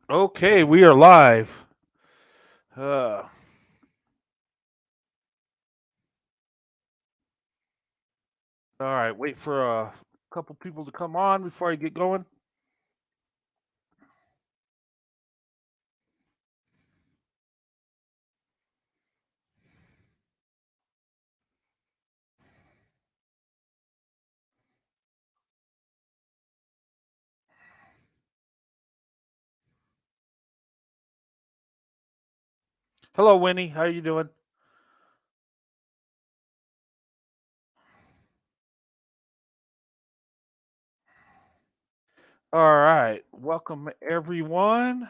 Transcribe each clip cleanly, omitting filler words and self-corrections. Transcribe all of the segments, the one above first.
Okay, we are live. Uh, all right, wait for a couple people to come on before I get going. Hello, Winnie. How you doing? All right, welcome everyone.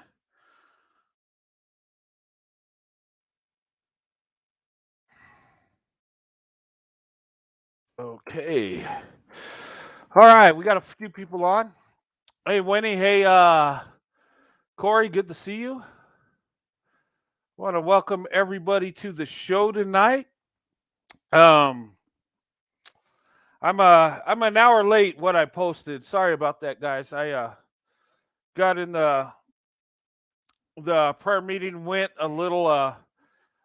Okay. All right, we got a few people on. Hey, Winnie. Hey, Corey. Good to see you. Want to welcome everybody to the show tonight. Um, I'm an hour late. What I posted. Sorry about that, guys. I got in the prayer meeting went a little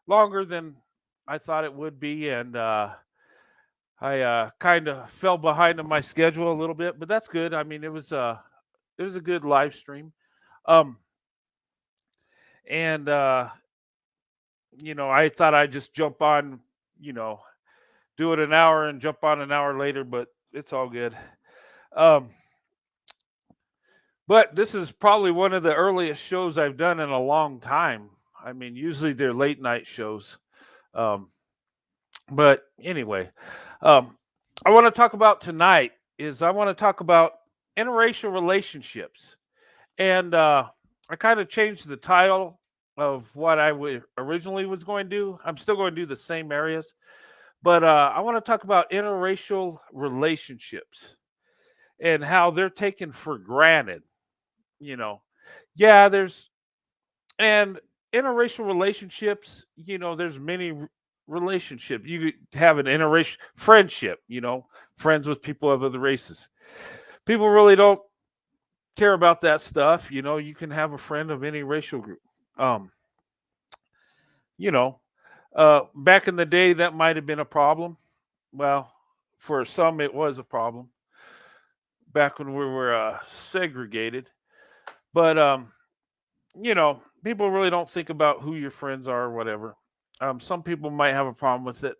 longer than I thought it would be, and I kind of fell behind on my schedule a little bit, but that's good. I mean, it was a good live stream, um, and I thought I'd just jump on, you know, do it an hour and jump on an hour later, but it's all good. Um, but this is probably one of the earliest shows I've done in a long time. I mean, usually they're late night shows. Um, But anyway, um, I want to talk about tonight is I want to talk about interracial relationships, and I kind of changed the title of what originally was going to do. I'm still going to do the same areas, but I want to talk about interracial relationships and how they're taken for granted. You know, yeah, there's and interracial relationships, there's many relationships. You could have an interracial friendship, friends with people of other races. People really don't care about that stuff. You can have a friend of any racial group. Um, you know, back in the day, that might have been a problem. Well, for some, it was a problem back when we were segregated. But people really don't think about who your friends are or whatever. Some people might have a problem with it.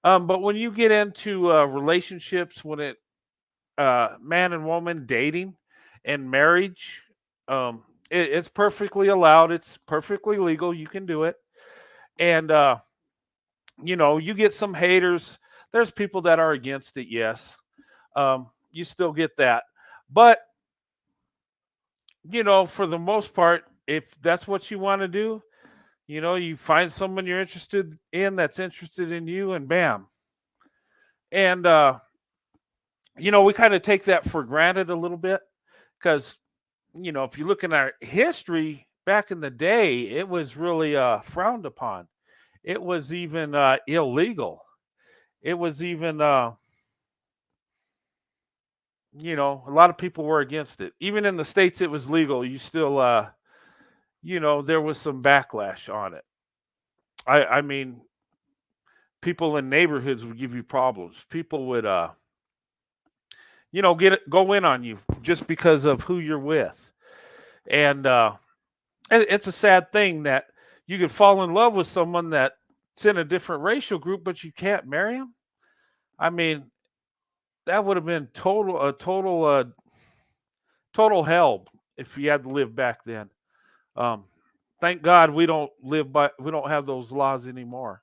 But when you get into relationships, when man and woman dating and marriage, it's perfectly allowed. It's perfectly legal. You can do it. And, you get some haters. There's people that are against it, yes. You still get that. But, for the most part, if that's what you want to do, you find someone you're interested in that's interested in you, and bam. And we kind of take that for granted a little bit because if you look in our history back in the day, it was really frowned upon. It was even illegal. It was even a lot of people were against it. Even in the states it was legal, you still there was some backlash on it. I mean, people in neighborhoods would give you problems. People would go in on you just because of who you're with. And it's a sad thing that you could fall in love with someone that's in a different racial group, but you can't marry them. I mean, that would have been total hell if you had to live back then. Um, thank God we don't have those laws anymore.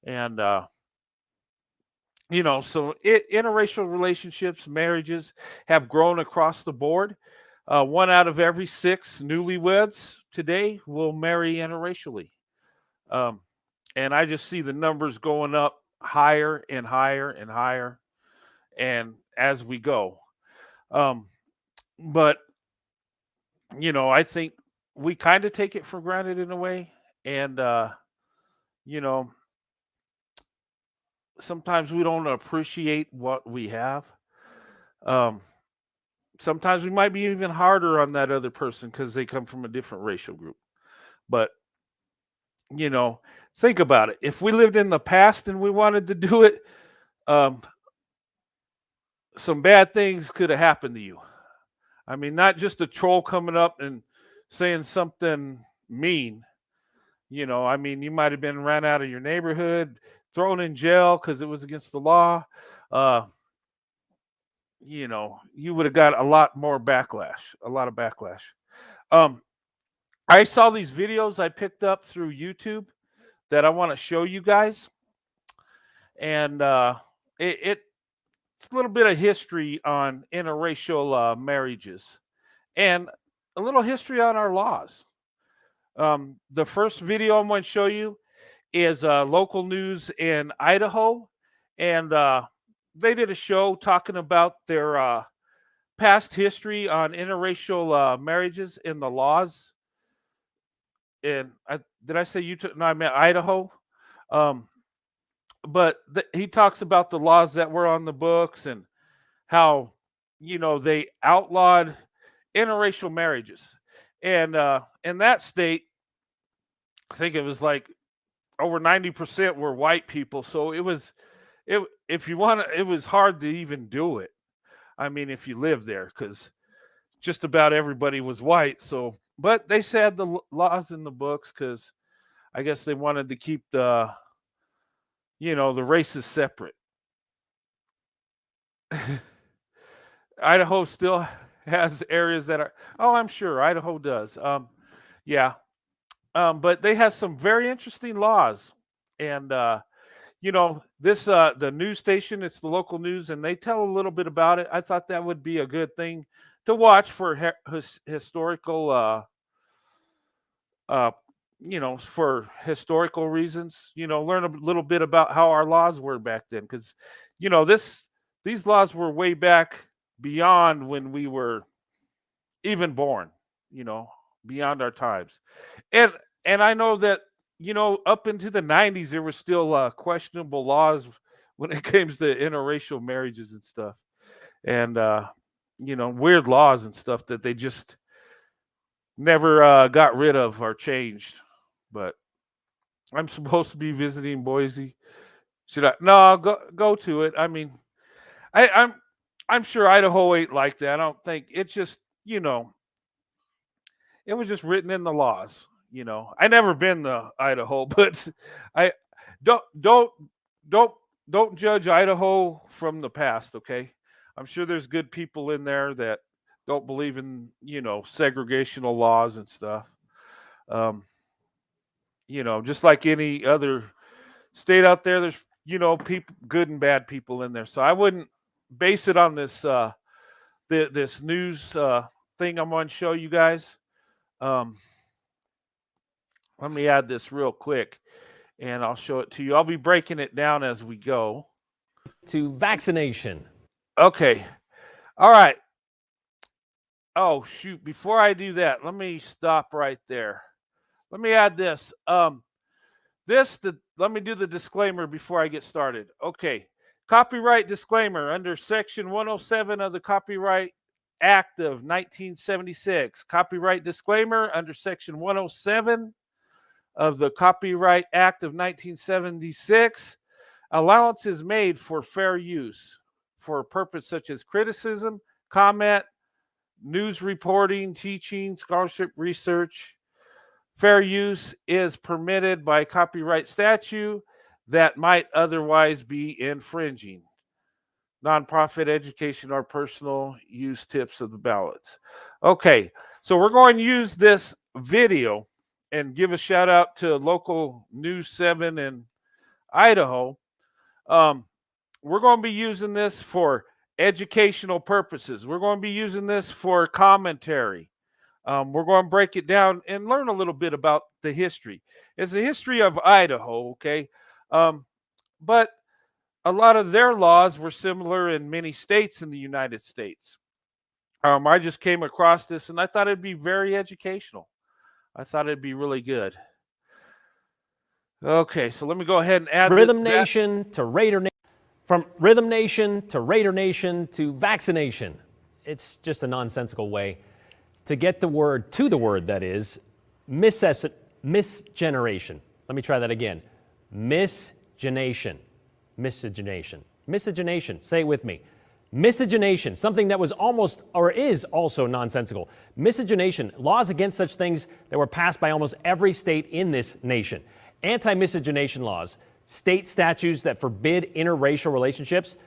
And so interracial relationships, marriages have grown across the board. One out of every six newlyweds today will marry interracially. Um, and I just see the numbers going up higher and higher and higher, and as we go. Um, but I think we kind of take it for granted in a way, and you know, sometimes we don't appreciate what we have. Um, sometimes we might be even harder on that other person because they come from a different racial group. But, you know, think about it. If we lived in the past and we wanted to do it, um, some bad things could have happened to you. I mean, not just a troll coming up and saying something mean. I mean, you might have been ran out of your neighborhood, thrown in jail because it was against the law. Uh, you would have got a lot more backlash, a lot of backlash. Um, I saw these videos I picked up through YouTube that I want to show you guys, and it's a little bit of history on interracial marriages and a little history on our laws. The first video I'm going to show you is local news in Idaho, and they did a show talking about their past history on interracial marriages and the laws. And did I say Utah? No, I meant Idaho. Um, but he talks about the laws that were on the books and how they outlawed interracial marriages, and in that state, I think it was like over 90% were white people. So it was if you want to, it was hard to even do it. I mean, if you lived there, because just about everybody was white. So, but they said the laws in the books because I guess they wanted to keep the races separate. Idaho still has areas that are. Oh, I'm sure Idaho does. Yeah. But they have some very interesting laws, and this the news station. It's the local news, and they tell a little bit about it. I thought that would be a good thing to watch for historical. For historical reasons. Learn a little bit about how our laws were back then, because these laws were way back beyond when we were even born. Beyond our times, and I know that up into the 90s there were still questionable laws when it comes to interracial marriages and stuff, and weird laws and stuff that they just never got rid of or changed. But I'm supposed to be visiting Boise. Should I? No, I'll go to it. I mean, I'm sure Idaho ain't like that. I don't think it's just it was just written in the laws. I never been to Idaho, but I don't don't judge Idaho from the past. Okay, I'm sure there's good people in there that don't believe in segregational laws and stuff. Um, just like any other state out there, there's people, good and bad people in there. So I wouldn't base it on this this news thing I'm going to show you guys. Let me add this real quick, and I'll show it to you. I'll be breaking it down as we go. To vaccination. Okay. All right. Oh, shoot. Before I do that, let me stop right there. Let me add this. Let me do the disclaimer before I get started. Okay. Copyright disclaimer under Section 107 of the Copyright Act of 1976. Copyright disclaimer under Section 107 of the Copyright Act of 1976. Allowance is made for fair use for a purpose such as criticism, comment, news reporting, teaching, scholarship research. Fair use is permitted by copyright statute that might otherwise be infringing. Nonprofit education or personal use tips of the ballots. Okay, so we're going to use this video and give a shout out to local News 7 in Idaho. We're going to be using this for educational purposes. We're going to be using this for commentary. We're going to break it down and learn a little bit about the history. It's the history of Idaho, okay? But a lot of their laws were similar in many states in the United States. I just came across this, and I thought it'd be very educational. I thought it'd be really good. Okay, so let me go ahead and add Rhythm Nation to Raider Nation. From Rhythm Nation to Raider Nation to vaccination. it's just a nonsensical way to get the word to the word that is misgeneration. Let me try that again. Miscegenation. Miscegenation. Miscegenation. Say it with me. Miscegenation, something that was almost or is also nonsensical. Miscegenation, laws against such things that were passed by almost every state in this nation. Anti-miscegenation laws, state statutes that forbid interracial relationships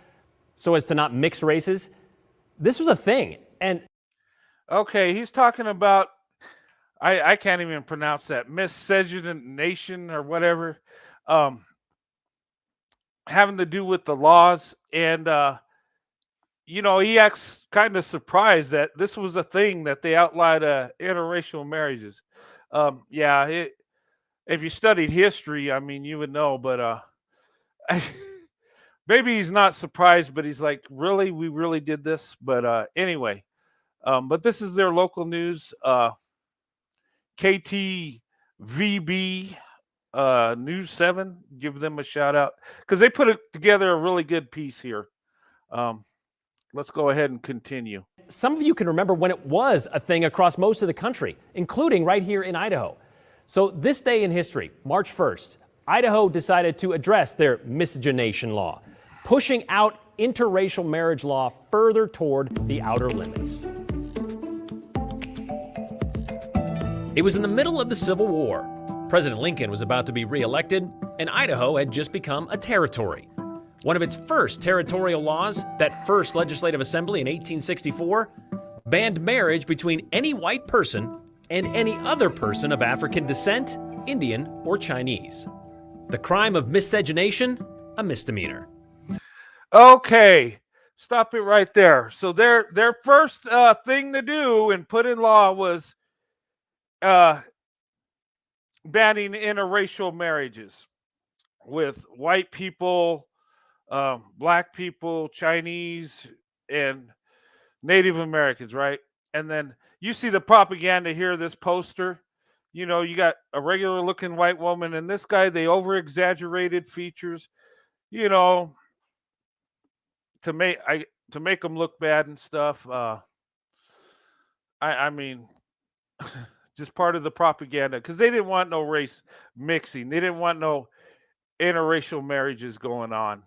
so as to not mix races. This was a thing. And Okay, he's talking about, I can't even pronounce that, miscegenation or whatever, having to do with the laws. And, he acts kind of surprised that this was a thing that they outlawed interracial marriages. If you studied history, I mean, you would know, but maybe he's not surprised, but he's like, really? We really did this? But anyway, but this is their local news. KTVB News 7, give them a shout out because they put together a really good piece here. Let's go ahead and continue. some of you can remember when it was a thing across most of the country, including right here in Idaho. So this day in history, March 1st, Idaho decided to address their miscegenation law, pushing out interracial marriage law further toward the outer limits. It was in the middle of the Civil War. President Lincoln was about to be reelected, and Idaho had just become a territory. One of its first territorial laws, that first legislative assembly in 1864, banned marriage between any white person and any other person of African descent, Indian, or Chinese. The crime of miscegenation, a misdemeanor. Okay, stop it right there. So their first thing to do and put in law was banning interracial marriages with white people, black people, Chinese, and Native Americans, right? And then you see the propaganda here, this poster. You know, you got a regular looking white woman and this guy, they over exaggerated features, you know, to make them look bad and stuff. I mean, just part of the propaganda, because they didn't want no race mixing. They didn't want no interracial marriages going on.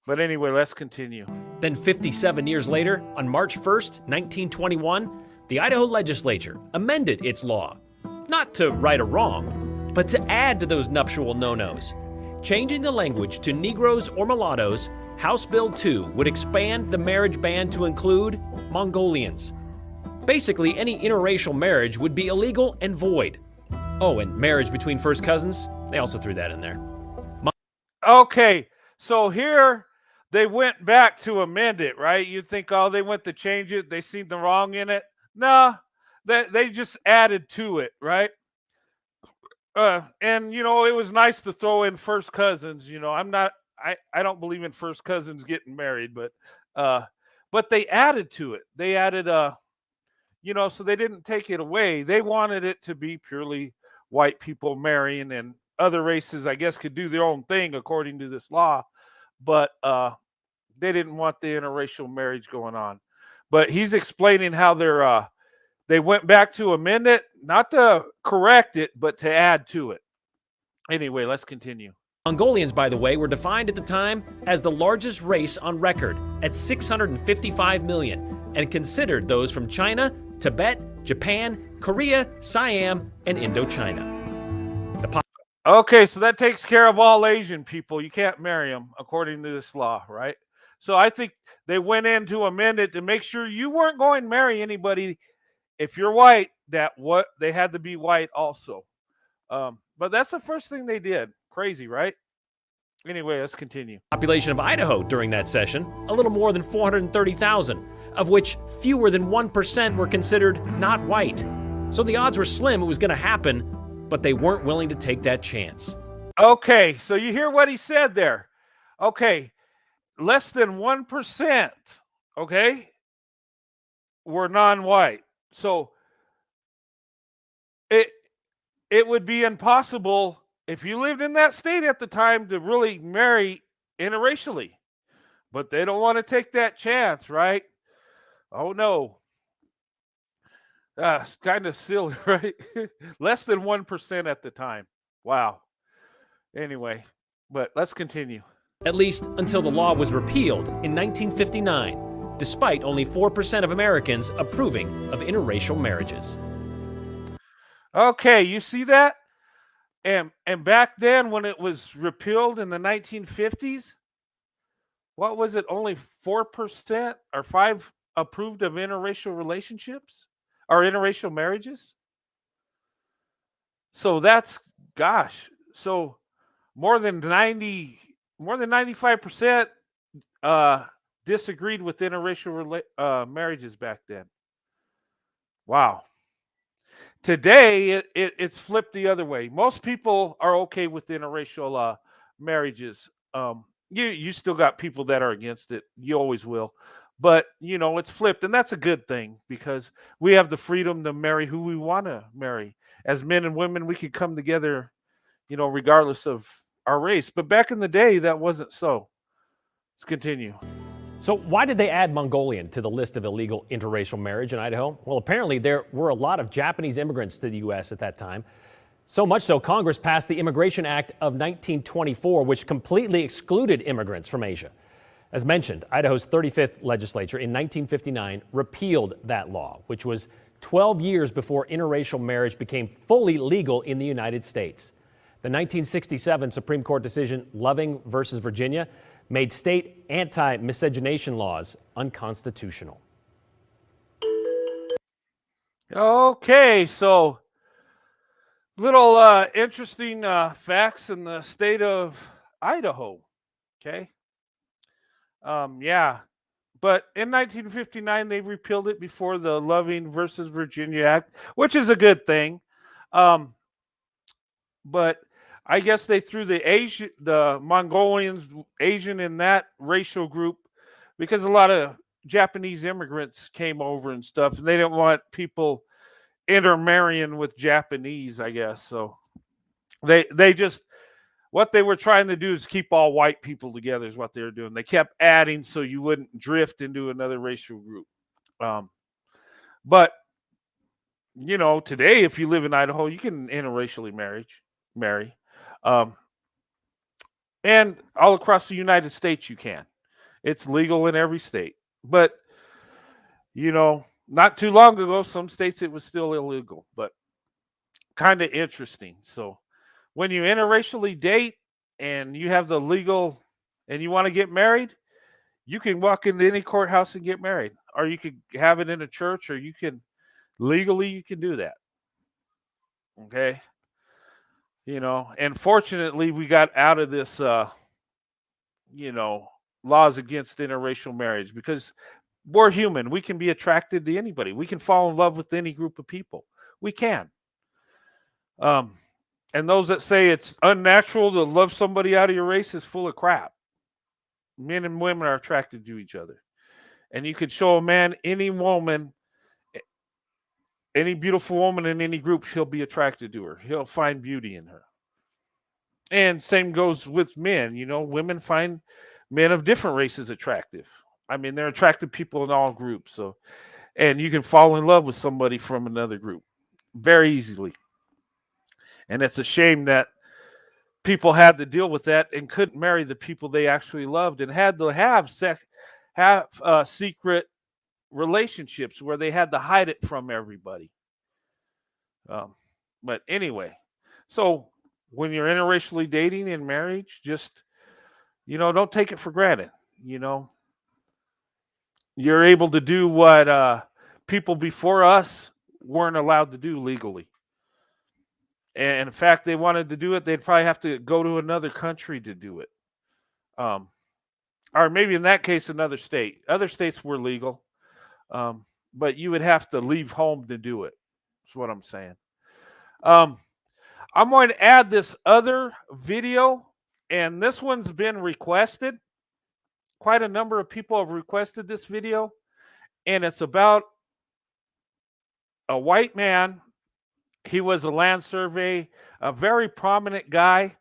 But anyway, let's continue. Then 57 years later, on March 1st, 1921, the Idaho legislature amended its law, not to right a wrong, but to add to those nuptial no-nos. Changing the language to Negroes or mulattoes, House Bill 2 would expand the marriage ban to include Mongolians. Basically, any interracial marriage would be illegal and void. Oh, and marriage between first cousins, they also threw that in there. Okay, so here they went back to amend it, right? You'd think, oh, they went to change it. They seen the wrong in it. No, they just added to it, right? And, you know, it was nice to throw in first cousins. You know, I don't believe in first cousins getting married, but they added to it. They added, you know, so they didn't take it away. They wanted it to be purely white people marrying, and other races, I guess, could do their own thing according to this law. But they didn't want the interracial marriage going on. But he's explaining how they went back to amend it, not to correct it, but to add to it. Anyway, let's continue. Mongolians, by the way, were defined at the time as the largest race on record at 655 million, and considered those from China, Tibet, Japan, Korea, Siam, and Indochina. Okay, so that takes care of all Asian people. You can't marry them according to this law, right? So I think they went in to amend it to make sure you weren't going to marry anybody if you're white, they had to be white also. But that's the first thing they did. Crazy, right? Anyway, let's continue. Population of Idaho during that session, a little more than 430,000, of which fewer than 1% were considered not white. So the odds were slim it was going to happen, but they weren't willing to take that chance. Okay, so you hear what he said there. Okay, less than 1%, okay, were non-white. So it would be impossible if you lived in that state at the time to really marry interracially. But they don't want to take that chance, right? Oh no. It's kind of silly, right? Less than 1% at the time. Wow. Anyway, but let's continue. At least until the law was repealed in 1959, despite only 4% of Americans approving of interracial marriages. Okay, you see that? And back then when it was repealed in the 1950s, what was it? Only 4% or 5 approved of interracial relationships or interracial marriages? So that's gosh. So more than 95% uh disagreed with interracial marriages back then. Wow. Today it's flipped the other way. Most people are okay with interracial marriages. You still got people that are against it. You always will. But it's flipped, and that's a good thing because we have the freedom to marry who we want to marry. As men and women, we could come together, regardless of our race. But back in the day, that wasn't so. Let's continue. So, why did they add Mongolian to the list of illegal interracial marriage in Idaho? Well, apparently there were a lot of Japanese immigrants to the U.S. at that time. So much so, Congress passed the Immigration Act of 1924, which completely excluded immigrants from Asia. As mentioned, Idaho's 35th legislature in 1959 repealed that law, which was 12 years before interracial marriage became fully legal in the United States. The 1967 Supreme Court decision, Loving versus Virginia, made state anti-miscegenation laws unconstitutional. Okay, so little interesting facts in the state of Idaho. Okay. Yeah. But in 1959, they repealed it before the Loving versus Virginia Act, which is a good thing. But I guess they threw the Mongolians, Asian in that racial group because a lot of Japanese immigrants came over and stuff, and they didn't want people intermarrying with Japanese, I guess. So they just what they were trying to do is keep all white people together is what they were doing. They kept adding so you wouldn't drift into another racial group. But today if you live in Idaho, you can interracially marry. And all across the United States you can. It's legal in every state. But not too long ago, some states it was still illegal, but kind of interesting. So when you interracially date and you have the legal and you want to get married, you can walk into any courthouse and get married, or you could have it in a church, or you can legally you can do that. Okay. And fortunately we got out of this laws against interracial marriage because we're human. We can be attracted to anybody. We can fall in love with any group of people. We can. And those that say it's unnatural to love somebody out of your race is full of crap. Men and women are attracted to each other. And you could show a man any woman, any beautiful woman in any group, he'll be attracted to her. He'll find beauty in her. And same goes with men. Women find men of different races attractive. I mean, they're attractive people in all groups. So, and you can fall in love with somebody from another group very easily. And it's a shame that people had to deal with that and couldn't marry the people they actually loved and had to have secret relationships where they had to hide it from everybody. But anyway, so when you're interracially dating in marriage, just don't take it for granted. You're able to do what people before us weren't allowed to do legally. And in fact, they wanted to do it, they'd probably have to go to another country to do it. Or maybe in that case, another state. Other states were legal, but you would have to leave home to do it. That's what I'm saying. I'm going to add this other video, and this one's been requested. Quite a number of people have requested this video, and it's about a white man. He was a land survey, a very prominent guy,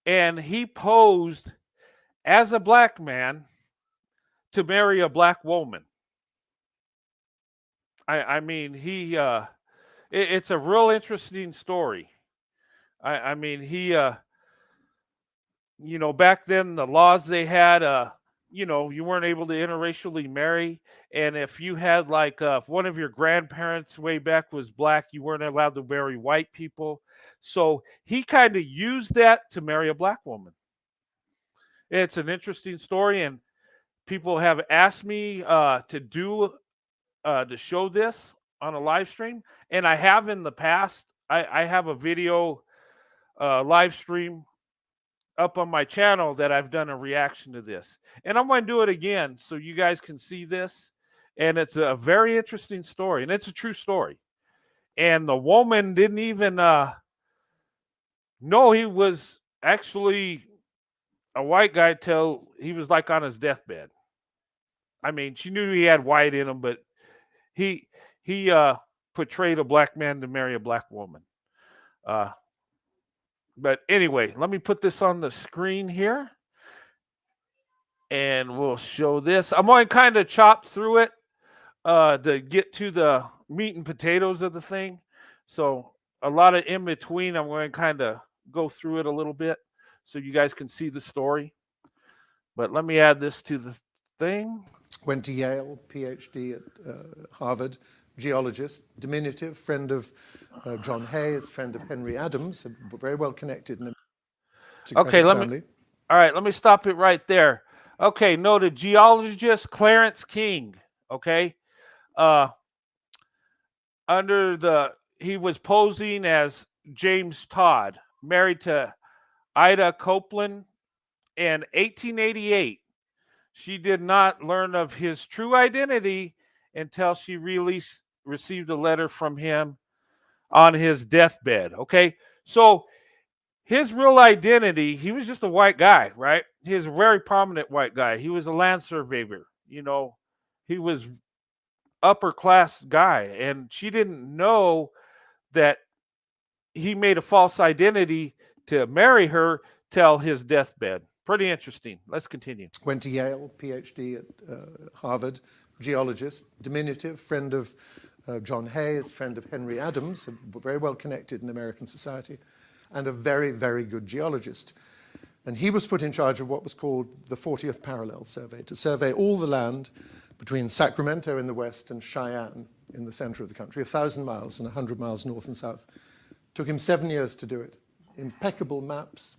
and he posed as a black man to marry a black woman. I mean, it's a real interesting story. I mean, back then the laws they had, you weren't able to interracially marry, and if you had like if one of your grandparents way back was black, you weren't allowed to marry white people. So he kind of used that to marry a black woman. It's an interesting story, and people have asked me to show this on a live stream, and I have in the past. I have a video live stream up on my channel that I've done a reaction to this. And I'm going to do it again so you guys can see this. And it's a very interesting story, and it's a true story. And the woman didn't even know he was actually a white guy till he was like on his deathbed. I mean, she knew he had white in him, but he he portrayed a black man to marry a black woman. Uh, but anyway, let me put this on the screen here, and we'll show this. I'm going to kind of chop through it to get to the meat and potatoes of the thing. So a lot of in between, I'm going to kind of go through it a little bit so you guys can see the story. But let me add this to the thing. Went to Yale, PhD at Harvard, geologist, diminutive, friend of John Hayes, friend of Henry Adams, very well connected in a Okay, family. All right, let me stop it right there. Okay, noted geologist Clarence King. Okay, he was posing as James Todd, married to Ida Copeland in 1888. She did not learn of his true identity until she received a letter from him on his deathbed. Okay, so his real identity, he was just a white guy, right? He was a very prominent white guy. He was a land surveyor. He was upper class guy, and she didn't know that he made a false identity to marry her till his deathbed. Pretty interesting. Let's continue. Went to Yale, PhD at Harvard, geologist, diminutive, friend of John Hayes, friend of Henry Adams, very well connected in American society, and a very, very good geologist. And he was put in charge of what was called the 40th Parallel Survey, to survey all the land between Sacramento in the west and Cheyenne in the center of the country, 1,000 miles and 100 miles north and south. Took him 7 years to do it. Impeccable maps.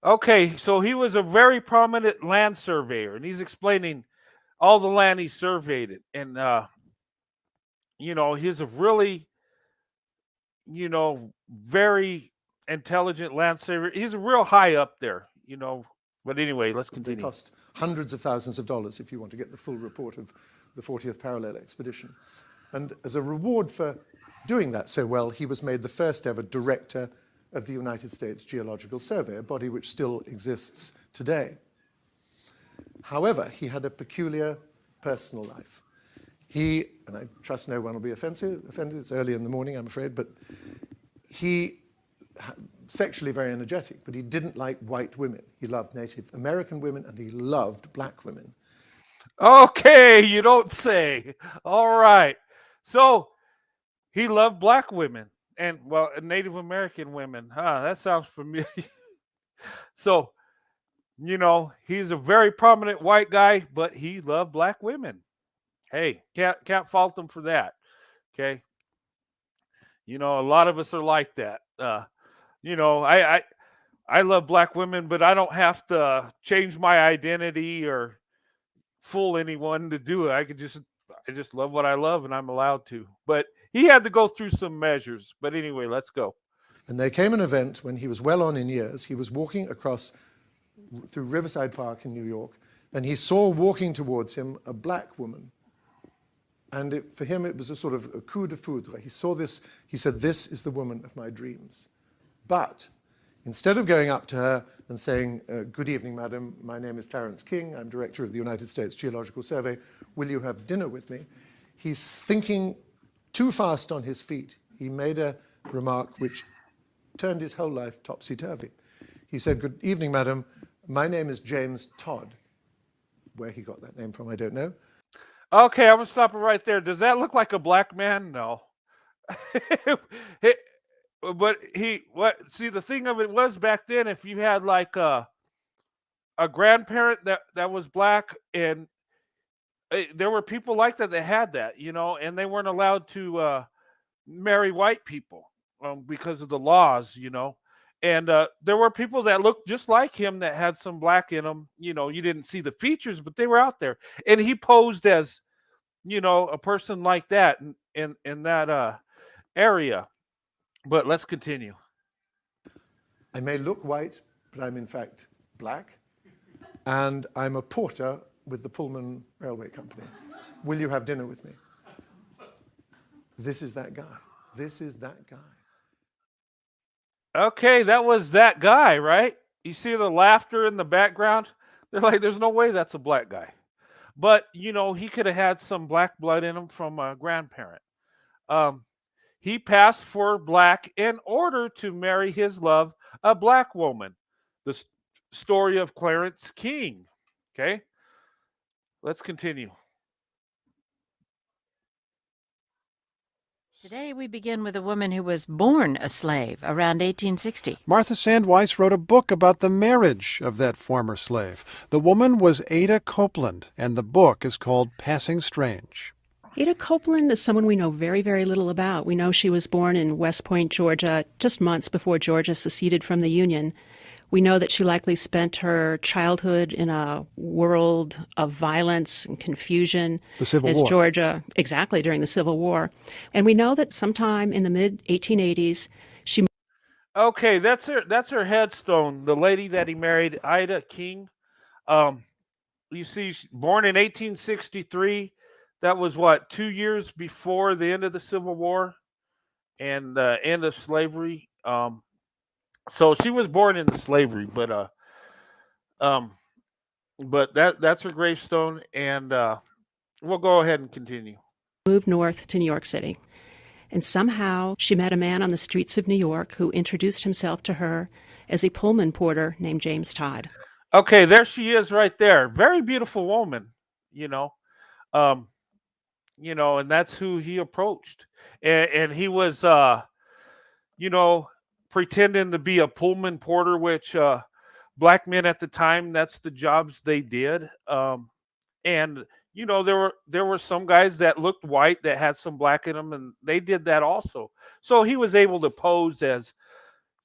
Okay, so he was a very prominent land surveyor, and he's explaining all the land he surveyed it. And, he's a really, very intelligent land surveyor. He's real high up there, But anyway, let's continue. They cost hundreds of thousands of dollars if you want to get the full report of the 40th Parallel Expedition. And as a reward for doing that so well, he was made the first ever director of the United States Geological Survey, a body which still exists today. However, he had a peculiar personal life. He, and I trust no one will be offended, it's early in the morning, I'm afraid, but he sexually very energetic, but he didn't like white women. He loved Native American women, and he loved black women. Okay, you don't say. All right. So he loved black women and, well, Native American women. That sounds familiar. So, he's a very prominent white guy, but he loved black women. Hey, can't fault him for that. Okay. A lot of us are like that. I love black women, but I don't have to change my identity or fool anyone to do it. I just love what I love, and I'm allowed to. But he had to go through some measures. But anyway, let's go. And there came an event when he was well on in years. He was walking across through Riverside Park in New York, and he saw walking towards him a black woman. And for him, it was a sort of a coup de foudre. He saw this, he said, "This is the woman of my dreams." But instead of going up to her and saying, "Good evening, madam, my name is Clarence King, I'm director of the United States Geological Survey, will you have dinner with me?" He's thinking too fast on his feet. He made a remark which turned his whole life topsy-turvy. He said, "Good evening, madam, my name is James Todd." Where he got that name from, I don't know. Okay, I'm gonna stop it right there. Does that look like a black man? No. It- but he what? See, the thing of it was back then, if you had like a grandparent that was black, and there were people like that had that, and they weren't allowed to marry white people because of the laws, and there were people that looked just like him that had some black in them. You didn't see the features, but they were out there, and he posed as a person like that in that area. But let's continue. I may look white, but I'm in fact black. And I'm a porter with the Pullman Railway Company. Will you have dinner with me? This is that guy. This is that guy. Okay, that was that guy, right? You see the laughter in the background? They're like, there's no way that's a black guy. But, he could have had some black blood in him from a grandparent. Um, he passed for black in order to marry his love, a black woman. The story of Clarence King. Okay, let's continue. Today we begin with a woman who was born a slave around 1860. Martha Sandweiss wrote a book about the marriage of that former slave. The woman was Ada Copeland, and the book is called Passing Strange. Ada Copeland is someone we know very, very little about. We know she was born in West Point, Georgia, just months before Georgia seceded from the Union. We know that she likely spent her childhood in a world of violence and confusion. The Civil as War. Georgia, exactly, during the Civil War. And we know that sometime in the mid-1880s, she... Okay, that's her headstone. The lady that he married, Ida King. You see, born in 1863. That was what, 2 years before the end of the Civil War and the end of slavery. So she was born into slavery, um, but that's her gravestone, and we'll go ahead and continue. moved north to New York City. And somehow she met a man on the streets of New York who introduced himself to her as a Pullman porter named James Todd. Okay, there she is right there. Very beautiful woman, you know. Um, and that's who he approached. And he was pretending to be a Pullman porter, which black men at the time, that's the jobs they did. And there were some guys that looked white that had some black in them, and they did that also. So he was able to pose as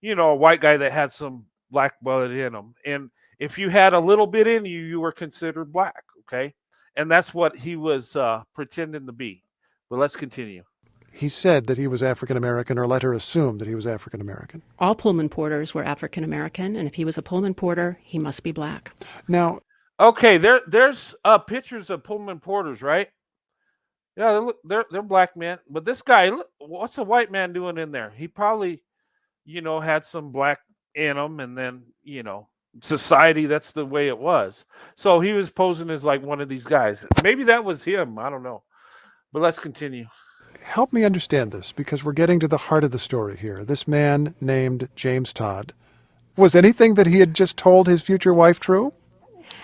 a white guy that had some black blood in him. And if you had a little bit in you, you were considered black. Okay, and that's what he was pretending to be. But let's continue. He said that he was African American, or let her assume that he was African American. All Pullman porters were African American, and if he was a Pullman porter, he must be black. Now, Okay, there's pictures of Pullman porters, right? Yeah, they're black men. But this guy, what's a white man doing in there? He probably, had some black in him, and then, society, that's the way it was. So he was posing as like one of these guys. Maybe that was him. I don't know. But let's continue. help me understand this, because we're getting to the heart of the story here. This man named James Todd. Was anything that he had just told his future wife true?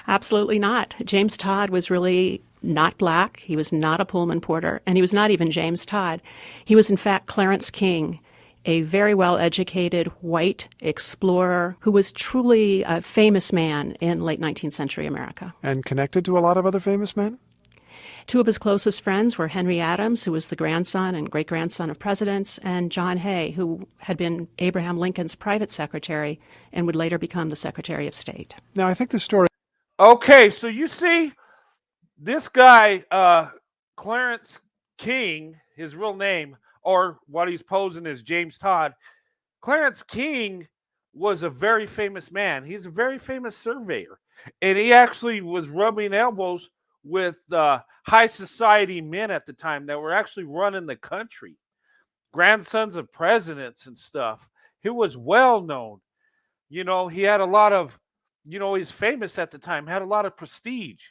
Absolutely not. James Todd was really not black. He was not a Pullman porter, and he was not even James Todd. He was, in fact, Clarence King, a very well-educated white explorer who was truly a famous man in late 19th century America. And connected to a lot of other famous men? Two of his closest friends were Henry Adams, who was the grandson and great-grandson of presidents, and John Hay, who had been Abraham Lincoln's private secretary and would later become the Secretary of State. Now, I think the story... Okay, so you see, this guy, Clarence King, his real name, or what he's posing as James Todd, Clarence King was a very famous man. He's a very famous surveyor. And he actually was rubbing elbows with high society men at the time that were actually running the country, grandsons of presidents and stuff. He was well known. He had a lot of, he's famous at the time, had a lot of prestige.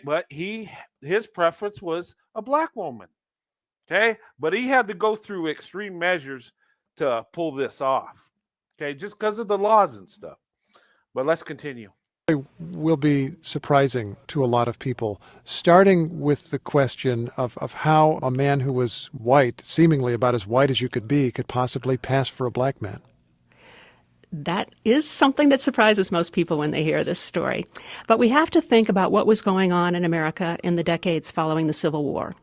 But his preference was a black woman. Okay, but he had to go through extreme measures to pull this off. Okay, just because of the laws and stuff. But let's continue. will be surprising to a lot of people, starting with the question of how a man who was white, seemingly about as white as you could be, could possibly pass for a black man. That is something that surprises most people when they hear this story. But we have to think about what was going on in America in the decades following the Civil War.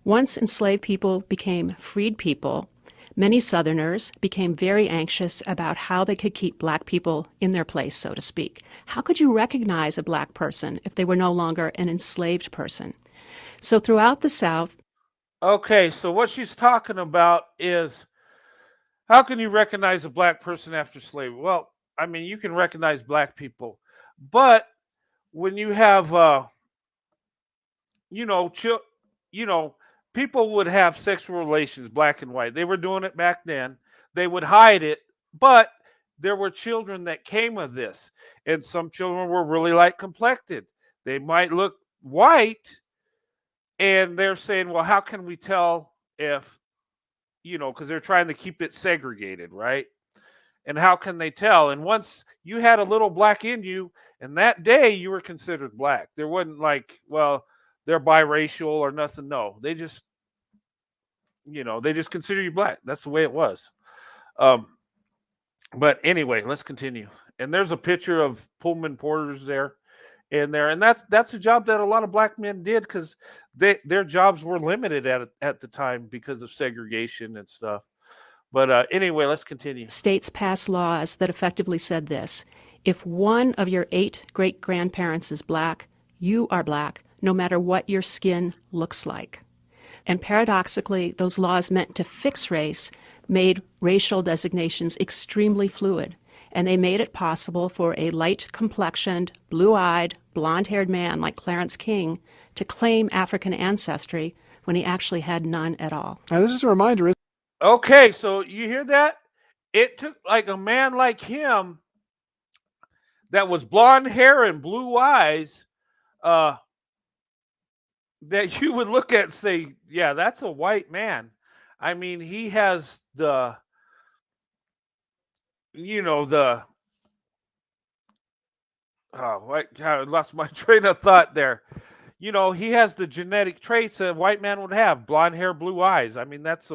Once enslaved people became freed people, many Southerners became very anxious about how they could keep black people in their place, so to speak. How could you recognize a black person if they were no longer an enslaved person? So throughout the South, Okay, so what she's talking about is how can you recognize a black person after slavery? Well, I mean, you can recognize black people, but when you have, you know, you know, people would have sexual relations, black and white. They were doing it back then. They would hide it, but there were children that came of this, and some children were really light complected. They might look white, and they're saying, "Well, how can we tell if?" Because they're trying to keep it segregated, right? And how can they tell? And once you had a little black in you, and that day you were considered black. There wasn't like, well, they're biracial or nothing. No, they just consider you black. That's the way it was. Um, but anyway, let's continue. And there's a picture of Pullman porters there, and that's a job that a lot of black men did because their jobs were limited at the time because of segregation and stuff. But anyway, let's continue. states passed laws that effectively said this: if one of your 8 great-grandparents is black, you are black, no matter what your skin looks like. And paradoxically, those laws meant to fix race made racial designations extremely fluid, and they made it possible for a light-complexioned, blue-eyed, blonde-haired man like Clarence King to claim African ancestry when he actually had none at all. Now, this is a reminder. Okay, so you hear that? It took like a man like him that was blonde hair and blue eyes that you would look at and say, yeah, that's a white man. I mean, he has the I lost my train of thought there. He has the genetic traits that a white man would have: blonde hair, blue eyes. I mean, that's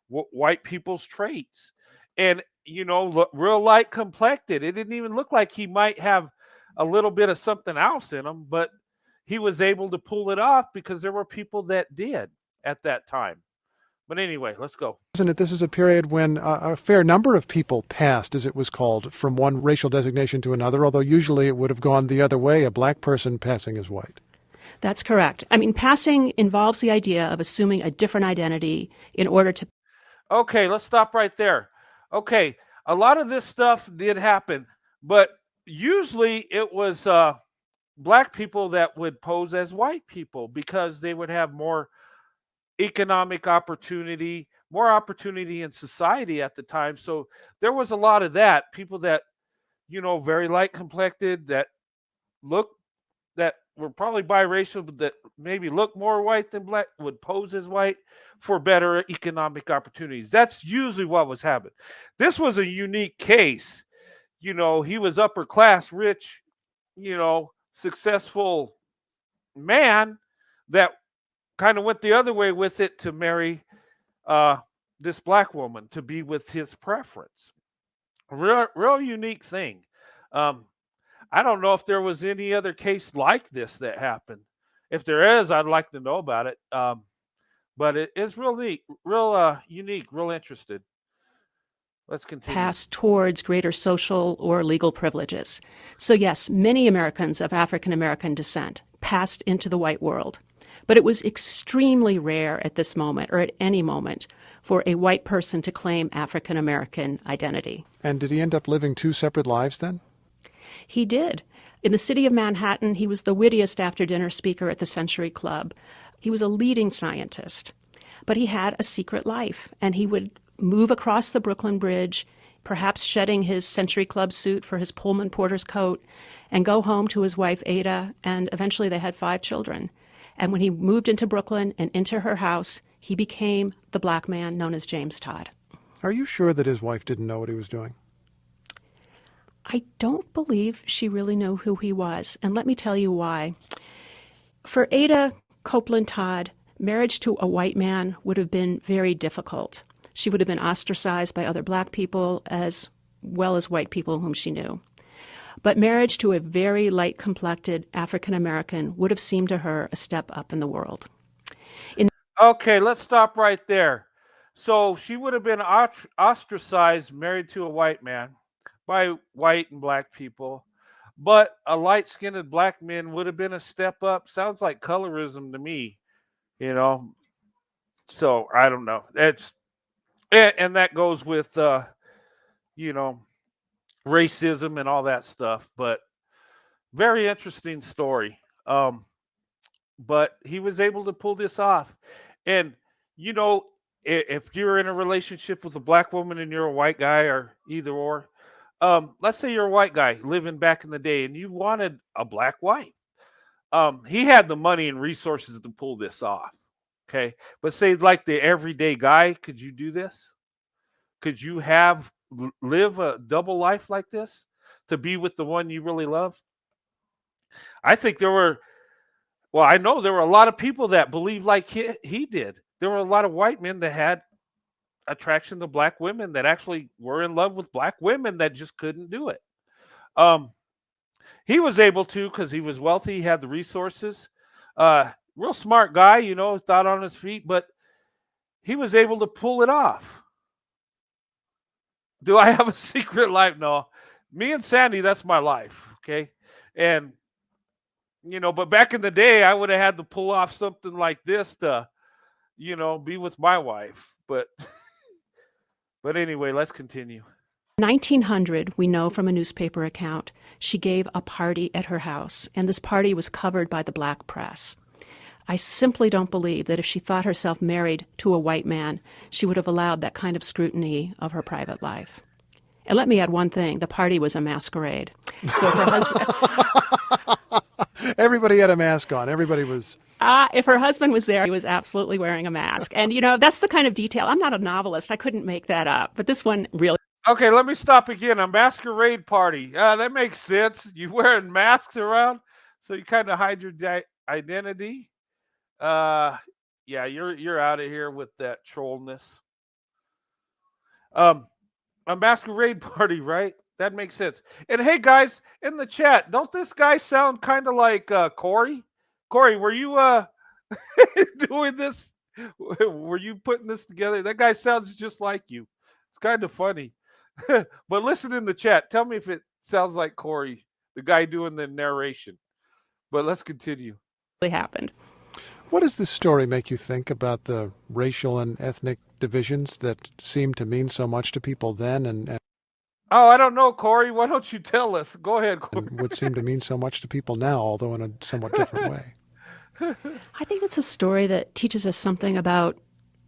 white people's traits. And, real light complected. It didn't even look like he might have a little bit of something else in him, but he was able to pull it off because there were people that did at that time. But anyway, let's go. Isn't it? This is a period when a fair number of people passed, as it was called, from one racial designation to another, although usually it would have gone the other way, a black person passing as white. That's correct. I mean, passing involves the idea of assuming a different identity in order to... Okay, let's stop right there. Okay, a lot of this stuff did happen, but usually it was black people that would pose as white people because they would have more economic opportunity, more opportunity in society at the time. So there was a lot of that. People that, very light complected, that were probably biracial, but that maybe look more white than black, would pose as white for better economic opportunities. That's usually what was happening. This was a unique case. He was upper class, rich, successful man that kind of went the other way with it to marry this black woman, to be with his preference. Real unique thing. I don't know if there was any other case like this that happened. If there is, I'd like to know about it. But it is real neat, real unique, real interested. Let's continue. Pass towards greater social or legal privileges. So yes, many Americans of African American descent passed into the white world. But it was extremely rare at this moment, or at any moment, for a white person to claim African American identity. And did he end up living 2 separate lives then? He did. In the city of Manhattan, he was the wittiest after-dinner speaker at the Century Club. He was a leading scientist. But he had a secret life, and he would move across the Brooklyn Bridge, perhaps shedding his Century Club suit for his Pullman porter's coat, and go home to his wife, Ada, and eventually they had 5 children. And when he moved into Brooklyn and into her house, he became the black man known as James Todd. Are you sure that his wife didn't know what he was doing? I don't believe she really knew who he was, and let me tell you why. For Ada Copeland Todd, marriage to a white man would have been very difficult. She would have been ostracized by other black people as well as white people whom she knew. But marriage to a very light-complected African American would have seemed to her a step up in the world. Okay, let's stop right there. So she would have been ostracized, married to a white man by white and black people, but a light-skinned black man would have been a step up. Sounds like colorism to me, you know. So I don't know. And that goes with you know, racism and all that stuff. But very interesting story. But he was able to pull this off. And, you know, if you're in a relationship with a black woman and you're a white guy or either or, let's say you're a white guy living back in the day and you wanted a black wife. He had the money and resources to pull this off. Okay. But say like the everyday guy, could you do this? Could you live a double life like this to be with the one you really love? I think I know there were a lot of people that believed like he did. There were a lot of white men that had attraction to black women that actually were in love with black women that just couldn't do it. He was able to because he was wealthy, he had the resources. Real smart guy, you know, thought on his feet, but he was able to pull it off. Do I have a secret life? No. Me and Sandy, that's my life. Okay. And, you know, but back in the day, I would have had to pull off something like this to, you know, be with my wife. But anyway, let's continue. 1900, we know from a newspaper account, she gave a party at her house, and this party was covered by the black press. I simply don't believe that if she thought herself married to a white man, she would have allowed that kind of scrutiny of her private life. And let me add one thing. The party was a masquerade. So if her husband... Everybody had a mask on. Everybody was... if her husband was there, he was absolutely wearing a mask. And, you know, that's the kind of detail. I'm not a novelist. I couldn't make that up. But this one really... Okay, let me stop again. A masquerade party. That makes sense. You wearing masks around, so you kind of hide your identity. Yeah, you're out of here with that trollness. A masquerade party, right? That makes sense. And hey, guys, in the chat, don't this guy sound kind of like Corey? Corey, were you doing this? Were you putting this together? That guy sounds just like you. It's kind of funny. But listen in the chat. Tell me if it sounds like Corey, the guy doing the narration. But let's continue. happened. What does this story make you think about the racial and ethnic divisions that seemed to mean so much to people then and Oh, I don't know, Corey. Why don't you tell us? Go ahead, Corey. would seem to mean so much to people now, although in a somewhat different way? I think it's a story that teaches us something about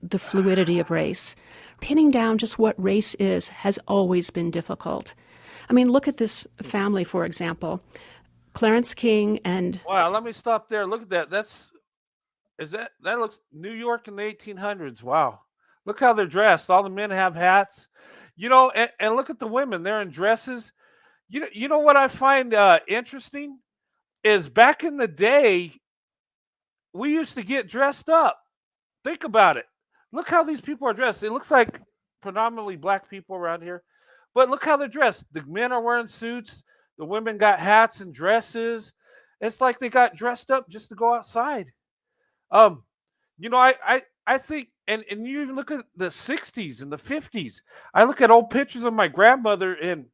the fluidity of race. Pinning down just what race is has always been difficult. I mean, look at this family, for example. Clarence King and... Wow, let me stop there. Look at that. That looks New York in the 1800s. Wow. Look how they're dressed. All the men have hats. You know, and look at the women. They're in dresses. You know what I find interesting is back in the day, we used to get dressed up. Think about it. Look how these people are dressed. It looks like predominantly black people around here, but look how they're dressed. The men are wearing suits. The women got hats and dresses. It's like they got dressed up just to go outside. You know, I think, and you even look at the 60s and the 50s. I look at old pictures of my grandmother and,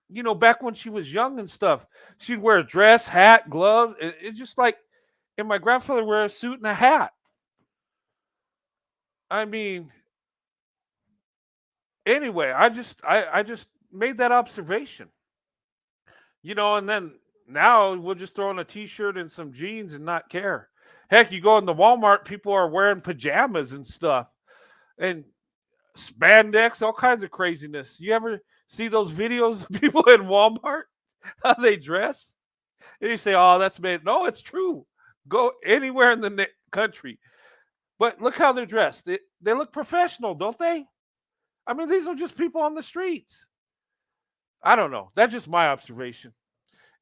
you know, back when she was young and stuff, she'd wear a dress, hat, gloves. It's just like, and my grandfather wear a suit and a hat. I mean, anyway, I just made that observation. You know, and then now we'll just throw on a t-shirt and some jeans and not care. Heck, you go in the Walmart, people are wearing pajamas and stuff. And spandex, all kinds of craziness. You ever see those videos of people in Walmart? How they dress? And you say, oh, that's made. No, it's true. Go anywhere in the country. But look how they're dressed. They look professional, don't they? I mean, these are just people on the streets. I don't know. That's just my observation.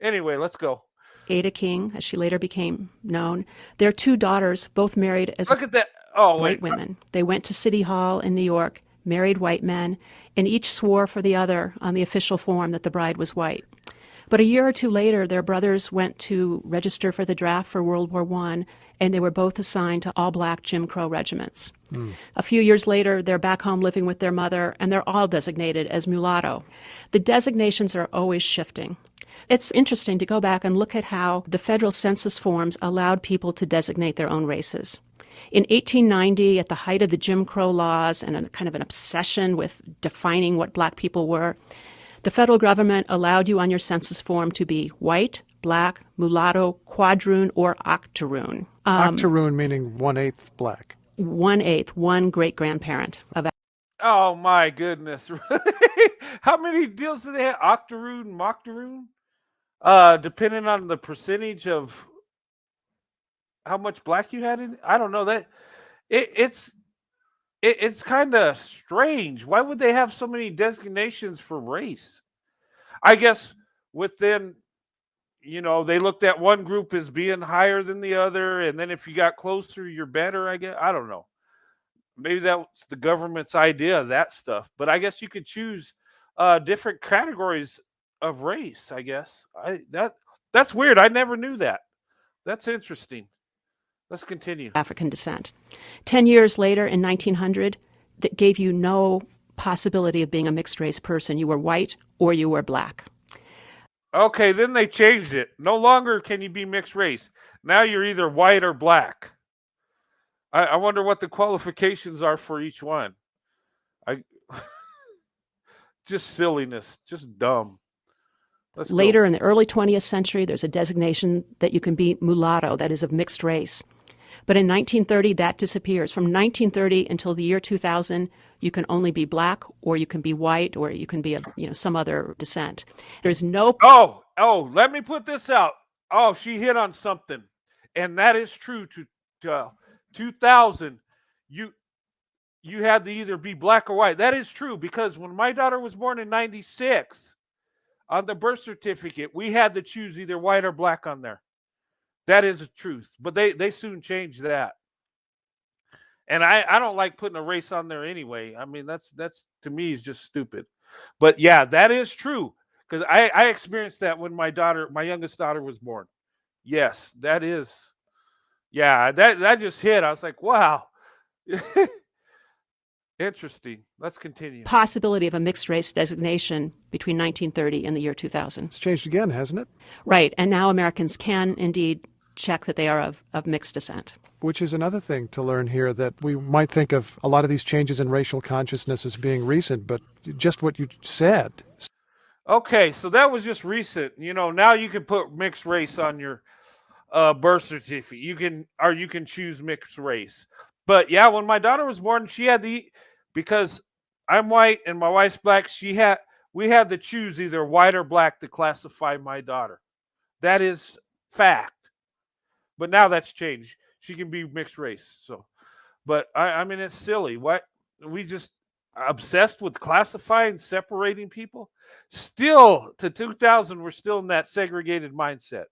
Anyway, let's go. Ada King, as she later became known. Their two daughters both married as Look at that. Oh, white wait. women. They went to City Hall in New York, married white men, and each swore for the other on the official form that the bride was white. But a year or two later, their brothers went to register for the draft for World War I, and they were both assigned to all-black Jim Crow regiments. A few years later, they're back home living with their mother, and they're all designated as mulatto. The designations are always shifting. It's interesting to go back and look at how the federal census forms allowed people to designate their own races. In 1890, at the height of the Jim Crow laws and a kind of an obsession with defining what black people were, the federal government allowed you on your census form to be white, black, mulatto, quadroon, or octoroon. Octoroon meaning 1/8 black. 1/8, one great-grandparent of. Oh, my goodness. How many deals do they have? Octoroon, Moctoroon? Depending on the percentage of how much black you had in. I don't know that it's kind of strange. Why would they have so many designations for race? I guess within, they looked at one group as being higher than the other, and then if you got closer, you're better. I guess I don't know. Maybe that's the government's idea of that stuff. But I guess you could choose different categories of race. I guess that's weird. I never knew that. That's interesting. Let's continue. African descent. 10 years later, in 1900, that gave you no possibility of being a mixed-race person. You were white or you were black. Okay, then they changed it. No longer can you be mixed race. Now you're either white or black. I wonder what the qualifications are for each one. Just silliness, just dumb. Let's Later go. in the early 20th century, there's a designation that you can be mulatto, that is of mixed race. But in 1930, that disappears. From 1930 until the year 2000, you can only be black, or you can be white, or you can be some other descent. There's no. Oh, let me put this out. Oh, she hit on something, and that is true. To 2000, you had to either be black or white. That is true, because when my daughter was born in 96, on the birth certificate, we had to choose either white or black on there. That is the truth. But they soon changed that. And I don't like putting a race on there anyway. I mean, that's to me is just stupid. But yeah, that is true. Because I experienced that when my youngest daughter was born. Yes, that is. Yeah, that just hit. I was like, wow. Interesting. Let's continue. Possibility of a mixed race designation between 1930 and the year 2000. It's changed again, hasn't it? Right. And now Americans can indeed check that they are of mixed descent. Which is another thing to learn here, that we might think of a lot of these changes in racial consciousness as being recent, but just what you said. Okay, so that was just recent. Now you can put mixed race on your birth certificate. You can choose mixed race. But yeah, when my daughter was born, she had because I'm white and my wife's black, we had to choose either white or black to classify my daughter. That is fact. But now that's changed. She can be mixed race. So, but I mean, it's silly. What we just obsessed with classifying, separating people. Still, to 2000, we're still in that segregated mindset.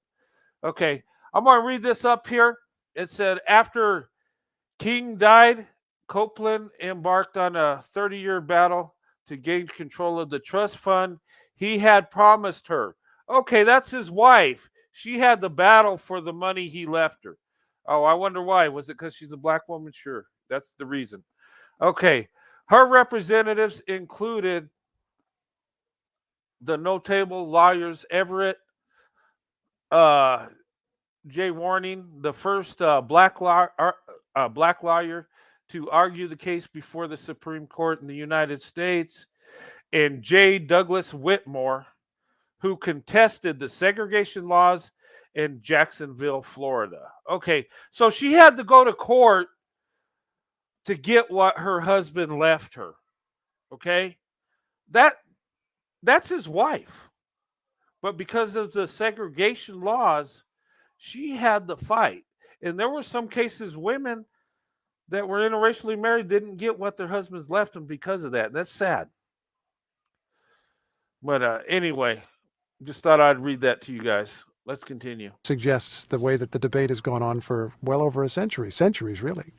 Okay, I'm going to read this up here. It said, after King died, Copeland embarked on a 30-year battle to gain control of the trust fund he had promised her. Okay, that's his wife. She had the battle for the money he left her. Oh, I wonder why. Was it because she's a black woman? Sure, that's the reason. Okay, her representatives included the notable lawyers Everett J. Warning, the first black lawyer to argue the case before the Supreme Court in the United States, and J. Douglas Whitmore, who contested the segregation laws in Jacksonville, Florida. Okay, so she had to go to court to get what her husband left her. Okay, that's his wife. But because of the segregation laws, she had to fight. And there were some cases women that were interracially married didn't get what their husbands left them because of that. That's sad. But anyway, just thought I'd read that to you guys. Let's continue. Suggests the way that the debate has gone on for well over a century, centuries really.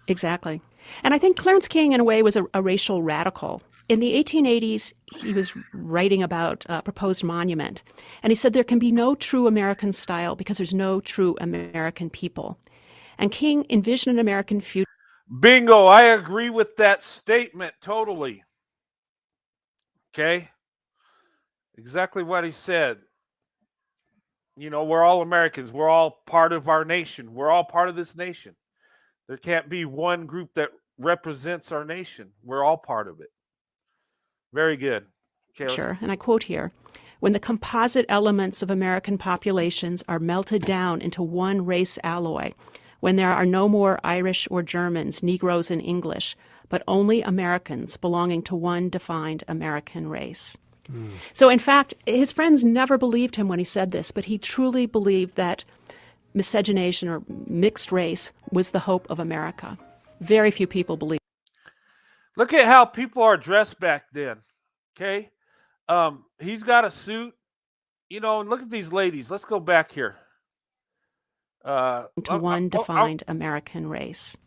Exactly. And I think Clarence King, in a way, was a racial radical. In the 1880s, he was writing about a proposed monument. And he said there can be no true American style because there's no true American people. And King envisioned an American future. Bingo. I agree with that statement totally. Okay. Exactly what he said. You know, we're all Americans. We're all part of our nation. We're all part of this nation. There can't be one group that represents our nation. We're all part of it. Very good. Okay, and I quote here, when the composite elements of American populations are melted down into one race alloy, when there are no more Irish or Germans, Negroes and English, but only Americans belonging to one defined American race. So, in fact, his friends never believed him when he said this, but he truly believed that miscegenation or mixed race was the hope of America. Very few people believe. Look at how people are dressed back then. Okay. He's got a suit, you know, and look at these ladies. Let's go back here. To one defined American race.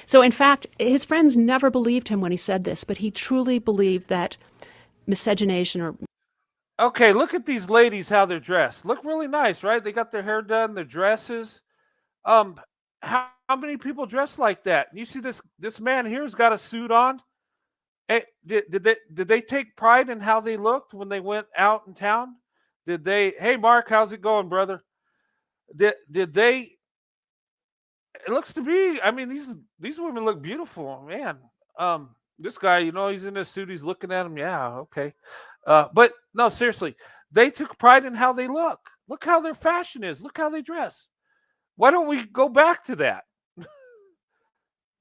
So, in fact, his friends never believed him when he said this, but he truly believed that miscegenation or... Okay, look at these ladies, how they're dressed. Look really nice, right? They got their hair done, their dresses. How many people dress like that? You see this man here's got a suit on. Hey, did they take pride in how they looked when they went out in town? Did they? Hey, Mark, how's it going, brother? Did they? It looks to be. I mean, these women look beautiful, man. This guy, you know, he's in his suit. He's looking at him. Yeah, okay. But no, seriously, they took pride in how they look. Look how their fashion is. Look how they dress. Why don't we go back to that?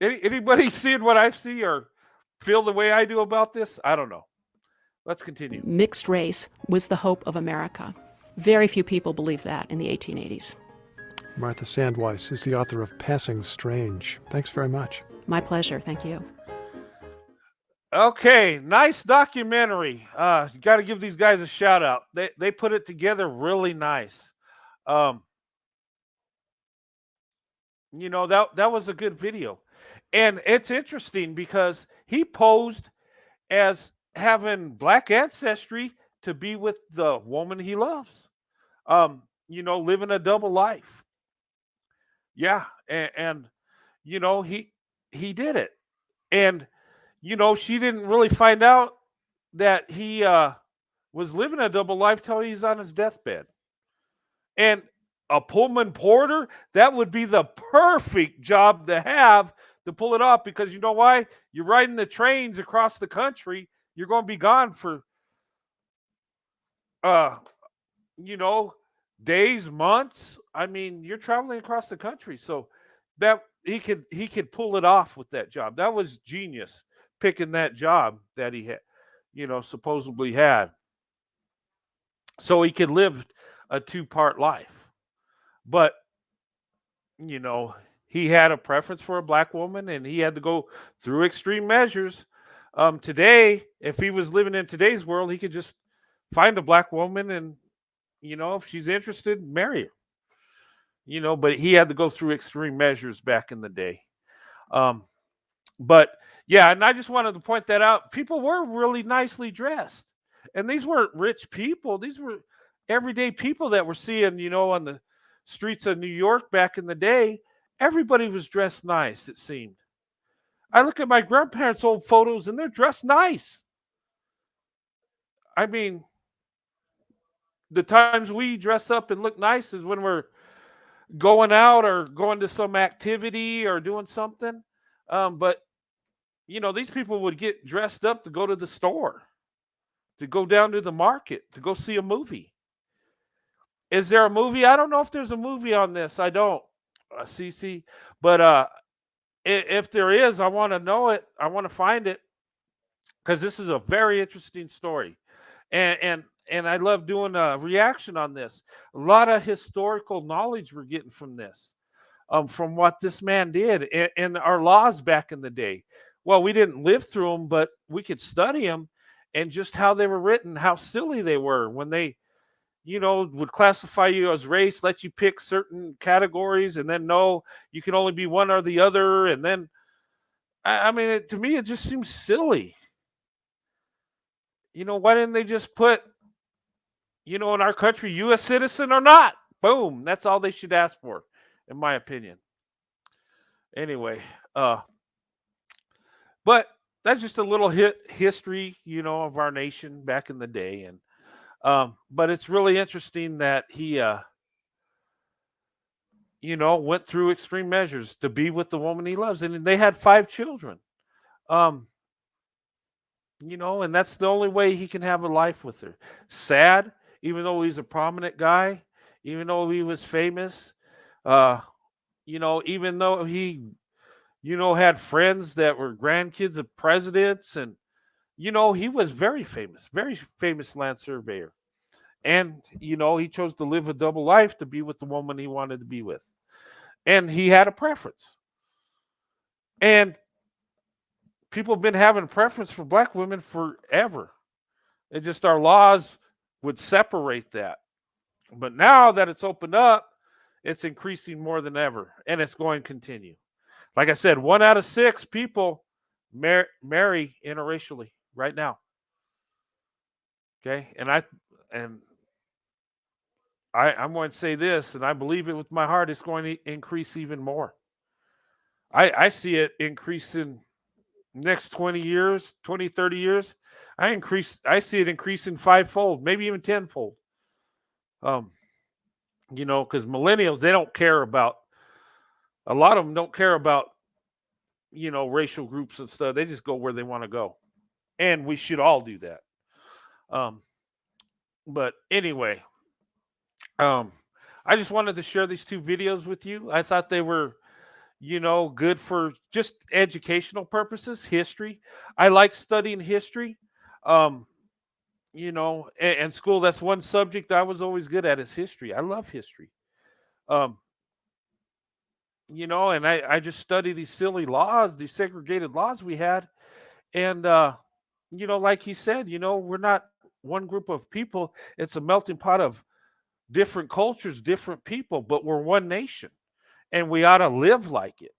Anybody seeing what I see or feel the way I do about this? I don't know. Let's continue. Mixed race was the hope of America. Very few people believed that in the 1880s. Martha Sandweiss is the author of Passing Strange. Thanks very much. My pleasure. Thank you. Okay, nice documentary. You got to give these guys a shout out. They put it together really nice. You know, that was a good video. And it's interesting because he posed as having black ancestry to be with the woman he loves. You know, living a double life. Yeah, and you know, he did it. And you know, she didn't really find out that he was living a double life till he's on his deathbed. And a Pullman porter, that would be the perfect job to have to pull it off, because you know why? You're riding the trains across the country. You're going to be gone for, you know, days, months. I mean, you're traveling across the country. So that he could pull it off with that job. That was genius, picking that job that he had, you know, supposedly had. So he could live a two-part life. But, you know, he had a preference for a black woman and he had to go through extreme measures. Today, if he was living in today's world, he could just find a black woman and, you know, if she's interested, marry her. You know, but he had to go through extreme measures back in the day. But yeah, and I just wanted to point that out. People were really nicely dressed. And these weren't rich people. These were everyday people that we're seeing, you know, on the streets of New York back in the day. Everybody was dressed nice, it seemed. I look at my grandparents' old photos and they're dressed nice. I mean, the times we dress up and look nice is when we're going out or going to some activity or doing something. But, you know, these people would get dressed up to go to the store, to go down to the market, to go see a movie. Is there a movie? I don't know if there's a movie on this. I don't, CC. But if there is, I want to know it. I want to find it because this is a very interesting story. And I love doing a reaction on this. A lot of historical knowledge we're getting from this, from what this man did and our laws back in the day. Well, we didn't live through them, but we could study them and just how they were written, how silly they were when they, would classify you as race, let you pick certain categories, and then no, you can only be one or the other. And then, I mean, to me, it just seems silly. Why didn't they just put, in our country, U.S. citizen or not? Boom. That's all they should ask for, in my opinion. Anyway, but that's just a little history, of our nation back in the day. And but it's really interesting that he, went through extreme measures to be with the woman he loves, and they had 5 children. Um, and that's the only way he can have a life with her. Sad, even though he's a prominent guy, even though he was famous, uh, even though he, had friends that were grandkids of presidents, and he was very famous land surveyor. And he chose to live a double life to be with the woman he wanted to be with. And he had a preference. And people have been having a preference for black women forever. It just our laws would separate that. But now that it's opened up, it's increasing more than ever, and it's going to continue. Like I said, 1 out of 6 people marry interracially right now. Okay, and I'm going to say this, and I believe it with my heart, it's going to increase even more. I see it increasing next 20 years, 20, 30 years. I see it increasing 5-fold, maybe even 10-fold. Because millennials, they don't care about, a lot of them don't care about, racial groups and stuff. They just go where they want to go. And we should all do that. But anyway, I just wanted to share these 2 videos with you. I thought they were, good for just educational purposes, history. I like studying history. And school, that's one subject I was always good at, is history. I love history. And I just study these silly laws, these segregated laws we had. And, like he said, we're not one group of people. It's a melting pot of different cultures, different people, but we're one nation. And we ought to live like it.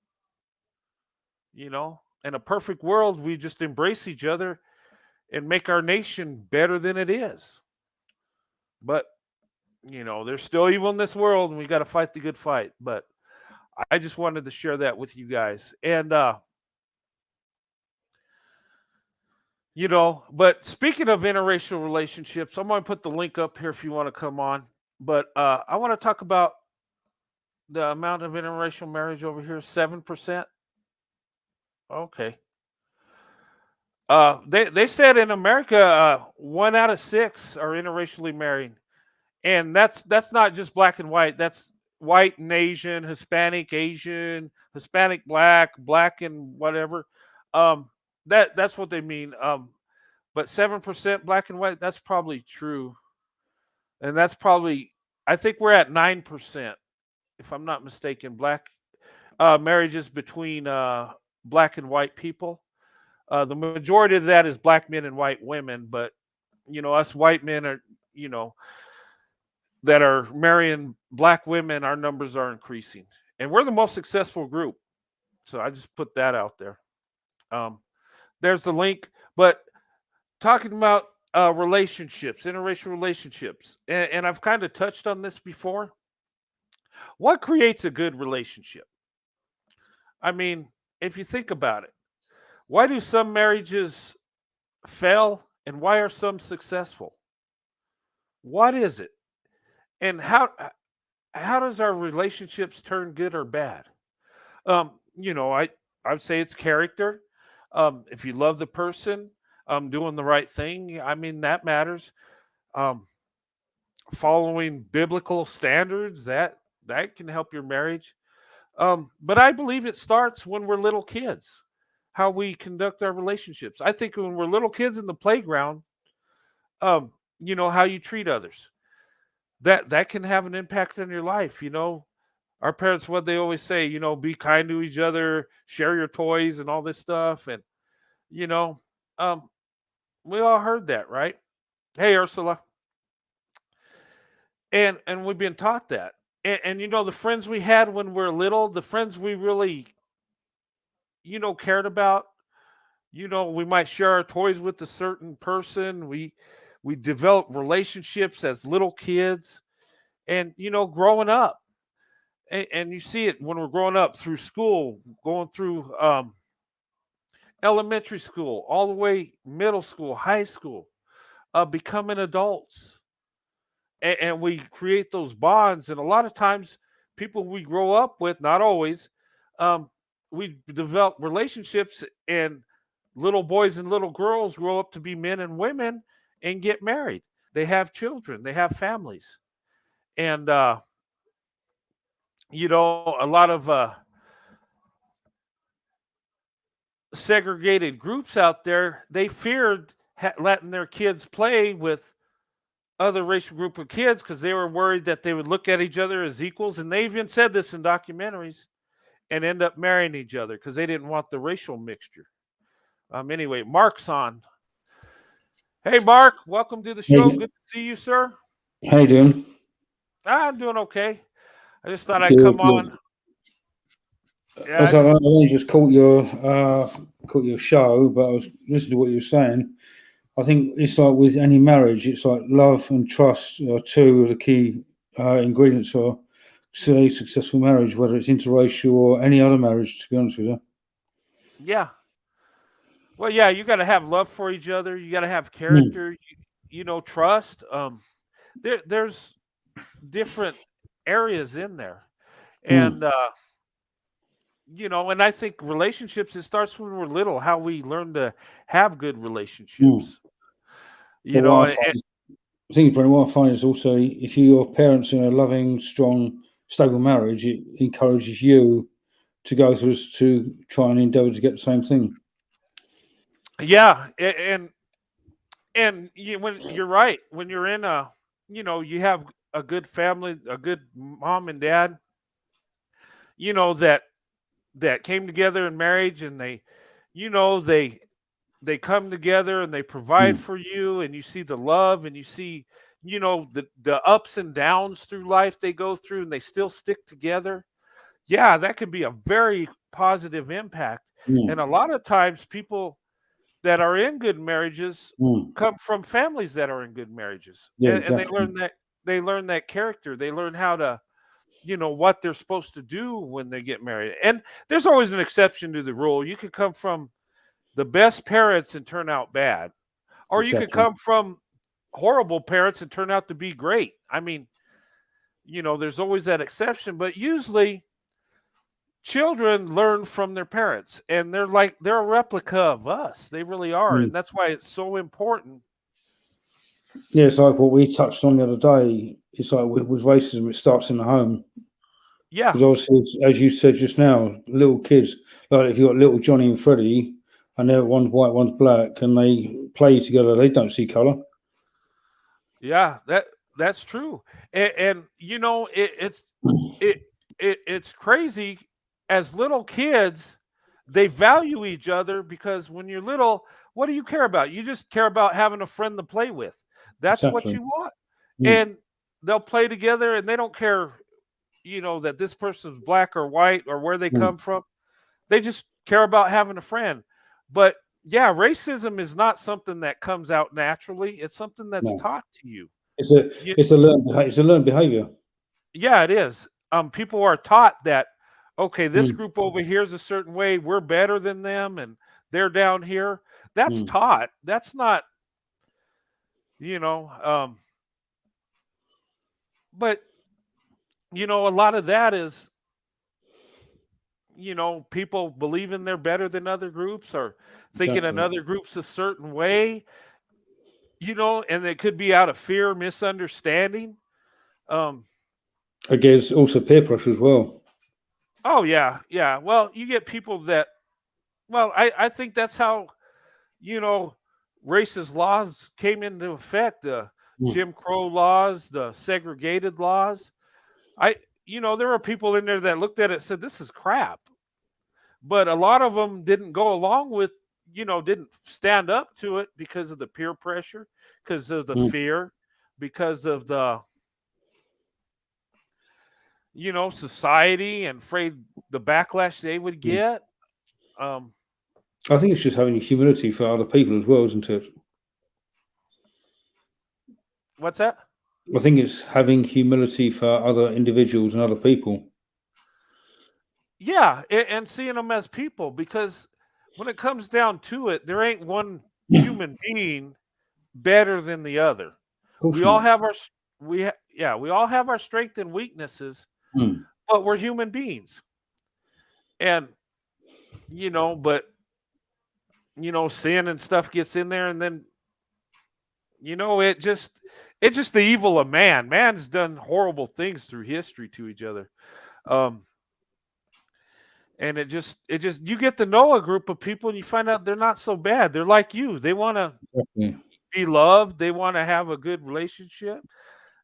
In a perfect world, we just embrace each other and make our nation better than it is. But, there's still evil in this world, and we got to fight the good fight. But I just wanted to share that with you guys. And, but speaking of interracial relationships, I'm going to put the link up here if you want to come on. But I want to talk about the amount of interracial marriage over here, 7%. Okay. They said in America, 1 out of 6 are interracially married. And that's not just black and white. That's white and Asian, Hispanic, Asian, Hispanic, black and whatever. That's what they mean. But 7% black and white, that's probably true. And that's probably, I think we're at 9%, if I'm not mistaken, black marriages between black and white people. The majority of that is black men and white women, but us white men are, that are marrying black women, our numbers are increasing, and we're the most successful group. So I just put that out there. There's the link. But talking about relationships, interracial relationships, and I've kind of touched on this before. What creates a good relationship? I mean, if you think about it, why do some marriages fail and why are some successful? What is it? And how does our relationships turn good or bad? I would say it's character. If you love the person, doing the right thing, I mean, that matters. Following biblical standards, that can help your marriage. But I believe it starts when we're little kids, how we conduct our relationships. I think when we're little kids in the playground, how you treat others, that can have an impact on your life. Our parents, what they always say, be kind to each other, share your toys and all this stuff. And, um, We all heard that, right? Hey, Ursula. And we've been taught that. And the friends we had when we were little, the friends we really, cared about, we might share our toys with a certain person. We develop relationships as little kids and growing up. And you see it when we're growing up through school, going through elementary school, all the way middle school, high school, becoming adults. And we create those bonds. And a lot of times, people we grow up with, not always, um, we develop relationships, and little boys and little girls grow up to be men and women and get married. They have children, they have families. And, a lot of segregated groups out there, they feared letting their kids play with other racial group of kids because they were worried that they would look at each other as equals. And they even said this in documentaries and end up marrying each other because they didn't want the racial mixture. Anyway, Mark's on. Hey, Mark, welcome to the show. Hey, Good to see you, sir. how you doing? I'm doing okay. I just thought I'd Good, come good. on. I Yeah, was like, I only just caught your show, but I was listening to what you were saying. I think it's like with any marriage, it's like love and trust are two of the key ingredients of a successful marriage, whether it's interracial or any other marriage. To be honest with you, yeah. Well, yeah, you got to have love for each other. You got to have mm, character. Trust. There's different areas in there, mm, and and I think relationships, it starts when we're little, how we learn to have good mm. relationships. You But know, what I and, find, I think, Brendan, what I find is also if your parents in a loving, strong, stable marriage, it encourages you to go through to try and endeavour to get the same thing. yeah, and when you're right, when you're in you have a good family, a good mom and dad, that came together in marriage, and you know, they they come together and they provide Mm, for you, and you see the love, and you see the ups and downs through life they go through, and they still stick together. Yeah, that could be a very positive impact. And mm. a lot of times, people that are in good marriages Mm, come from families that are in good marriages, yeah, and exactly. they learn that character. They learn how to, what they're supposed to do when they get married. And there's always an exception to the rule. You could come from the best parents and turn out bad, or you could Exactly. come from horrible parents and turn out to be great. I mean, there's always that exception, but usually children learn from their parents, and they're a replica of us. They really are. Mm. And that's why it's so important. Yeah, it's like what we touched on the other day. It's like with racism, it starts in the home. Yeah. Because obviously, as you said just now, little kids, like if you've got little Johnny and Freddie, and they're one's white, one's black, and they play together, they don't see colour. Yeah, that's true. And it, it's crazy. As little kids, they value each other because when you're little, what do you care about? You just care about having a friend to play with. That's what Exactly. you want. Mm, And they'll play together, and they don't care, that this person's black or white or where they mm. come from. They just care about having a friend. But yeah, racism is not something that comes out naturally. It's something that's No, taught to you. it's a You it's a learned behaviour. Yeah, it is. People are taught that, okay, this Mm, group over here is a certain way. We're better than them, and they're down here. That's mm. taught. That's not, you know. But a lot of that is, people believing they're better than other groups, or thinking Exactly. another group's a certain way. And it could be out of fear, misunderstanding. Um, Again, also peer pressure as well. oh yeah, yeah. Well, you get people that. Well, I think that's how you know, racist laws came into effect, the Mm, Jim Crow laws, the segregated laws. There were people in there that looked at it and said, this is crap. But a lot of them didn't go along with, didn't stand up to it because of the peer pressure, because of the Mm. fear, because of the society, and afraid the backlash they would Mm. get. Um, I think it's just having humility for other people as well, isn't it? what's that? I think it's having humility for other individuals and other people. Yeah, and seeing them as people, because when it comes down to it, there ain't one human being better than the other. Of course We all not. have our s- we ha- yeah, we all have our strengths and weaknesses, Mm. but we're human beings. And but sin and stuff gets in there, and then it's just the evil of man. Man's done horrible things through history to each other. Um and it just you get to know a group of people, and you find out they're not so bad. They're like you. They want to Definitely. be loved, they want to have a good relationship.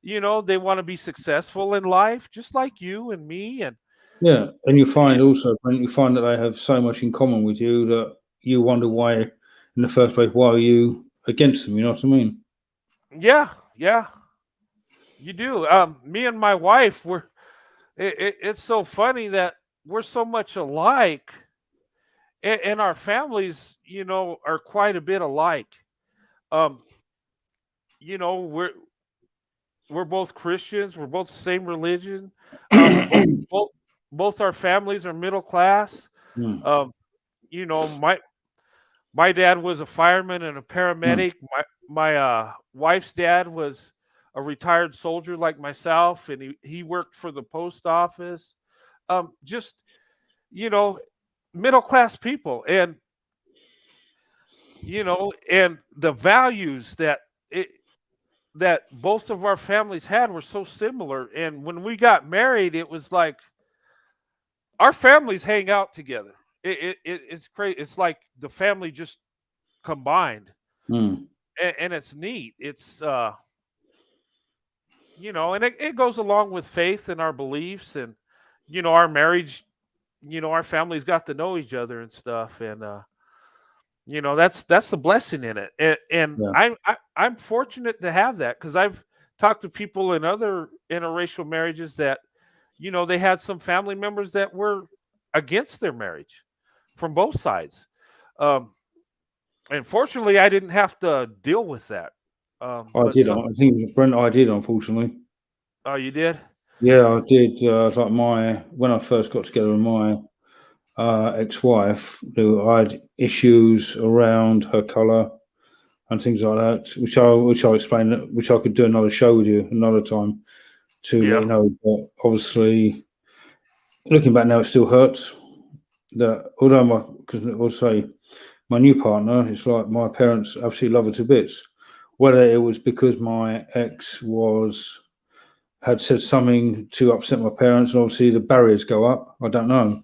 They want to be successful in life, just like you and me. And Yeah, and you find also when you find that they have so much in common with you that you wonder why, in the first place, why are you against them? You know what I mean? yeah, yeah, you do. Me and my wife, it's so funny that we're so much alike, and our families, are quite a bit alike. Um, we're both Christians. We're both the same religion. Both our families are middle class. Mm. Um, my dad was a fireman and a Mm. paramedic. My wife's dad was a retired soldier like myself, and he worked for the post office. Just you know, middle class people, and the values that both of our families had were so similar. And when we got married, it was like our families hang out together. It's great. It's like the family just combined, Mm. and it's neat. It's and it goes along with faith and our beliefs, and our marriage. Our families got to know each other and stuff, and that's the blessing in it. And Yeah. I'm fortunate to have that, because I've talked to people in other interracial marriages that they had some family members that were against their marriage from both sides. Um, and fortunately, I didn't have to deal with that. I But did. some, I think Brent, I did, unfortunately. oh, you did? Yeah, I did. Like when I first got together with my ex-wife, I had issues around her colour and things like that, which I explained, which I could do another show with you another time to let Yeah. you know. But obviously, looking back now, it still hurts. That because I'll say my new partner, it's like my parents absolutely love her to bits. Whether it was because my ex had said something to upset my parents, and obviously the barriers go up. I don't know,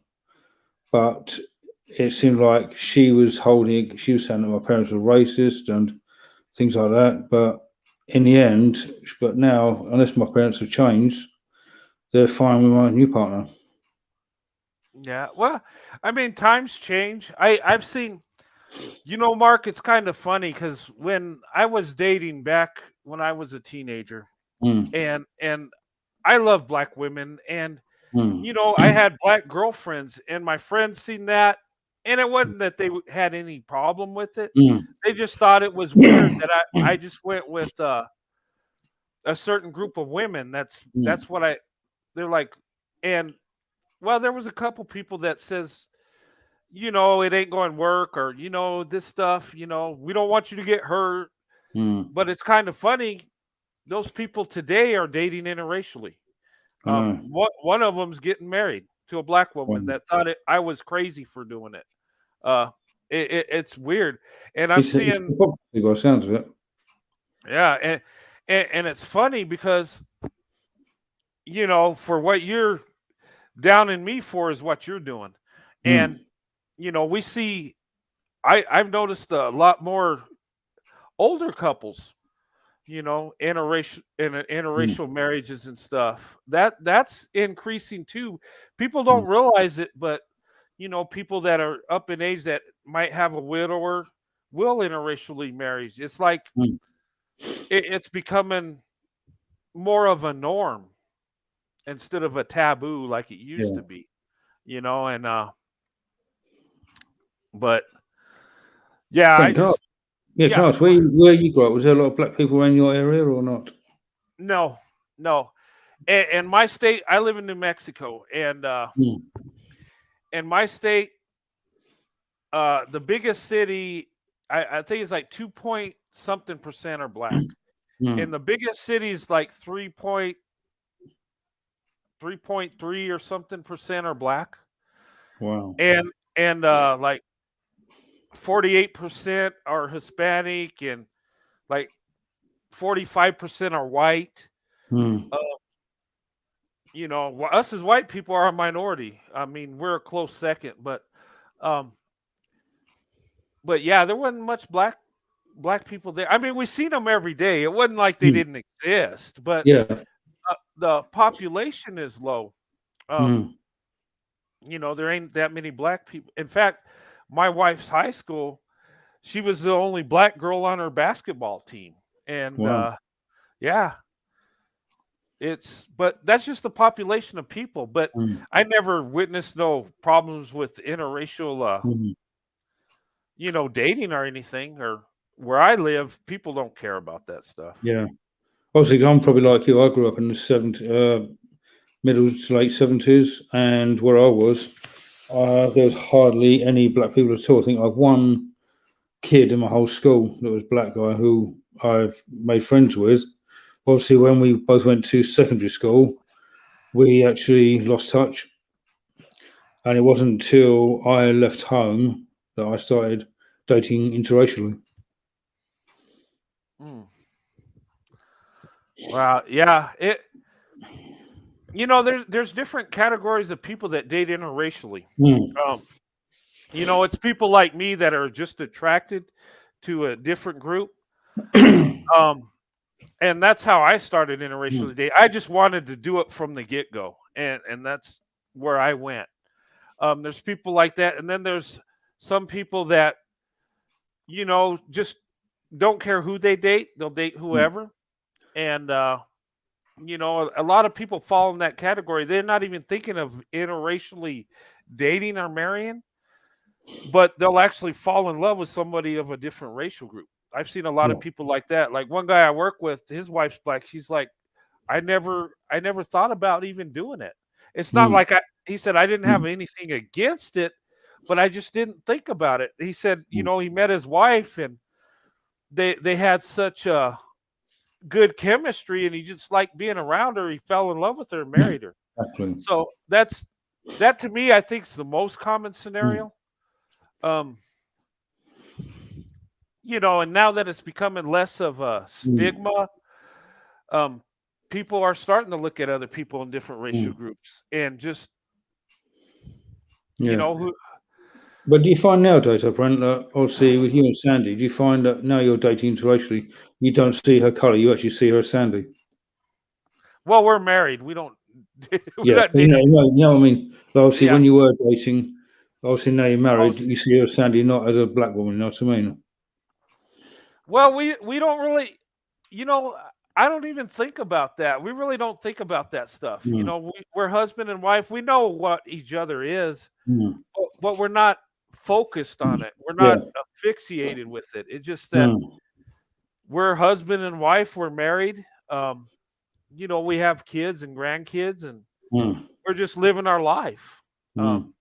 but it seemed like she was saying that my parents were racist and things like that. But in the end, but now, unless my parents have changed, they're fine with my new partner. Yeah. Well, I mean, times change. I've seen, Mark, it's kind of funny, because when I was dating back when I was a teenager, Mm, and I love black women, and mm, I had black girlfriends, and my friends seen that, and it wasn't that they had any problem with it. mm, They just thought it was weird that I just went with a certain group of women. That's mm, what they're like. And well, there was a couple people that says, it ain't going to work, or this stuff, we don't want you to get hurt. mm. But it's kind of funny, those people today are dating interracially. I know. One of them's getting married to a black woman Um, that thought I was crazy for doing it. Uh, it's weird, and I'm it's seeing, hypocrisy by the sounds of it. yeah, and it's funny because for what you're downing me for is what you're doing, and Mm, we see. I've noticed a lot more older couples, mm, interracial marriages and stuff. That's increasing too. People mm, don't realize it, but people that are up in age that might have a widower will interracially marry. It's like Mm. it's becoming more of a norm instead of a taboo like it used Yeah. to be, and but yeah, I Ben, can I, just yeah, can yeah, I ask where you grew up? Was there a lot of black people around your area or not? no, no. And my state, I live in New Mexico, Mm. and my state, the biggest city, I think it's like 2 point something percent are black. And Mm. the biggest city is like 3.3 or something percent are black. Wow. And like 48% are Hispanic, and like 45% are white. Mm. Uh, us as white people are a minority. I mean, we're a close second, um, but yeah, there wasn't much black people there. I mean, we seen them every day. It wasn't like they Mm. didn't exist, but Yeah. the population is low. Um, Mm. there ain't that many black people. In fact, my wife's high school, she was the only black girl on her basketball team, and Wow. yeah, but that's just the population of people. But Mm. I never witnessed no problems with interracial, Mm. dating or anything. Or where I live, people don't care about that stuff. Yeah. Obviously, I'm probably like you. I grew up in the middle to late 70s, and where I was, there was hardly any black people at all. I think I've one kid in my whole school that was a black guy who I've made friends with. Obviously, when we both went to secondary school, we actually lost touch. And it wasn't until I left home that I started dating interracially. Mm. Well, yeah, there's different categories of people that date interracially. Mm. Um, it's people like me that are just attracted to a different group. Um, and that's how I started interracially Mm. dating. I just wanted to do it from the get go, and that's where I went. There's people like that, and then there's some people that just don't care who they date; they'll date Mm. whoever. And a lot of people fall in that category. They're not even thinking of interracially dating or marrying, but they'll actually fall in love with somebody of a different racial group. I've seen a lot Yeah. of people like that. Like one guy I work with, his wife's black. He's like, I never thought about even doing it. It's not Mm. like he said I didn't have Mm. anything against it, but I just didn't think about it. He said, Mm. he met his wife, and they had such a good chemistry, and he just liked being around her. He fell in love with her and married her. Exactly. So that to me, I think is the most common Mm. scenario. Um, and now that it's becoming less of a Mm. stigma, um, people are starting to look at other people in different racial Mm. groups and just, Yeah. who, But do you find nowadays, Brent, that obviously with you and Sandy, do you find that now you're dating interracially, you don't see her colour, you actually see her as Sandy? well, we're married. We don't, we're Yeah. not You dating. know what I mean? Obviously, Yeah. when you were dating, obviously now you're Oh, married, you see her as Sandy, not as a black woman. You know what I mean? well, we don't really, you know, I don't even think about that. We really don't think about that stuff. Mm. We're husband and wife. We know what each other is, Mm. but we're not focused on it. We're Yeah. not asphyxiated with it. It's just that Mm. we're husband and wife. We're married. We have kids and grandkids, and Mm. we're just living our life. Mm.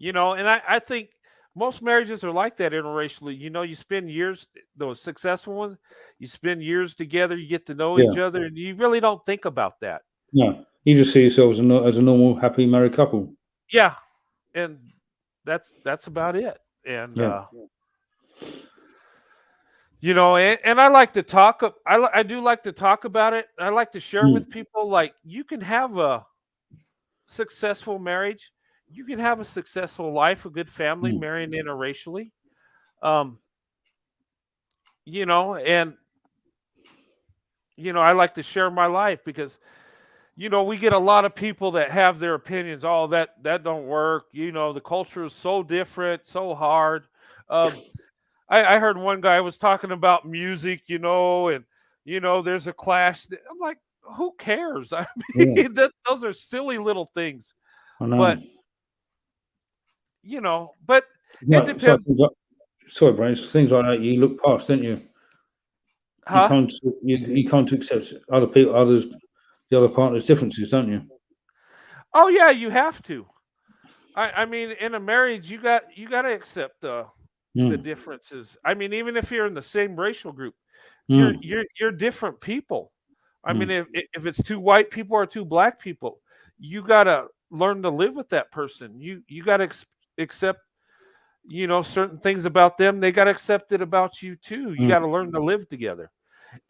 And I think most marriages are like that interracially. You spend years, those successful ones, you spend years together, you get to know Yeah. each other, and you really don't think about that. No. You just see yourself as a normal, happy married couple. Yeah. And that's about it. And Yeah. and I like to talk. I do like to talk about it. I like to share Mm. with people. Like, you can have a successful marriage, you can have a successful life, a good family, Mm. marrying interracially. Um, and I like to share my life because we get a lot of people that have their opinions. Oh, that don't work. The culture is so different, so hard. Um, I heard one guy was talking about music, and there's a clash. I'm like, who cares? I Yeah, mean, those are silly little things. I know. But but it It's like depends, things like, sorry, Brian, it's things like that you look past, don't you? You huh? can't you can't accept other people, the other partner's differences, don't you? Oh yeah, you have to. I mean, in a marriage, you got to accept the Mm, differences. I mean, even if you're in the same racial group, you're mm, you're you're different people. I mean, mm, if it's two white people or two black people, you gotta learn to live with that person. You gotta accept certain things about them. They gotta accept it about you too. You mm, gotta learn to live together.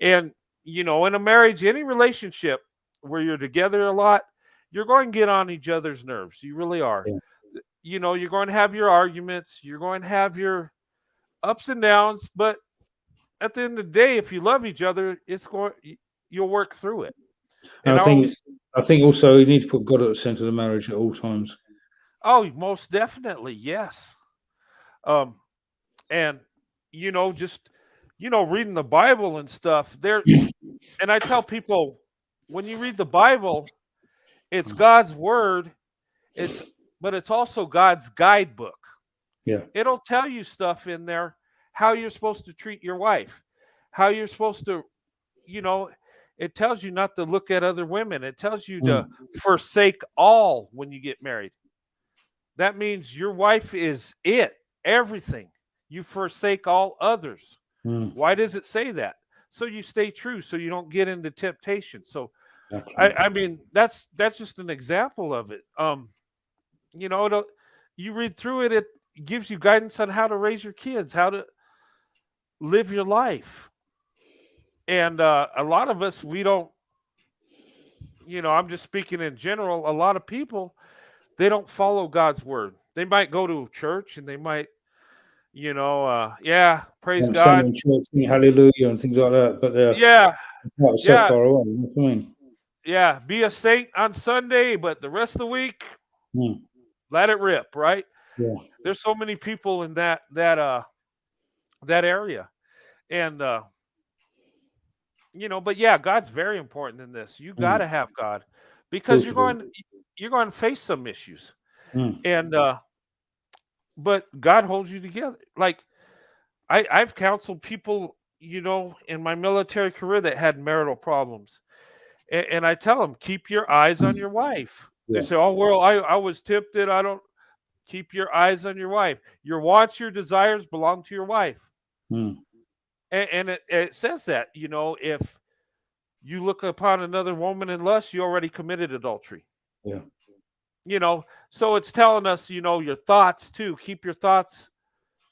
And in a marriage, any relationship where you're together a lot, you're going to get on each other's nerves. You really are. yeah. You're going to have your arguments, you're going to have your ups and downs, but at the end of the day, if you love each other, you'll work through it. And And I always I think also you need to put God at the center of the marriage at all times. Oh, most definitely, yes. Um and just reading the Bible and stuff there. And I tell people, when you read the Bible, it's God's word. But it's also God's guidebook. Yeah. It'll tell you stuff in there, how you're supposed to treat your wife, how you're supposed to, you know, it tells you not to look at other women. It tells you to Mm, forsake all when you get married. That means your wife is everything. You forsake all others. mm, Why does it say that? So you stay true, so you don't get into temptation. So exactly. I mean, that's just an example of it. You read through it, it gives you guidance on how to raise your kids, how to live your life. And a lot of us, we don't, I'm just speaking in general, a lot of people, they don't follow God's word. They might go to church and they might, yeah, praise And stand God. in church, sing hallelujah and things like that, but they're Yeah, not so yeah, far away. You know what I mean? yeah. Be a saint on Sunday, but the rest of the week, Mm, let it rip, right? yeah. There's so many people in that area. And but yeah, God's very important in this. You got Mm, to have God, of because course you're you do. going you're going to face some issues. Mm, And but God holds you together. Like I've counseled people, in my military career that had marital problems. And I tell them, keep your eyes on your wife. They yeah. say, "Oh, well, I was tempted. I don't." Keep your eyes on your wife. Your wants, your desires belong to your wife. Mm, And it says that, if you look upon another woman in lust, you already committed adultery. yeah. So it's telling us, your thoughts too. Keep your thoughts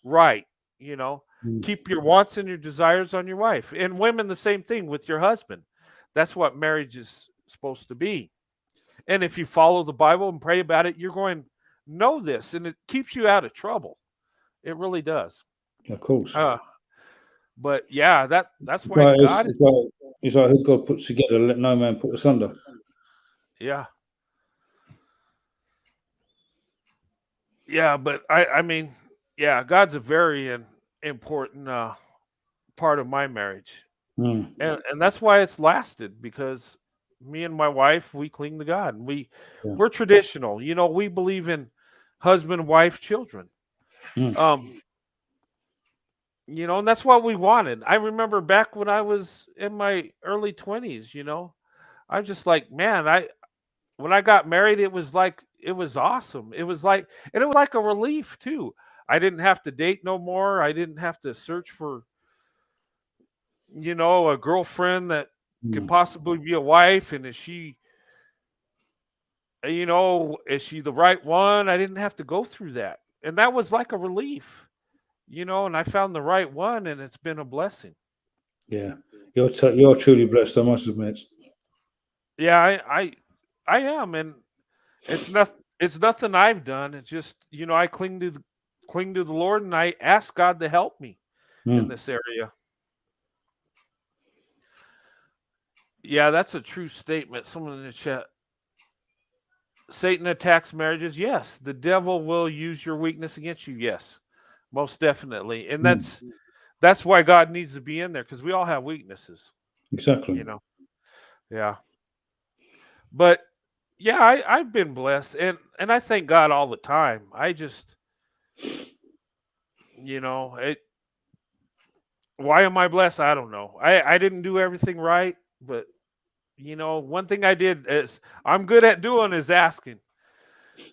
right. You know, Mm, keep your wants and your desires on your wife. And women, the same thing with your husband. That's what marriage is supposed to be. And if you follow the Bible and pray about it, you're going to know this, and it keeps you out of trouble. It really does. of course. Uh, but yeah, that's why But God is. it's like who God puts together, let no man put asunder. Yeah, yeah. But I mean, yeah, God's a very important part of my marriage, Mm, and that's why it's lasted, because me and my wife, we cling to God, and yeah. we're traditional. We believe in husband, wife, children. Mm, Um, and that's what we wanted. I remember back when I was in my early 20s, I was just like, man, when I got married, it was awesome. And it was like a relief too. I didn't have to date no more. I didn't have to search for, a girlfriend that could mm, possibly be a wife. And is she the right one? I didn't have to go through that. And that was like a relief, and I found the right one, and it's been a blessing. yeah. You're truly blessed, I must admit. Yeah, I am, and it's nothing I've done. It's just, I cling to the Lord, and I ask God to help me in Mm, this area. Yeah, that's a true statement. Someone in the chat. Satan attacks marriages. Yes, the devil will use your weakness against you. Yes, most definitely, and Mm, that's why God needs to be in there because we all have weaknesses. exactly. You know. Yeah, but yeah, I've been blessed, and I thank God all the time. I just, it. Why am I blessed? I don't know. I didn't do everything right, but one thing I did is I'm good at doing is asking.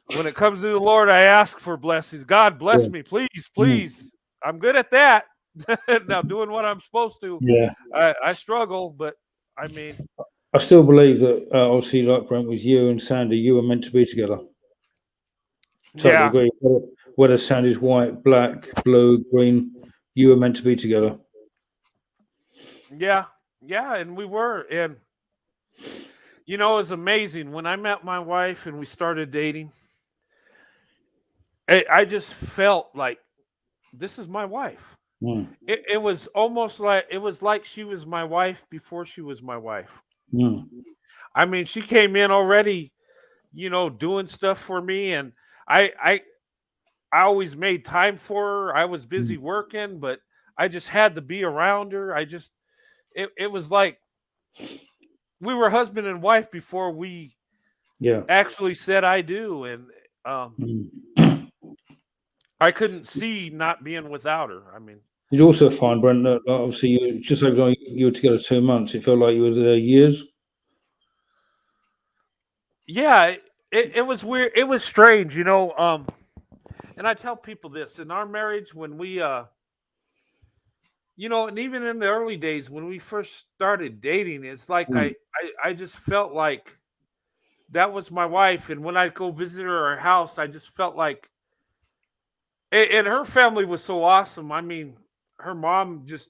When it comes to the Lord, I ask for blessings. God bless Yeah. me, please, Mm, please. I'm good at that. Now doing what I'm supposed to, yeah. I struggle, but I mean, I still believe that, obviously, like Brent, with you and Sandy, you were meant to be together. Totally yeah, agree. Whether Sandy's white, black, blue, green, you were meant to be together. yeah, yeah, and we were, and it was amazing when I met my wife and we started dating. I just felt like this is my wife. Mm, It was almost like she was my wife before she was my wife. mm, I mean, she came in already, doing stuff for me, and I I I always made time for her. I was mm. busy working, but I just had to be around her. It was like we were husband and wife before we Yeah. actually said I do, and Mm. I couldn't see not being without her. I mean, Did you also find, Brent, that obviously you just over you were together 2 months? It felt like you were there years. yeah, it was weird. It was strange, and I tell people this in our marriage when we and even in the early days when we first started dating, it's like Mm, I just felt like that was my wife, and when I'd go visit her at her house, I just felt like and her family was so awesome. I mean, her mom just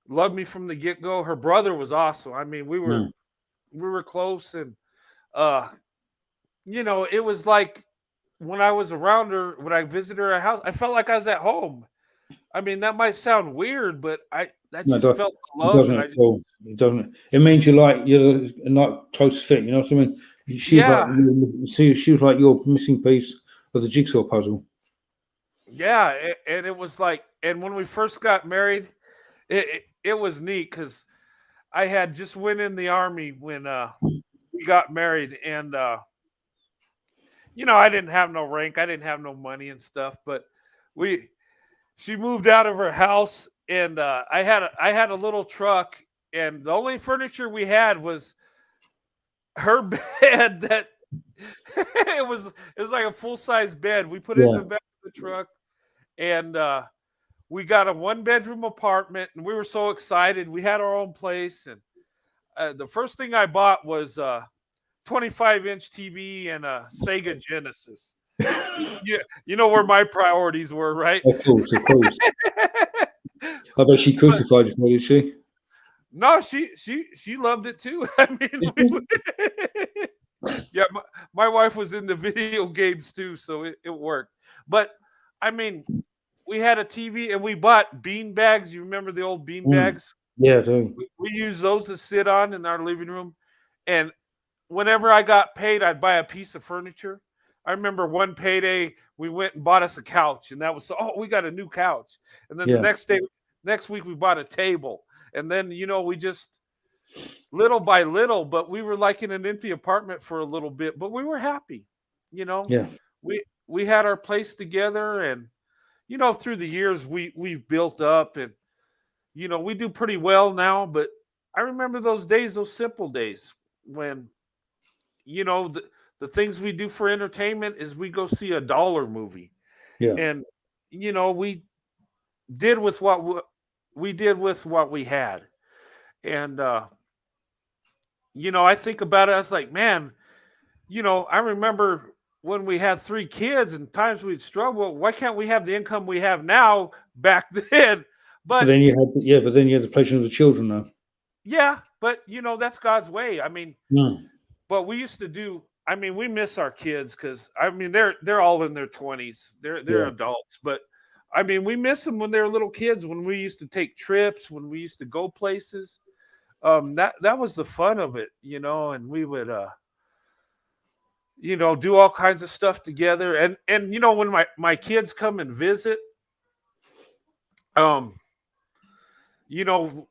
loved me from the get-go. Her brother was awesome. I mean, mm. we were close, and uh it was like when I was around her, when I visited her house, I felt like I was at home. I mean, that might sound weird, but I that No, just felt the it love, doesn't and at I just all. It doesn't. It means you're a not close fit. You know what I mean? She was like yeah, she was like your missing piece of the jigsaw puzzle. yeah, and it was like, and when we first got married, it was neat because I had just went in the army when we got married, and I didn't have no rank, I didn't have no money and stuff, but we she moved out of her house, and I had a little truck, and the only furniture we had was her bed that it was like a full size bed. We put it in Yeah, the back of the truck, and we got a 1 bedroom apartment, and we were so excited. We had our own place, and the first thing I bought was 25-inch TV and a Sega Genesis. Yeah, you know where my priorities were, right? of course, of course. I bet she But crucified you for it, did she? no, she loved it too. I mean, Did she? yeah, my wife was in the video games too, so it worked. But I mean, we had a TV and we bought bean bags. You remember the old bean Mm. bags? Yeah, I do. We used those to sit on in our living room. And whenever I got paid, I'd buy a piece of furniture. I remember one payday, we went and bought us a couch, and that was we got a new couch. And then the Yeah, next week, we bought a table. And then, we just little by little, but we were like in an empty apartment for a little bit, but we were happy. You know, yeah, we had our place together, and through the years we've built up, and we do pretty well now, but I remember those days, those simple days when the things we do for entertainment is we go see a dollar movie, yeah, and we did with what we did with what we had, and I think about it, I was like, man, I remember when we had 3 kids and times we'd struggle. Why can't we have the income we have now back then? but But then you had the pleasure of the children now. yeah, but that's God's way. I mean, Mm. but we used to do. I mean, we miss our kids because I mean they're all in their 20s. They're Yeah, adults, but I mean we miss them when they were little kids. When we used to take trips, when we used to go places. that was the fun of it, and we would do all kinds of stuff together. And when my kids come and visit, um,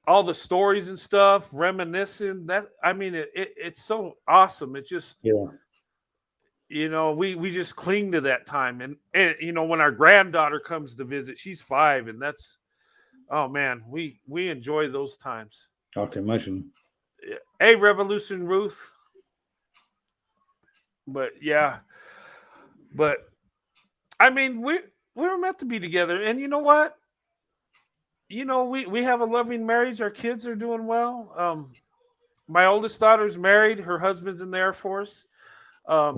all the stories and stuff, reminiscing. That I mean, it's so awesome. It's just Yeah. we just cling to that time. And when our granddaughter comes to visit, she's 5, and that's oh man, we enjoy those times. I can imagine. Hey, Revolution Ruth. But yeah, but I mean, we were meant to be together, and you know what? We have a loving marriage. Our kids are doing well. My oldest daughter's married. Her husband's in the Air Force. Um,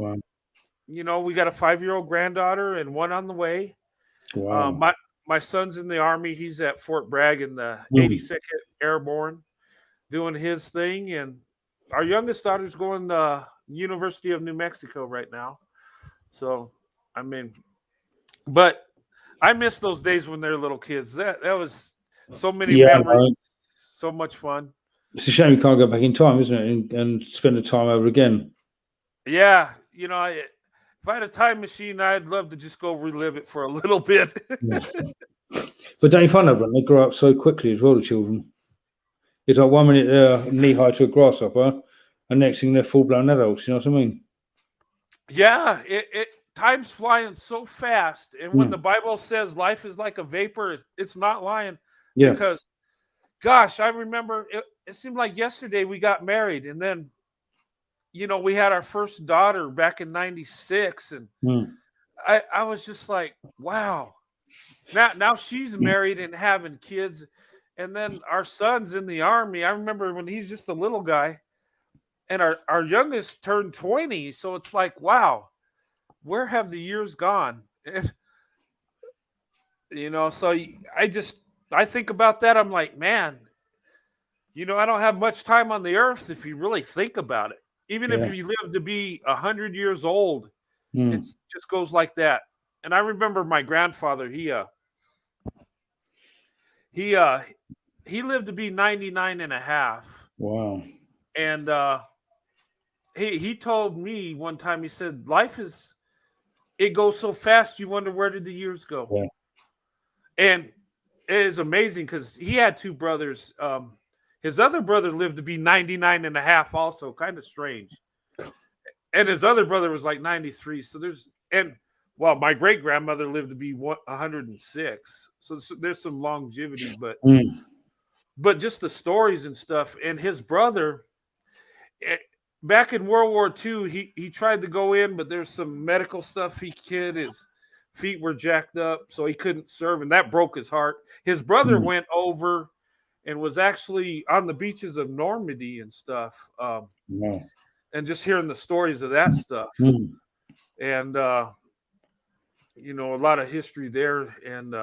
Wow. we got a 5-year-old granddaughter and one on the way. Wow. My son's in the Army. He's at Fort Bragg in the Mm. 82nd Airborne, doing his thing. And our youngest daughter's going to University of New Mexico right now. So, I mean, but I miss those days when they're little kids. That was so many Yeah, memories, no, so much fun. it's a shame you can't go back in time, isn't it? And spend the time over again. Yeah, if I had a time machine, I'd love to just go relive it for a little bit. Yeah. But don't you find that, Brent, they grow up so quickly as well, the children? It's like 1 minute they're knee high to a grasshopper, and next thing they're full blown adults. You know what I mean? Yeah, it time's flying so fast, and when Mm. the Bible says life is like a vapor, it's not lying. Yeah. Because, gosh, I remember it seemed like yesterday we got married, and then, we had our first daughter back in '96, and Mm. I was just like, wow. Now she's married and having kids, and then our son's in the Army. I remember when he's just a little guy, and our youngest turned 20. So it's like, wow, where have the years gone? And, so I think about that. I'm like, man, I don't have much time on the earth if you really think about it. Even Yeah. if you live to be 100 years old, Mm. it just goes like that. And I remember my grandfather, he lived to be 99 and a half. Wow. And he told me one time, he said, it goes so fast, you wonder where did the years go. Yeah. And it is amazing because he had 2 brothers. His other brother lived to be 99 and a half also, kind of strange. And his other brother was like 93. My great grandmother lived to be 106. So there's some longevity, Mm. but just the stories and stuff. And his brother, back in World War II, he tried to go in, but there's some medical stuff his feet were jacked up, so he couldn't serve, and that broke his heart. His brother Mm. went over and was actually on the beaches of Normandy and stuff, Wow. and just hearing the stories of that stuff. Mm. And a lot of history there. And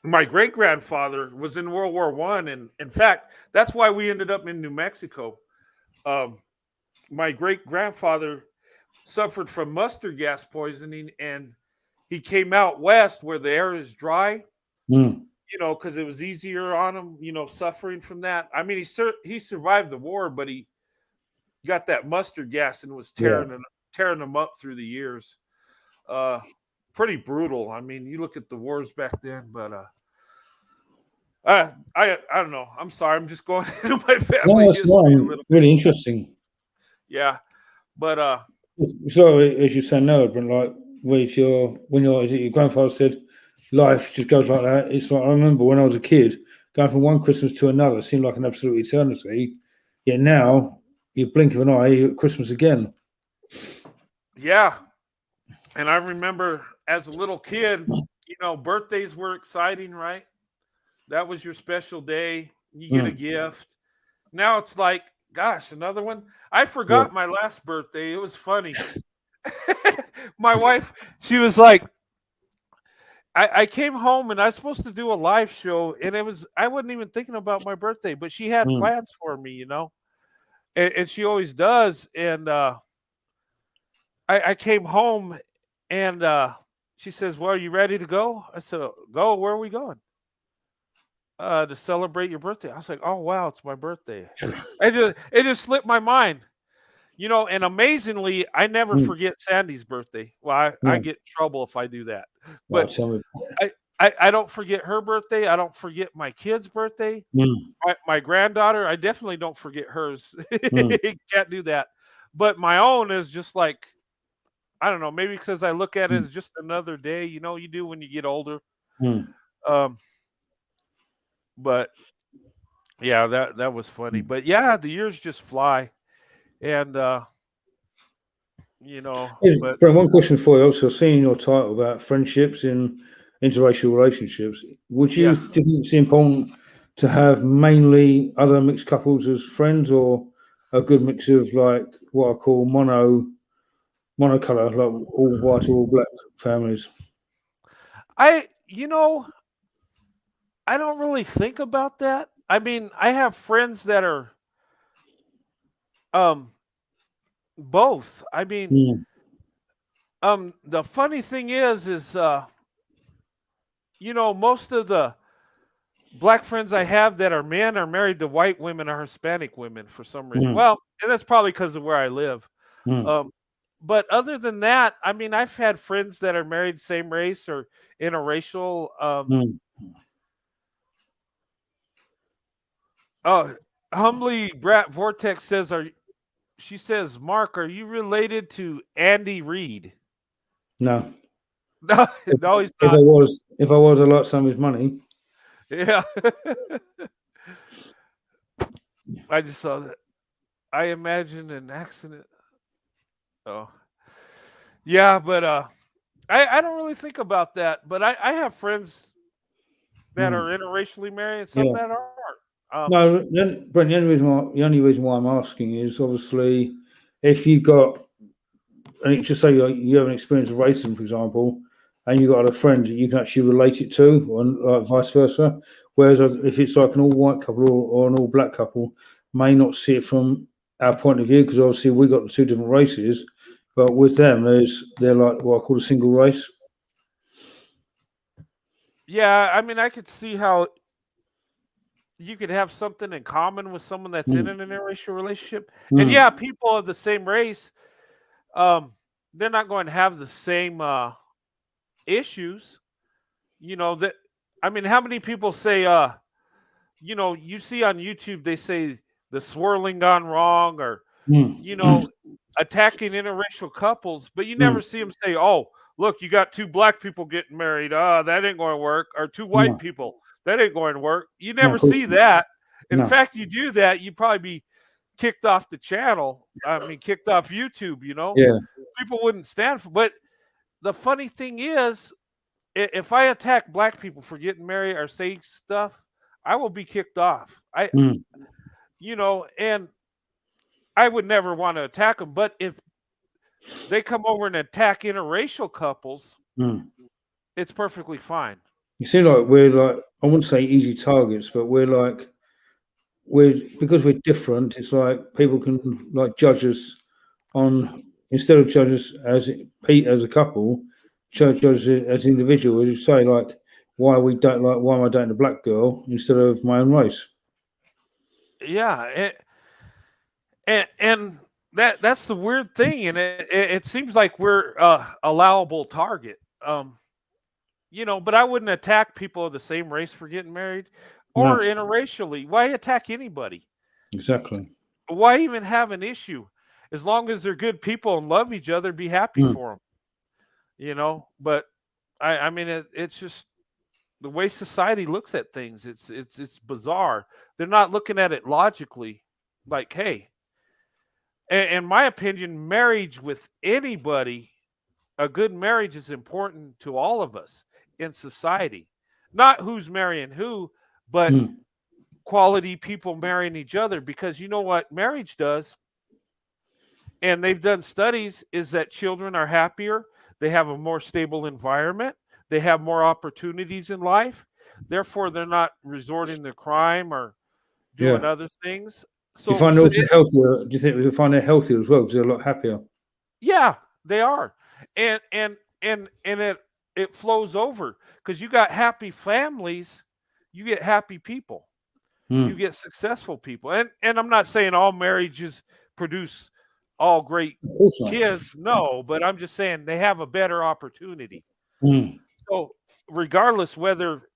my great grandfather was in World War I, and in fact, that's why we ended up in New Mexico. My great grandfather suffered from mustard gas poisoning, and he came out west where the air is dry. Mm. Because it was easier on him, suffering from that. I mean, he survived the war, but he got that mustard gas and was tearing them up through the years. Pretty brutal. I mean, you look at the wars back then, but I don't know. I'm sorry. I'm just going into my family No, that's history a fine. little bit. Really interesting. Yeah, but So, as you say, no, but like, is it your grandfather said, life just goes like that. It's like, I remember when I was a kid, going from one Christmas to another seemed like an absolute eternity. Yet now, you blink of an eye, you're at Christmas again. yeah. And I remember as a little kid, birthdays were exciting, right? That was your special day. You get a gift. Now it's like, gosh, another one. I forgot my last birthday. It was funny. My wife, she was like, I came home and I was supposed to do a live show, and I wasn't even thinking about my birthday, but she had plans for me, and she always does. And I came home, and she says, "Well, are you ready to go?" I said, "Go. Where are we going?" to celebrate your birthday. I was like, oh wow, it's my birthday. It just slipped my mind. And amazingly, I never Mm, forget Sandy's birthday. Well, I no, get in trouble if I do that. right, But tell me. I don't forget her birthday. I don't forget my kid's birthday. Mm, My granddaughter, I definitely don't forget hers. mm, Can't do that. But my own is just like, I don't know, maybe because I look at it mm, as just another day, you do when you get older. mm, Um, but yeah, that was funny. mm. But yeah, the years just fly. And you know, Yes, but Brent, one question for you. Also, seeing your title about friendships in interracial relationships, would you yeah. do you think it's important to have mainly other mixed couples as friends, or a good mix of like what I call monocolor, like all white or all black families? I you know, I don't really think about that. I mean, I have friends that are um both. I mean, Mm, the funny thing is most of the black friends I have that are men are married to white women or Hispanic women for some reason. mm, Well, and that's probably because of where I live. mm, Um, but other than that, I mean, I've had friends that are married same race or interracial. mm. Oh, humbly, Brat Vortex says, she says, Mark, are you related to Andy Reid? No, No, no, he's if not. I was, I'd like some of his money. Yeah, I just saw that. I imagine an accident. Oh, yeah, but I don't really think about that. But I have friends that Mm, are interracially married and some yeah. that aren't. No, Brent, the only reason why I'm asking is obviously if you got, and just say you have an experience of racism, for example, and you got other friends that you can actually relate it to, or like vice versa. Whereas if it's like an all white couple or an all black couple, may not see it from our point of view because obviously we got the two different races, but with them, they're like what I call a single race. Yeah, I mean, I could see how you could have something in common with someone that's in Mm, an interracial relationship. And mm, yeah, people of the same race, um, they're not going to have the same issues. That I mean, how many people say you see on YouTube they say the swirling gone wrong or mm, you know, attacking interracial couples, but you never mm. see them say, "Oh, look, you got two black people getting married. That ain't going to work," or two white No, people. That ain't going to work. You no, never of course see not. that. In No, fact, you do that, you'd probably be kicked off the channel. I mean, kicked off YouTube. yeah, People wouldn't stand for. But the funny thing is, if I attack black people for getting married or say stuff, I will be kicked off. mm, And I would never want to attack them. But if they come over and attack interracial couples, mm. it's perfectly fine. You see, like we're like I wouldn't say easy targets, but we're because we're different. It's like people can like judge us on instead of judge us as as a couple, judge us as individuals. You say like why am I dating a black girl instead of my own race? Yeah, and that's the weird thing, and it seems like we're allowable target. But I wouldn't attack people of the same race for getting married or No, interracially. Why attack anybody? exactly. Why even have an issue? As long as they're good people and love each other, be happy Mm, for them. But I mean, it's just the way society looks at things. It's bizarre. They're not looking at it logically. Like, hey, in my opinion, marriage with anybody, a good marriage is important to all of us in society. Not who's marrying who, but mm, quality people marrying each other. Because you know what marriage does, and they've done studies, is that children are happier, they have a more stable environment, they have more opportunities in life. Therefore, they're not resorting to crime or doing yeah. other things. Do you So, find so also healthier? Do you think we find they're healthier as well because they're a lot happier? yeah, they are, and it flows over because you got happy families. you get happy people. Mm. You get successful people. And I'm not saying all marriages produce all great Of course not. kids, no, but I'm just saying they have a better opportunity. Mm. So regardless whether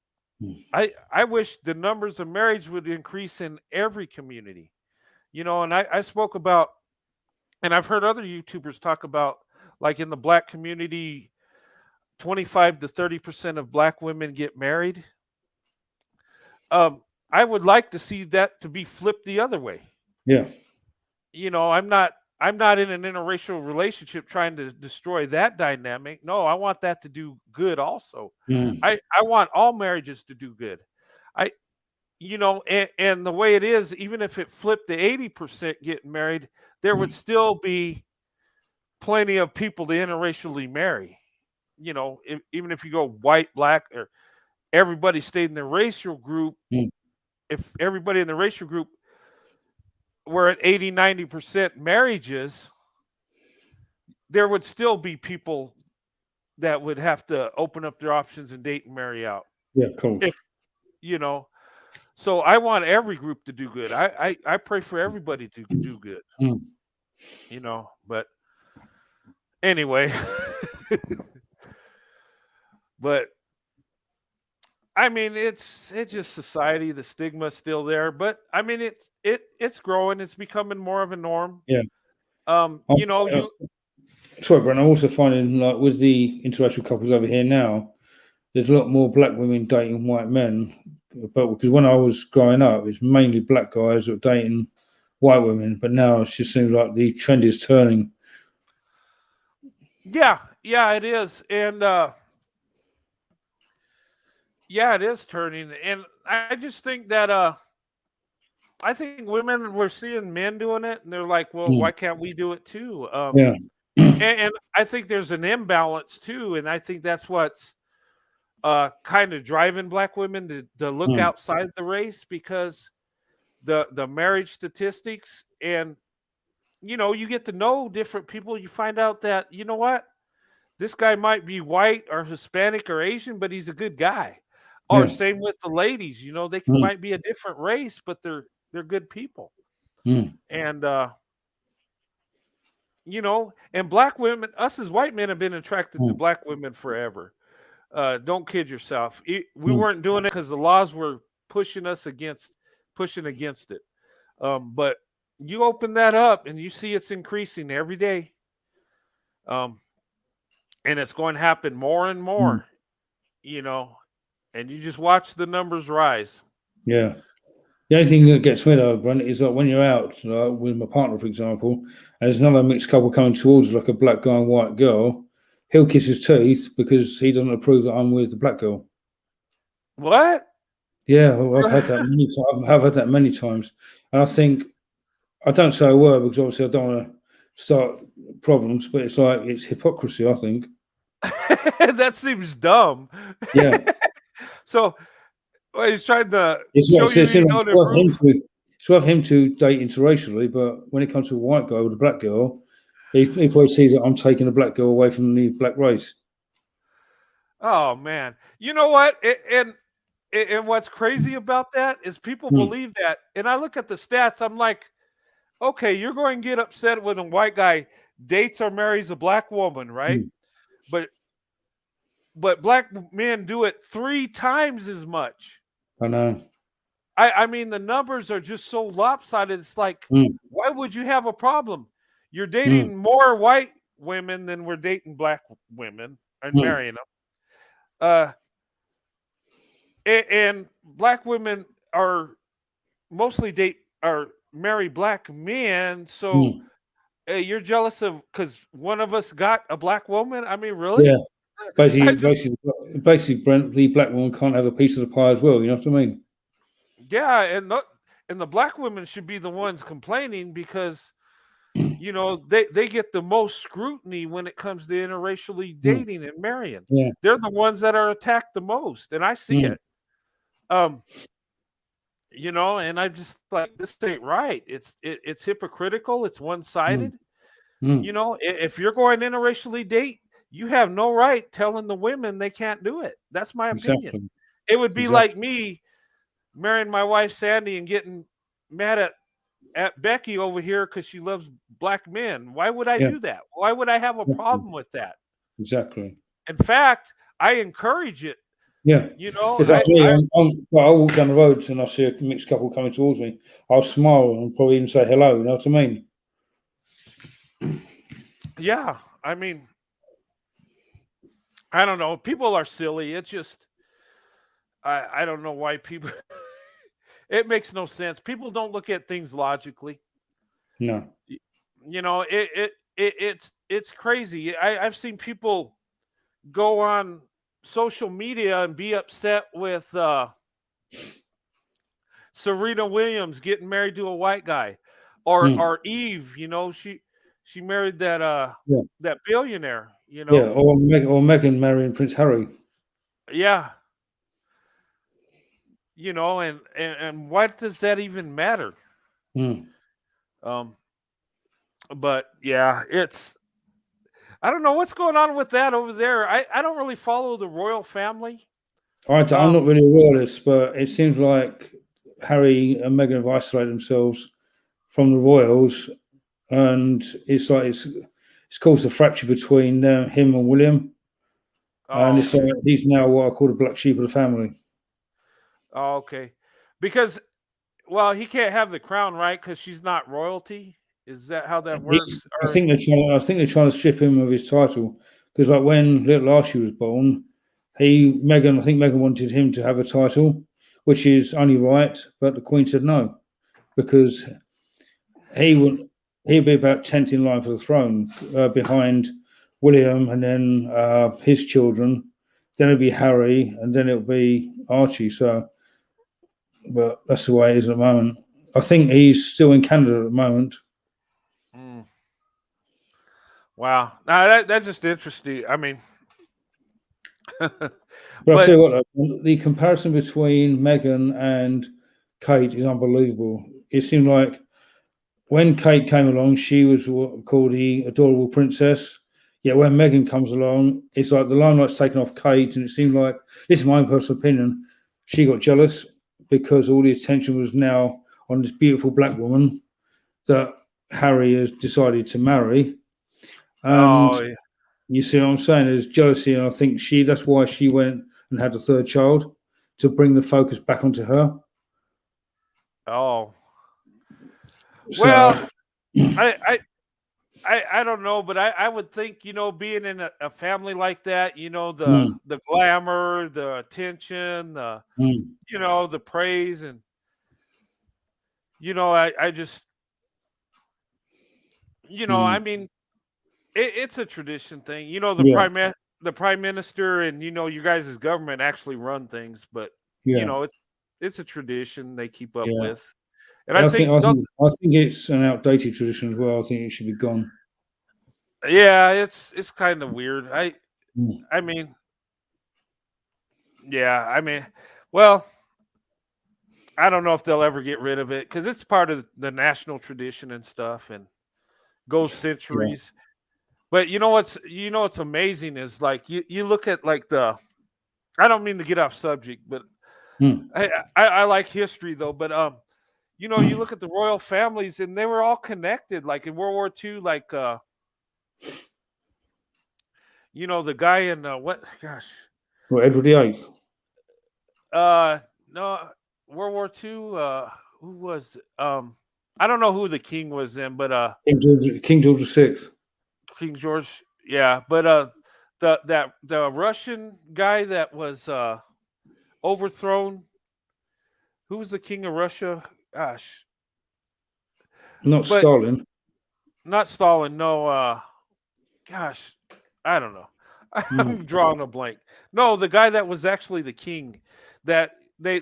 Mm. I wish the numbers of marriage would increase in every community. And I spoke about, and I've heard other YouTubers talk about, like in the black community, 25 to 30% of black women get married. I would like to see that to be flipped the other way. Yeah. I'm not in an interracial relationship trying to destroy that dynamic. No, I want that to do good also. Mm. I want all marriages to do good. I and the way it is, even if it flipped to 80% getting married, there would still be plenty of people to interracially marry. Even if you go white, black, or everybody stayed in the racial group, Mm. if everybody in the racial group were at 80-90% marriages, there would still be people that would have to open up their options and date and marry out. Yeah, of course. If you know, so I want every group to do good. I pray for everybody to do good. Mm. But anyway, but I mean, it's just society. The stigma's still there, but I mean, it's growing. It's becoming more of a norm. Yeah. You Sorry, Brent. I'm also finding, like, with the interracial couples over here now, there's a lot more black women dating white men. But because when I was growing up, it's mainly black guys that were dating white women. But now it just seems like the trend is turning. Yeah, it is, and yeah, it is turning, and I just think that I think women, we're seeing men doing it, and they're like, well, Mm. why can't we do it too? Yeah. And I think there's an imbalance too, and I think that's what's kind of driving black women to look Mm. outside the race, because the marriage statistics, and you get to know different people. You find out that, you know what, this guy might be white or Hispanic or Asian, but he's a good guy. Or Yeah. same with the ladies, they Mm. might be a different race, but they're good people. Mm. And and black women, us as white men have been attracted to Mm. black women forever. Don't kid yourself. We Mm. weren't doing it because the laws were pushing against it. But you open that up and you see it's increasing every day. And it's going to happen more and more, and you just watch the numbers rise. Yeah. The only thing that gets me though, Brent, is that when you're out with my partner, for example, and there's another mixed couple coming towards you, like a black guy and white girl, he'll kiss his teeth because he doesn't approve that I'm with the black girl. What? Yeah, well, I've had that many times. I've had that many times, and I think I don't say a word because obviously I don't want to start problems, but it's hypocrisy, I think. That seems dumb. Yeah. So he's trying to It's show like, you it's you don't approve. it's worth him to date interracially, but when it comes to a white guy with a black girl, he probably sees that I'm taking a black girl away from the black race. Oh man, you know what? And what's crazy about that is people believe that. And I look at the stats. I'm like, okay, you're going to get upset when a white guy dates or marries a black woman, right? But black men do it 3 times as much. I know. I mean, the numbers are just so lopsided. It's like, why would you have a problem? You're dating more white women than we're dating black women and marrying them. And black women are mostly marry black men. So you're jealous of because one of us got a black woman? I mean, really? Yeah. Basically, Brent, the black woman can't have a piece of the pie as well. You know what I mean? Yeah, and the black women should be the ones complaining because they get the most scrutiny when it comes to interracially dating and marrying. Yeah. They're the ones that are attacked the most, and I see it. And I just like, this ain't right. It's hypocritical. It's one-sided. If you're going interracially date, you have no right telling the women they can't do it. That's my opinion. Exactly. It would be like me marrying my wife Sandy and getting mad at Becky over here because she loves black men. Why would I Yeah, do that? Why would I have a exactly. problem with that? Exactly. In fact, I encourage it. Yeah. You know, Because that's me. Well, I walk down the road and I see a mixed couple coming towards me. I'll smile and probably even say hello. You know what I mean? yeah. I mean, I don't know. People are silly. It's just I don't know why people. It makes no sense. People don't look at things logically. No. You know, it's crazy. I've seen people go on social media and be upset with Serena Williams getting married to a white guy, Mm. or Eve. You know, she married Yeah. that billionaire. You Yeah. know, Or Meghan marrying Prince Harry. yeah. You know, and what does that even matter? Mm. Um, but yeah, I don't know what's going on with that over there. I don't really follow the royal family. I'm not really a royalist, but it seems like Harry and Meghan have isolated themselves from the royals, and it's like it's caused a fracture between him and William, and Oh, it's like he's now what I call the black sheep of the family. oh, okay. Because well, he can't have the crown, right? Because she's not royalty. Is that how that works? Or I think they're trying to strip him of his title because, like, when little Archie was born, I think Meghan wanted him to have a title, which is only right, but the Queen said no because he would he'd be about 10th in line for the throne behind William, and then his children. Then it'll be Harry, and then it'll be Archie. So, but that's the way it is at the moment. I think he's still in Canada at the moment. mm, wow, now that's just interesting. I mean, But I but tell you what, the comparison between Meghan and Kate is unbelievable. It seemed like when Kate came along, she was what called the adorable princess. Yet when Meghan comes along, it's like the limelight's taken off Kate, and it seemed like, this is my own personal opinion, she got jealous because all the attention was now on this beautiful black woman that Harry has decided to marry. And oh yeah. you see what I'm saying? There's jealousy, and I think that's why she went and had a third child to bring the focus back onto her. Oh So, well, I I don't know, but I would think, you know, being in a family like that, you know, mm, the glamour, the attention, the mm, you know, the praise, and you know, I just you know, I mm, mean, it's a tradition thing. You know, yeah, the prime minister and you know, you guys' government actually run things, but you yeah, know, it's a tradition they keep up yeah. with, and I think don't. I think it's an outdated tradition as well. I think it should be gone. Yeah, it's kind of weird. Mm, I mean, yeah, I mean, well, I don't know if they'll ever get rid of it because it's part of the national tradition and stuff, and goes yeah, centuries. But you know what's amazing is like you look at like the I don't mean to get off subject, but mm, I like history though. But you know, you look at the royal families and they were all connected. Like in World War II, like you know, the guy in what gosh, well, Edward VIII, no, World War II. Who was I don't know who the king was in, but King George VI. King George. Yeah, but the Russian guy that was overthrown. Who was the king of Russia? Gosh, Not but Stalin. not Stalin. No, gosh, I don't know. Mm, I'm drawing a blank. No, the guy that was actually the king, that they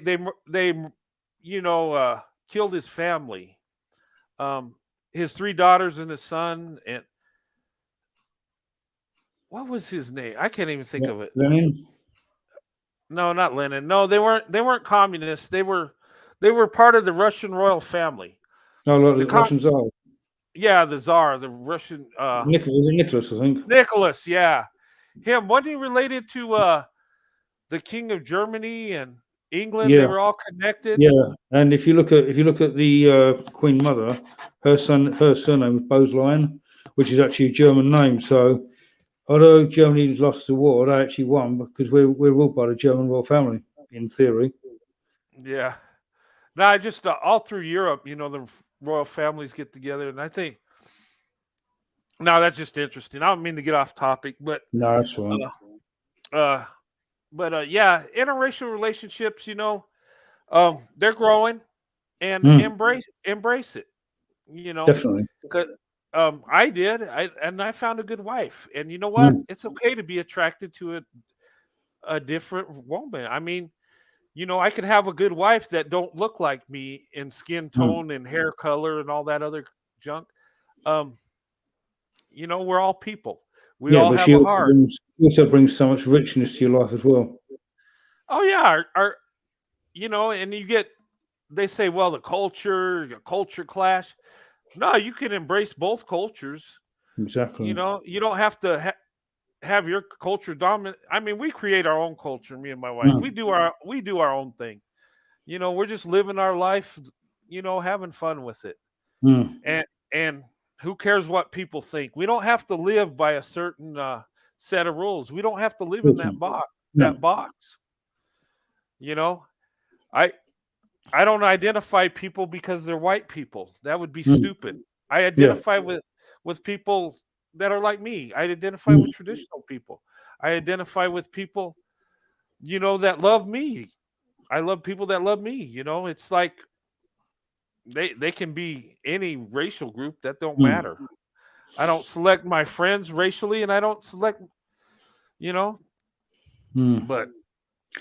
you know killed his family, um, his three daughters and his son, and what was his name? I can't even think of it. Lenin. No, not Lenin. No, they weren't communists. They were part of the Russian royal family. No, like The the Russian Tsar. yeah, the czar, the Russian Nicholas, was it Nicholas? I think. Nicholas, yeah. Him, wasn't he related to the king of Germany and England. They Yeah, were all connected. yeah. And if you look at the Queen Mother, her surname was Boslein, which is actually a German name. So although Germany lost the war, they actually won because we're ruled by the German royal family in theory. Yeah. No, I just all through Europe, the royal families get together, and I think now that's just interesting. I don't mean to get off topic, but No, that's right. uh, yeah, interracial relationships, they're growing, and Mm, embrace it. You know, definitely. 'cause, I did, and I found a good wife, and you know what? Mm, It's okay to be attracted to a different woman. I mean, I could have a good wife that don't look like me in skin mm. tone and hair color and all that other junk. Um, we're all people. We Yeah, all but have a heart. she also brings so much richness to your life as well. Oh yeah, and you get they say, well, the culture clash. No, you can embrace both cultures. Exactly. You don't have to have your culture dominant. I mean, we create our own culture, me and my wife. Mm, We do our own thing. We're just living our life, having fun with it. mm. And who cares what people think? We don't have to live by a certain set of rules. We don't have to live in that Listen, box. no. That box. You know, I I don't identify people because they're white people. That would be Mm, stupid. I yeah. identify with people that are like me. I identify with Mm, traditional people. I identify with people, that love me. I love people that love me. It's like they can be any racial group. That don't mm, matter. I don't select my friends racially, and I don't select, you know, mm. but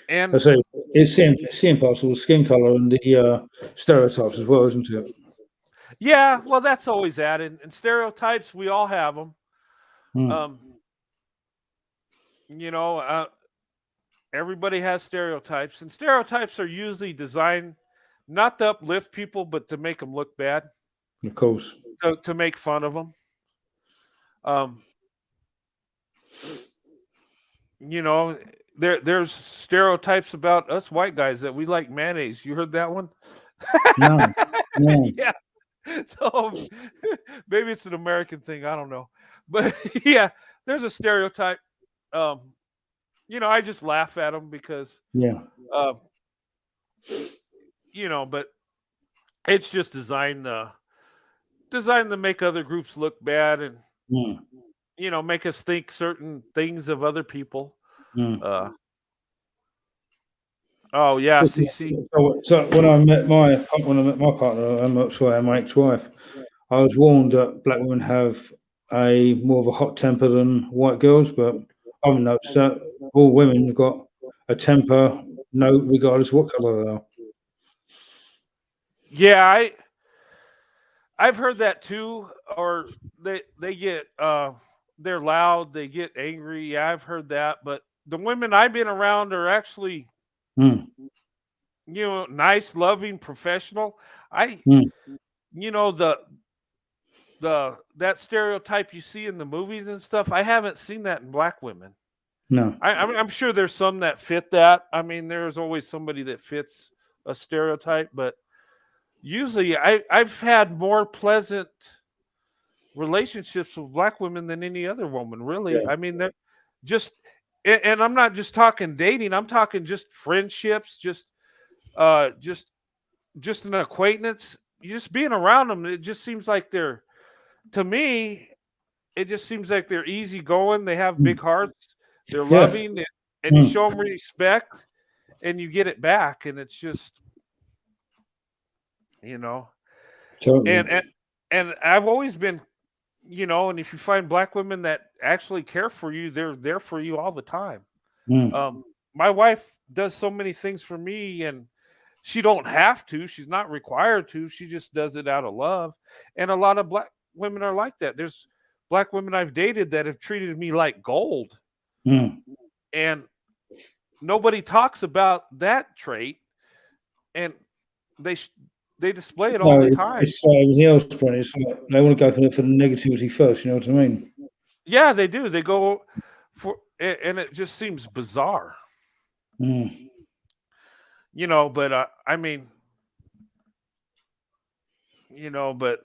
I and say it's seeing parts of the skin color and the stereotypes as well, isn't it? yeah, well, that's always added. And stereotypes, we all have them. Mm, Um, you know, uh, everybody has stereotypes, and stereotypes are usually designed not to uplift people, but to make them look bad, of course. to make fun of them. Um, you know, there's stereotypes about us white guys that we like mayonnaise. You heard that one? No, no. Yeah. So maybe it's an American thing. I don't know, but yeah, there's a stereotype. Um, I just laugh at them because, Yeah. uh, but it's just designed to make other groups look bad and Mm, make us think certain things of other people. mm. Uh, oh yeah, CC. So when I met my partner, my ex-wife, I was warned that black women have a more of a hot temper than white girls, but I've noticed that all women have got a temper, no, regardless of what color they are. Yeah, I've heard that too. Or they get they're loud, they get angry. Yeah, I've heard that. But the women I've been around are actually Mm, nice, loving, professional. I mm, the that stereotype you see in the movies and stuff. I haven't seen that in black women. no. I'm sure there's some that fit that. I mean, there's always somebody that fits a stereotype, but usually I've had more pleasant relationships with black women than any other woman, really. Yeah. I mean, they're just, and I'm not just talking dating. I'm talking just friendships, just an acquaintance. Just being around them, it just seems like to me, it just seems like they're easygoing. They have Mm, big hearts. They're yeah. loving, and you Mm, show them respect, and you get it back. And it's just, you know, totally. and and, and I've always been, and if you find black women that actually care for you, they're there for you all the time. Mm, My wife does so many things for me, and she don't have to. She's not required to. She just does it out of love. And a lot of black women are like that. There's black women I've dated that have treated me like gold, mm. and nobody talks about that trait, and they sh- they display it all No, the time. it's like everything else, Brent. It's like they want to go for the negativity first. You know what I mean? Yeah, they do. They go and it just seems bizarre. Mm, but I mean, but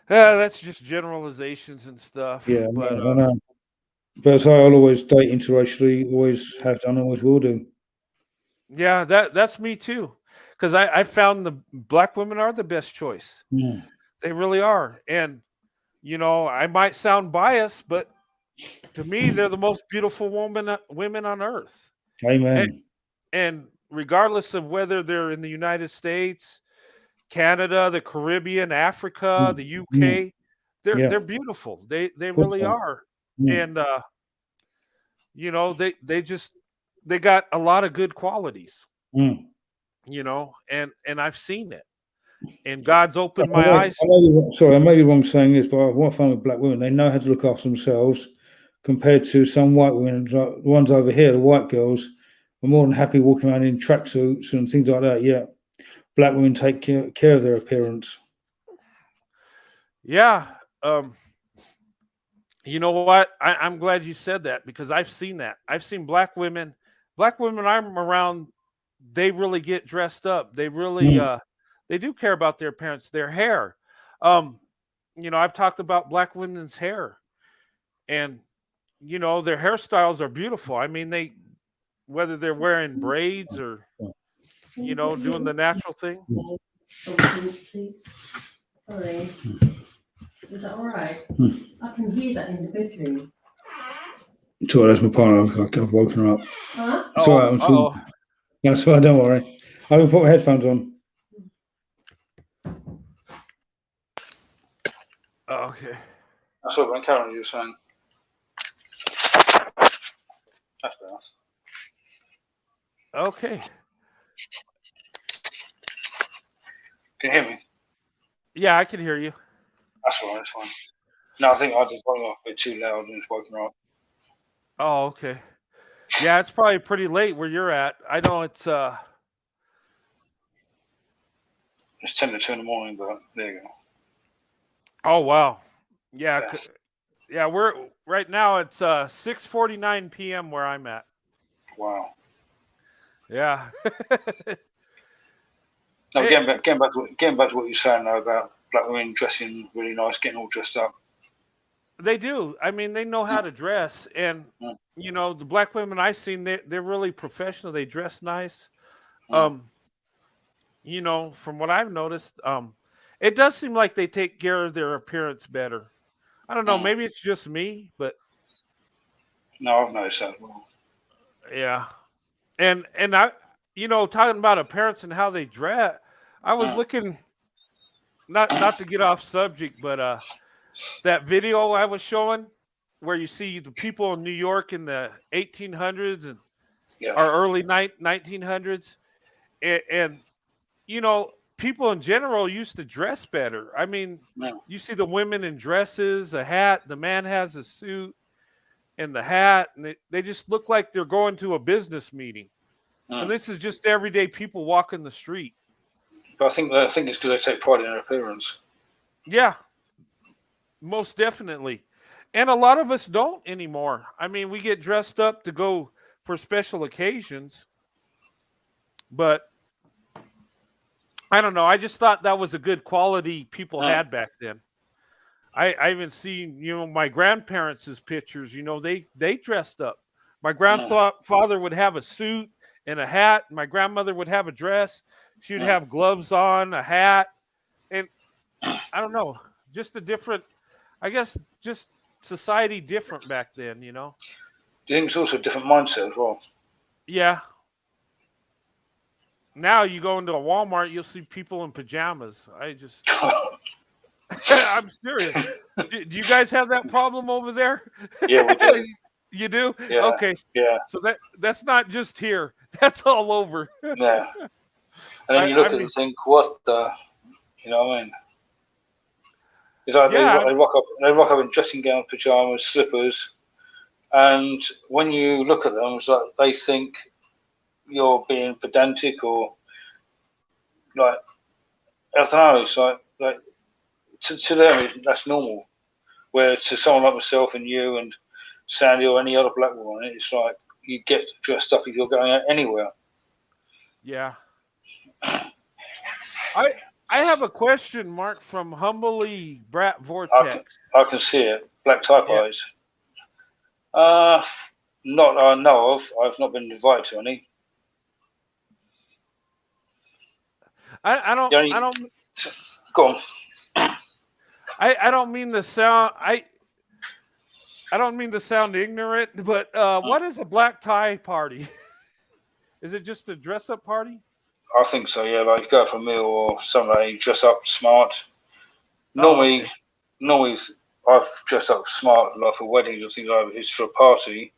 that's just generalizations and stuff. Yeah, But I know. But as I'll always date interracially, always have done, always will do. yeah, that's me too. Because I found the black women are the best choice. Yeah. They really are. And I might sound biased, but to me, they're the most beautiful women on earth. And, Amen. and regardless of whether they're in the United States, Canada, the Caribbean, Africa, Mm. the Yeah, UK, they're yeah, beautiful. They of course really so. are. Yeah. And they got a lot of good qualities, Mm. and I've seen it. And God's I opened my may, eyes. I may be, sorry, I may be wrong saying this, but what I find with black women, they know how to look after themselves compared to some white women. The ones over here, the white girls, are more than happy walking around in tracksuits and things like that. Yeah, black women take care of their appearance. Yeah. Um, you know what? I'm glad you said that because I've seen that. I've seen black women. Black women I'm around, they really get dressed up. They really Mm. they do care about their appearance, their hair. Um, I've talked about black women's hair, and their hairstyles are beautiful. I mean, whether they're wearing braids or doing the natural thing. Oh, please. Sorry. Is that all right? I can hear that in the bedroom. Sorry, that's my partner. I've woken her up. Huh? Sorry, Oh, that's fine. Don't worry. I will put my headphones on. okay. That's what when Karen, you were saying. That's better. Okay. Can you hear me? Yeah, I can hear you. That's all right. That's fine. No, I think I just woke up a bit too loud and it's woken her up. Oh, okay. Yeah, it's probably pretty late where you're at. I know it's It's 10 to 2 in the morning, but there you go. oh wow. Yeah, yeah, we're right now it's 6:49 p.m. where I'm at. Wow. Yeah. No, getting back to what you're saying though about black women dressing really nice, getting all dressed up. They do. I mean, they know how to dress, and Mm. the black women I've seen, they're really professional. They dress nice. Mm. From what I've noticed, it does seem like they take care of their appearance better. I don't know. Mm. Maybe it's just me, but No, I've noticed that as well. yeah. And I, talking about appearance and how they dress, I was Mm. looking not to get off subject, but that video I was showing where you see the people in New York in the 1800s and Yeah. or early 1900s, and people in general used to dress better. I mean, Yeah. you see the women in dresses, a hat, the man has a suit and the hat, and they just look like they're going to a business meeting. Mm. And this is just everyday people walking the street. But I think it's because they take pride in their appearance. Yeah, most definitely. And a lot of us don't anymore. I mean, we get dressed up to go for special occasions, but I don't know. I just thought that was a good quality people Mm. had back then. I even see, my grandparents' pictures, they dressed up. My grandfather would have a suit and a hat. My grandmother would have a dress. She would Mm. have gloves on, a hat. And I don't know, just a different, I guess, just society different back then, Do you think it's also a different mindset as well? Yeah. Now you go into a Walmart, you'll see people in pajamas. I'm serious. Do you guys have that problem over there? Yeah, we do. You do? Yeah. Okay. Yeah. So that's not just here. That's all over. Yeah. And then you look at it and think, what the, you know what I mean? It's like Yeah. they rock up in dressing gown, pajamas, slippers, and when you look at them, it's like they think you're being pedantic or like, I don't know. It's like to them that's normal. Where to someone like myself and you and Sandy or any other black woman, it's like you get dressed up if you're going out anywhere. Yeah. I I have a question mark from Humbly Brat Vortex. I can see it. Black type Yeah. eyes. Not that I know of. I've not been invited to any. I don't The only, I don't go on. I don't mean to sound I don't mean to sound ignorant, but what is a black tie party? Is it just a dress up party? I think so. Yeah, like go for a meal or somebody dress up smart. Oh, Normally, okay. normally I've dressed up smart like for weddings or things like that. If it's for a party,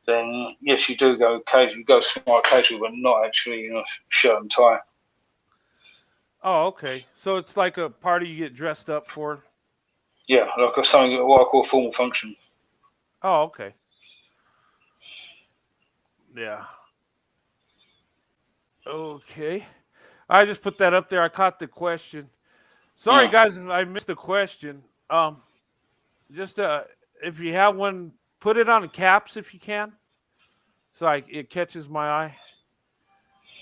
then yes, you do go casual. You go smart casual, but not actually in a shirt and tie. Oh, okay. So it's like a party you get dressed up for. Yeah, like something what I call a formal function. Oh, okay. Yeah. Okay. I just put that up there. I caught the question. Sorry, Mm. guys, if I missed the question. Just if you have one, put it on caps if you can, so it catches my eye.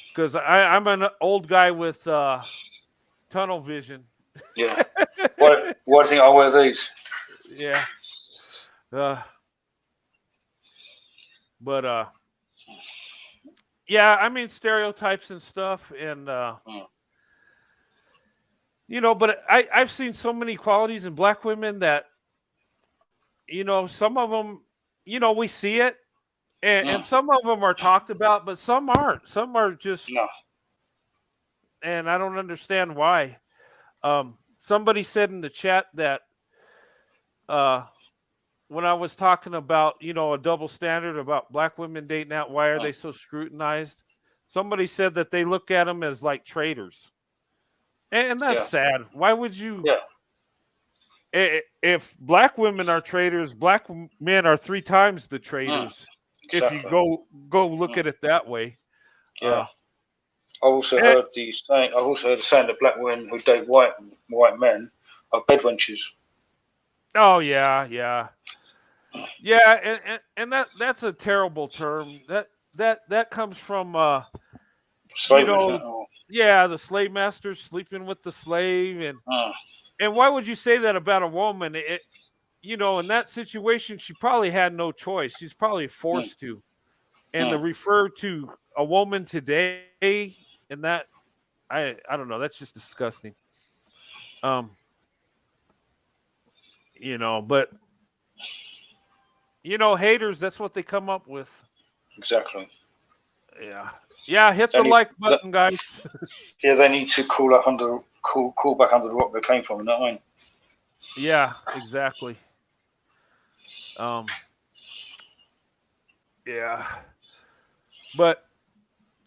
Because I'm an old guy with tunnel vision. Yeah. Why do you think I wear these? Yeah. Uh, but yeah, I mean stereotypes and stuff, and Mm. but I've seen so many qualities in black women that some of them, we see it, and Mm. some of them are talked about, but some aren't. Some are just, No. and I don't understand why. Somebody said in the chat that uh, when I was talking about, a double standard about black women dating out, why are Mm. they so scrutinized? Somebody said that they look at them as like traitors, and that's Yeah. sad. Why would you? Yeah. If black women are traitors, black men are 3 times the Mm. traitors. If you Exactly. go look Mm. at it that way. Yeah. Uh, I've also and- heard the saying. I've also heard the saying that black women who date white men are bed wenches. oh yeah, yeah. Yeah, and that's a terrible term. That comes from you Slavery, isn't know, it? Oh. yeah, the slave master sleeping with the slave, Mm. and why would you say that about a woman? In that situation, she probably had no choice. She's probably Mm. forced to. And to Mm. refer to a woman today, and that I don't know, that's just disgusting. Um, but haters, that's what they come up with. Exactly. Yeah. Yeah, hit They the need, like button, guys. yeah, they need to crawl back under the rock they came from. You know what I mean? Yeah, exactly. Um, yeah. But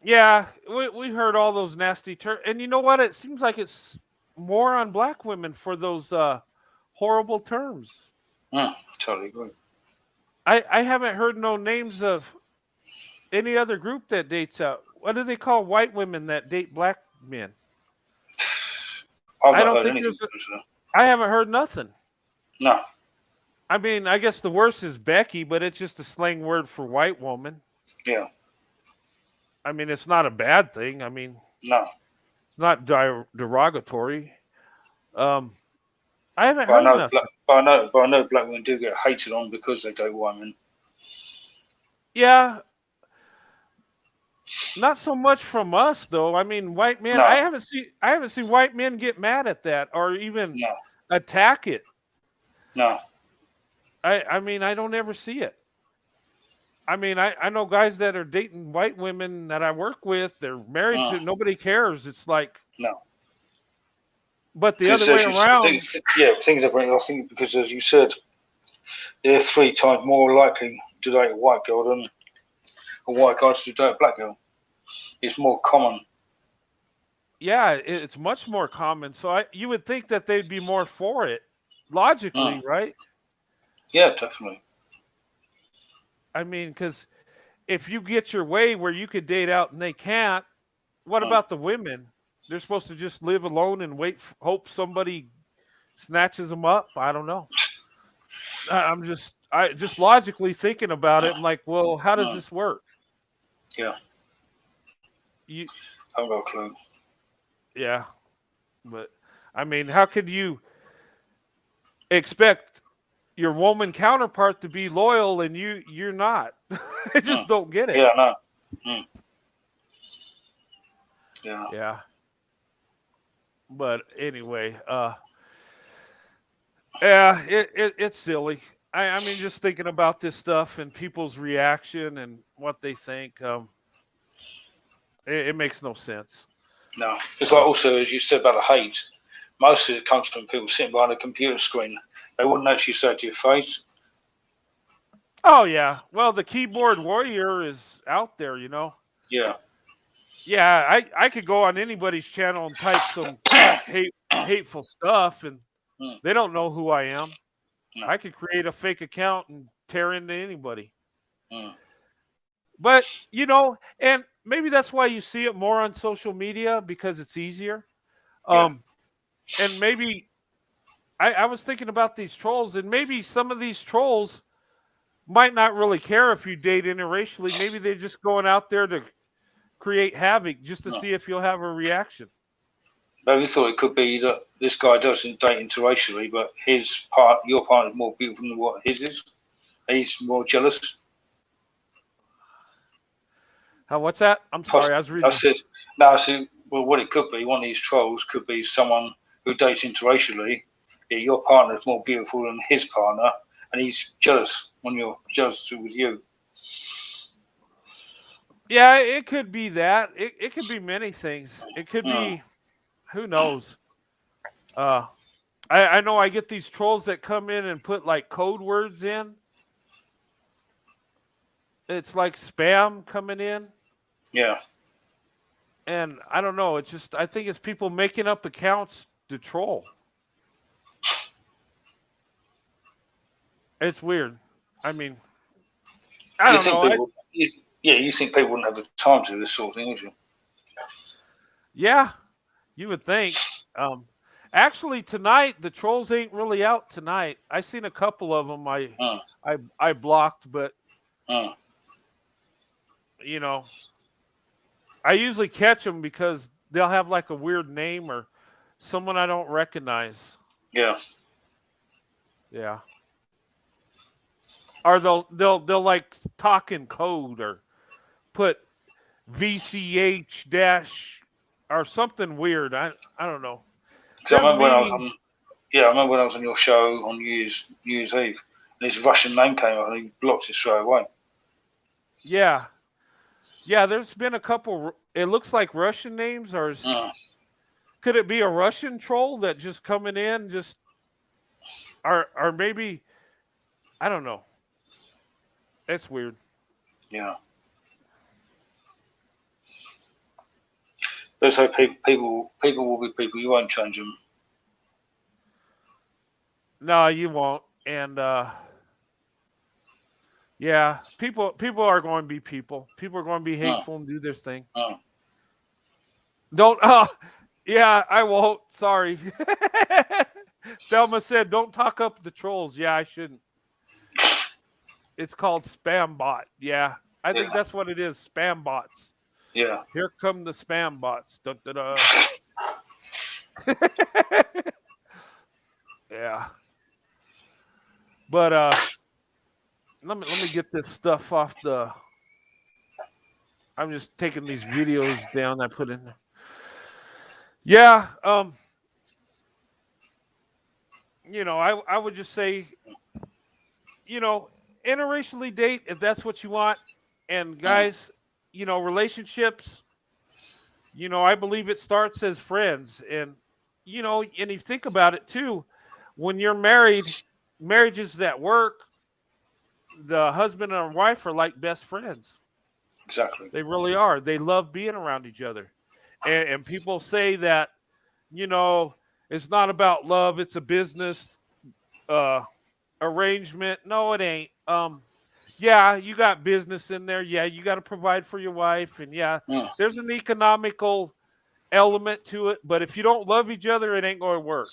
yeah, we heard all those nasty terms, and you know what? It seems like it's more on black women for those horrible terms. Totally agree. I haven't heard no names of any other group that dates out. What do they call white women that date black men? I've I not don't heard think anything. there's. I haven't heard nothing. No. I mean, I guess the worst is Becky, but it's just a slang word for white woman. Yeah. I mean, it's not a bad thing. I mean, No. it's not derogatory. Um, I haven't But I heard know nothing. but I know black women do get hated on because they date white men. Yeah, not so much from us though. I mean, white men. No. I haven't seen white men get mad at that or even No. attack it. No. I mean, I don't ever see it. I mean, I know guys that are dating white women that I work with. They're married to nobody cares. It's like No. but the other way around. Things are bringing. I think because, as you said, they're 3 times more likely to date a white girl than a white guy to date a black girl. It's more common. Yeah, it's much more common. So you would think that they'd be more for it, logically, right? Yeah, definitely. I mean, because if you get your way where you could date out and they can't, what about the women? They're supposed to just live alone and hope somebody snatches them up. I don't know. I'm just logically thinking about it. I'm like, well, how does this work? Yeah. You, I haven't got a clue. yeah, but I mean, how could you expect your woman counterpart to be loyal and you're not? I just don't get it. Yeah, no. Yeah. Yeah. But anyway, yeah, it's silly. I mean, just thinking about this stuff and people's reaction and what they think, it makes no sense. No. It's like also, as you said about the hate, most of it comes from people sitting behind a computer screen. They wouldn't actually say it to your face. Oh yeah. Well, the keyboard warrior is out there, you know. Yeah. Yeah, I could go on anybody's channel and type some hateful stuff, and they don't know who I am. No. I could create a fake account and tear into anybody. But you know, and maybe that's why you see it more on social media, because it's easier. And maybe I was thinking about these trolls, and maybe some of these trolls might not really care if you date interracially. Maybe they're just going out there to create havoc just to see if you'll have a reaction. Maybe we thought it could be that this guy doesn't date interracially, but your partner is more beautiful than what his is. He's more jealous. What's that? I'm sorry, I was reading. I said, well, what it could be, one of these trolls could be someone who dates interracially. Yeah, your partner is more beautiful than his partner, and he's jealous when you're jealous with you. Yeah, it could be that. It could be many things. It could be, who knows? I know I get these trolls that come in and put like code words in. It's like spam coming in. Yeah. And I don't know. It's just, I think it's people making up accounts to troll. It's weird. I mean, I don't know. You think people wouldn't have the time to do this sort of thing, would you? Yeah, you would think. Actually, tonight the trolls ain't really out tonight. I seen a couple of them. I blocked, but you know, I usually catch them because they'll have like a weird name or someone I don't recognize. Yeah. Yeah. Or they'll like talk in code or put VCH dash or something weird. I don't know. I remember when I was on your show on New Year's Eve, and his Russian name came up, and he blocked it straight away. Yeah, there's been a couple. It looks like Russian names, or could it be a Russian troll that just coming in, just or maybe I don't know. It's weird. Yeah. Let's hope people will be people. You won't change them. No, you won't. And yeah, people are going to be people. People are going to be hateful and do this thing. Don't. Yeah, I won't. Sorry. Thelma said, "Don't talk up the trolls." Yeah, I shouldn't. It's called spam bot. Yeah, I think that's what it is. Spam bots. Yeah. Here come the spam bots. Dun, dun, dun. Yeah. But let me get this stuff off the. I'm just taking these videos down I put in there. Yeah. You know, I would just say, you know, interracially date if that's what you want. And guys, you know, relationships, you know, I believe it starts as friends. And, you know, and you think about it too, when you're married, marriages that work, the husband and wife are like best friends. Exactly. They really are. They love being around each other. And people say that, you know, it's not about love, it's a business arrangement. No, it ain't. Yeah, you got business in there. Yeah, you got to provide for your wife. And yeah, there's an economical element to it. But if you don't love each other, it ain't going to work.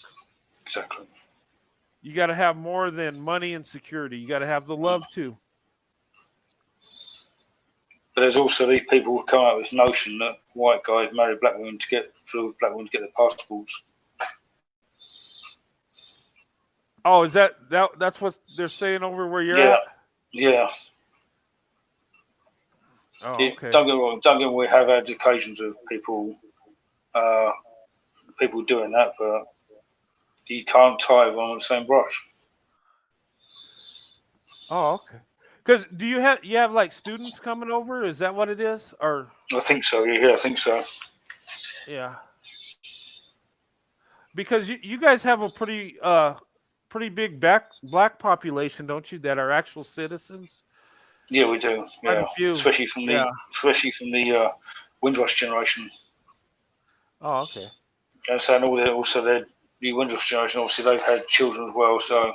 Exactly. You got to have more than money and security. You got to have the love too. But there's also these people who come out with this notion that white guys marry black women for black women to get their passports. Oh, is that's what they're saying over where you're Yeah, at? yeah. Oh, okay. Don't get me wrong. Don't get me wrong. We have had occasions of people doing that, but you can't tie everyone on the same brush. Oh, okay. Because do you have like students coming over? Is that what it is? Or I think so. Yeah, I think so. yeah. Because you guys have a pretty big black population, don't you? That are actual citizens. Yeah, we do. Quite Yeah, a few. especially from the Windrush generation. Oh, okay. And so, and the Windrush generation. Obviously, they've had children as well. So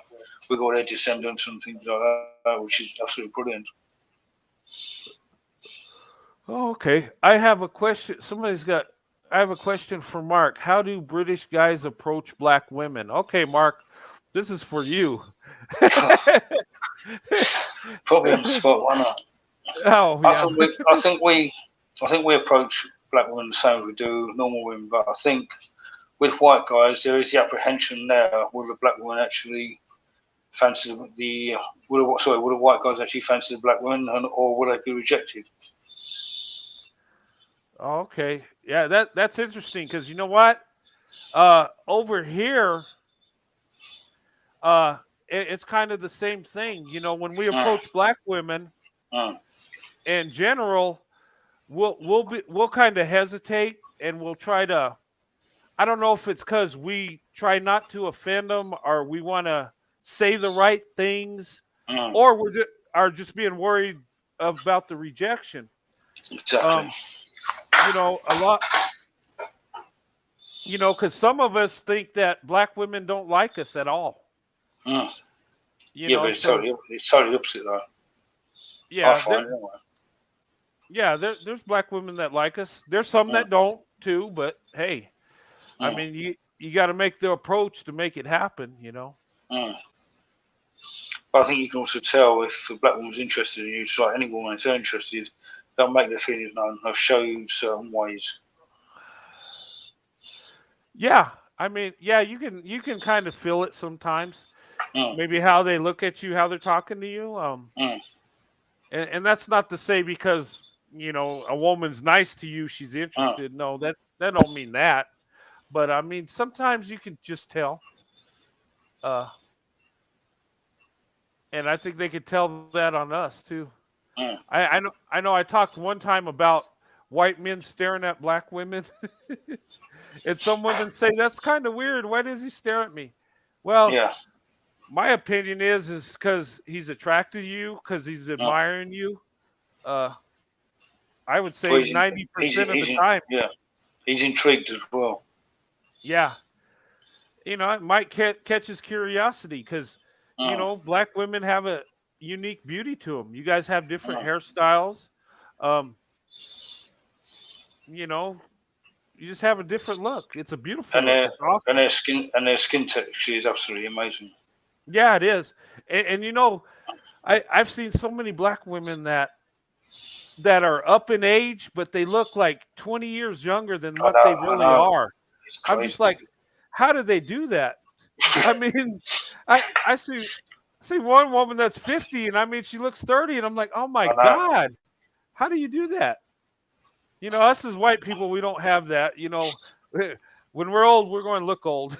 we've got their descendants and things like that, which is absolutely brilliant. Oh, okay. I have a question. I have a question for Mark. How do British guys approach black women? Okay, Mark, this is for you. Put me on the spot. Why not? Oh, yeah. I think we approach black women the same as we do normal women. But I think with white guys, there is the apprehension there. Will the black woman actually fancy will the white guys actually fancy the black woman, or will they be rejected? Oh, okay. Yeah, that's interesting because you know what? Over here, it's kind of the same thing. You know, when we approach black women Mm, in general, we'll kind of hesitate and we'll try to. I don't know if it's because we try not to offend them or we want to say the right things, mm, or are just being worried about the rejection. exactly. You know, a lot. You know, because some of us think that black women don't like us at all. Mm. You Yeah, but know, so it's totally opposite though. I yeah, find anyway. there's black women that like us. There's some Mm, that don't too, but hey, I mm, mean, you got to make the approach to make it happen. You know. mm. But I think you can also tell if a black woman's interested in you, just like any woman, if they're interested, they'll make their feelings known. They'll show you certain ways. Yeah, I mean, yeah, you can kind of feel it sometimes. Mm, Maybe how they look at you, how they're talking to you. mm, And that's not to say because a woman's nice to you, she's mm. interested. No, that don't mean that. But I mean, sometimes you can just tell. Uh, and I think they could tell that on us too. Mm. I know. I talked one time about white men staring at black women, and some women say that's kind of weird. Why does he stare at me? Well, Yeah. my opinion is because he's attracted to you, because he's Mm. admiring you. Uh, I would Well, say 90% of the time, yeah, he's intrigued as well. yeah. It might catch his curiosity because Mm, black women have a unique beauty to them. You guys have different mm. hairstyles. Um, you know, you just have a different look. It's a beautiful And look. their It's awesome. their skin texture is absolutely amazing. Yeah, it is. And I've seen so many black women that are up in age, but they look like 20 years younger than what they I really know. are. It's I'm just crazy. like, how do they do that? I mean, I see one woman that's 50, and I mean she looks 30, and I'm like, oh my I know. God, how do you do that? Us as white people, we don't have that. When we're old, we're going to look old.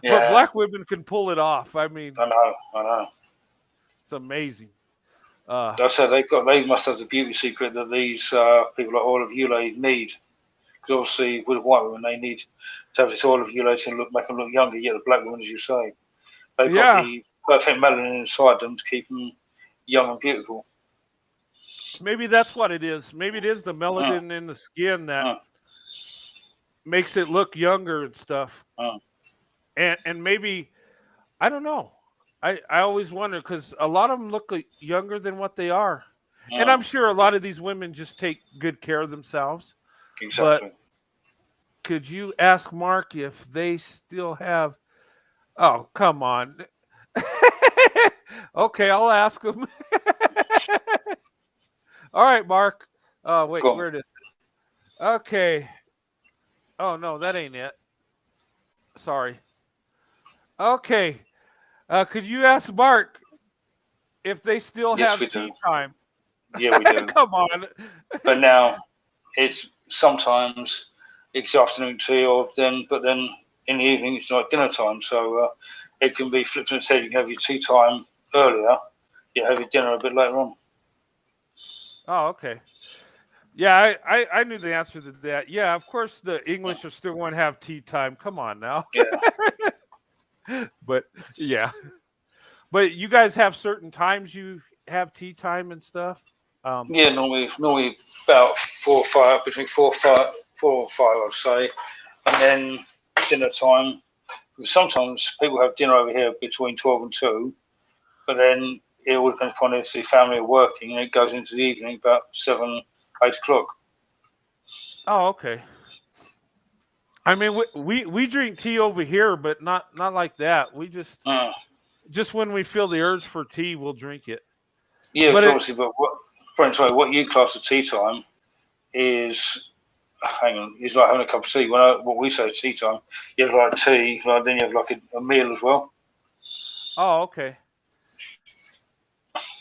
But Yeah, black women can pull it off. I mean, I know. it's amazing. Uh, I said they must have the beauty secret that these people like Olive Ule need. Because obviously, with white women, they need to have this Olive Ule to make them look younger. Yet the black women, as you say, they've got yeah, the perfect melanin inside them to keep them young and beautiful. maybe that's what it is. Maybe it is the Mm, melanin in the skin that mm, makes it look younger and stuff. mm, And maybe I don't know. I always wonder because a lot of them look younger than what they are, and mm. I'm sure a lot of these women just take good care of themselves. But Exactly. could you ask Mark if they still have? Oh, come on. Okay, I'll ask him. All right, Mark. Wait, Go on. where it is? Okay. Oh no, that ain't it. Sorry. Okay. Could you ask Mark if they still Yes, have we tea do. time? Yeah, we do. Come on. But now it's sometimes it's afternoon tea, but then in the evening it's like dinner time. So it can be flipped on its head. You can have your tea time earlier. You have your dinner a bit later on. Oh, okay. Yeah, I knew the answer to that. Yeah, of course the English are still going to have tea time. Come on now. Yeah. But yeah. But you guys have certain times you have tea time and stuff? Yeah, normally about 4 or 5, between 4 or 5, I'd say, and then dinner time. Sometimes people have dinner over here between 12 and 2, but then it all depends upon if the family are working, and it goes into the evening about 7, 8 o'clock. Oh, okay. I mean, we drink tea over here, but not like that. We just when we feel the urge for tea, we'll drink it. Yeah, But because it, obviously, what you class as tea time is, hang on, is like having a cup of tea. What we say tea time, you have like tea, then you have like a meal as well. oh, okay.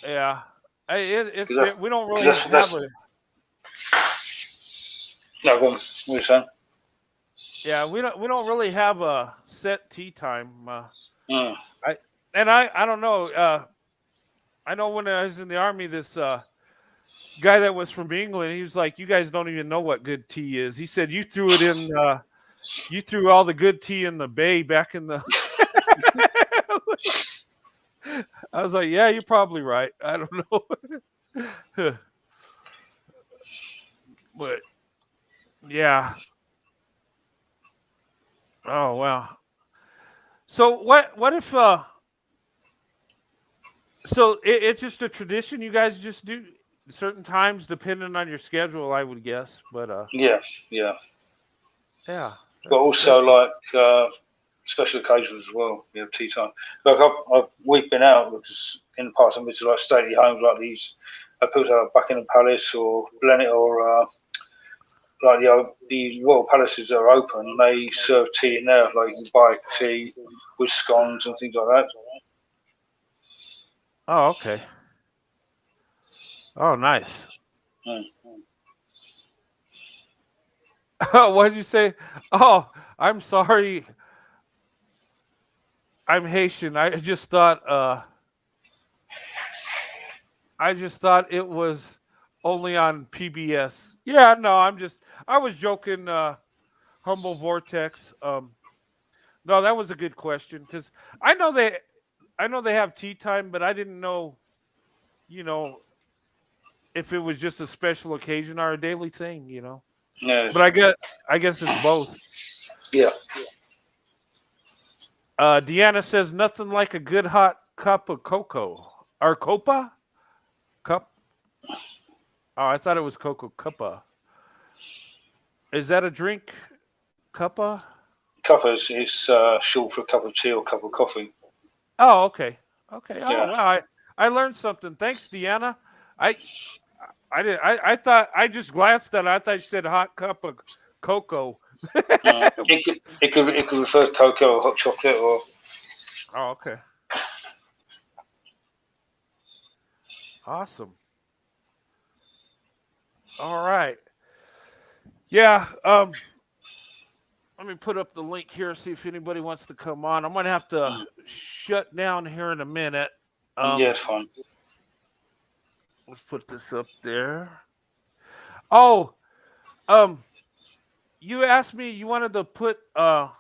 Yeah. Because We don't really have that's a no, go on. What are you saying? yeah, we don't really have a set tea time. Mm. I don't know. I know when I was in the army, this guy that was from England, he was like, "You guys don't even know what good tea is." He said, "You threw it in. You threw all the good tea in the bay back in the." I was like, "Yeah, you're probably right. I don't know." But yeah. Oh wow. So what if so it's just a tradition you guys just do certain times depending on your schedule, I would guess. But Yeah, yeah. yeah, But also that's like special occasions as well. We have tea time. Like we've been out because in the past I've been to like stately homes like these. I put Buckingham Palace or Blenheim or like the royal palaces that are open. They serve tea in there. Like you can buy tea with scones and things like that. oh okay. Oh nice. Mm. What did you say? Oh, I'm sorry. I'm Haitian. I just thought it was only on PBS. Yeah, no, I was joking, Humble Vortex. No, that was a good question because I know they I know they have tea time, but I didn't know, you know, if it was just a special occasion or a daily thing. Yeah, But I guess it's both. yeah. Deanna says nothing like a good hot cup of cocoa. Or copa? Cup? Oh, I thought it was Cocoa Cuppa. Is that a drink? Cuppa? Cuppers is short for a cup of tea or cup of coffee. Oh, okay. Okay. Oh, Yeah. wow. I learned something. Thanks, Deanna. I I did. I thought I just glanced at it. I thought you said hot cup of cocoa. It could refer to cocoa or hot chocolate or Oh, okay. Awesome. All right. Yeah. Let me put up the link here. See if anybody wants to come on. I'm gonna have to shut down here in a minute. yeah, it's fine. Let's put this up there. Oh, um, you asked me. You wanted to put. I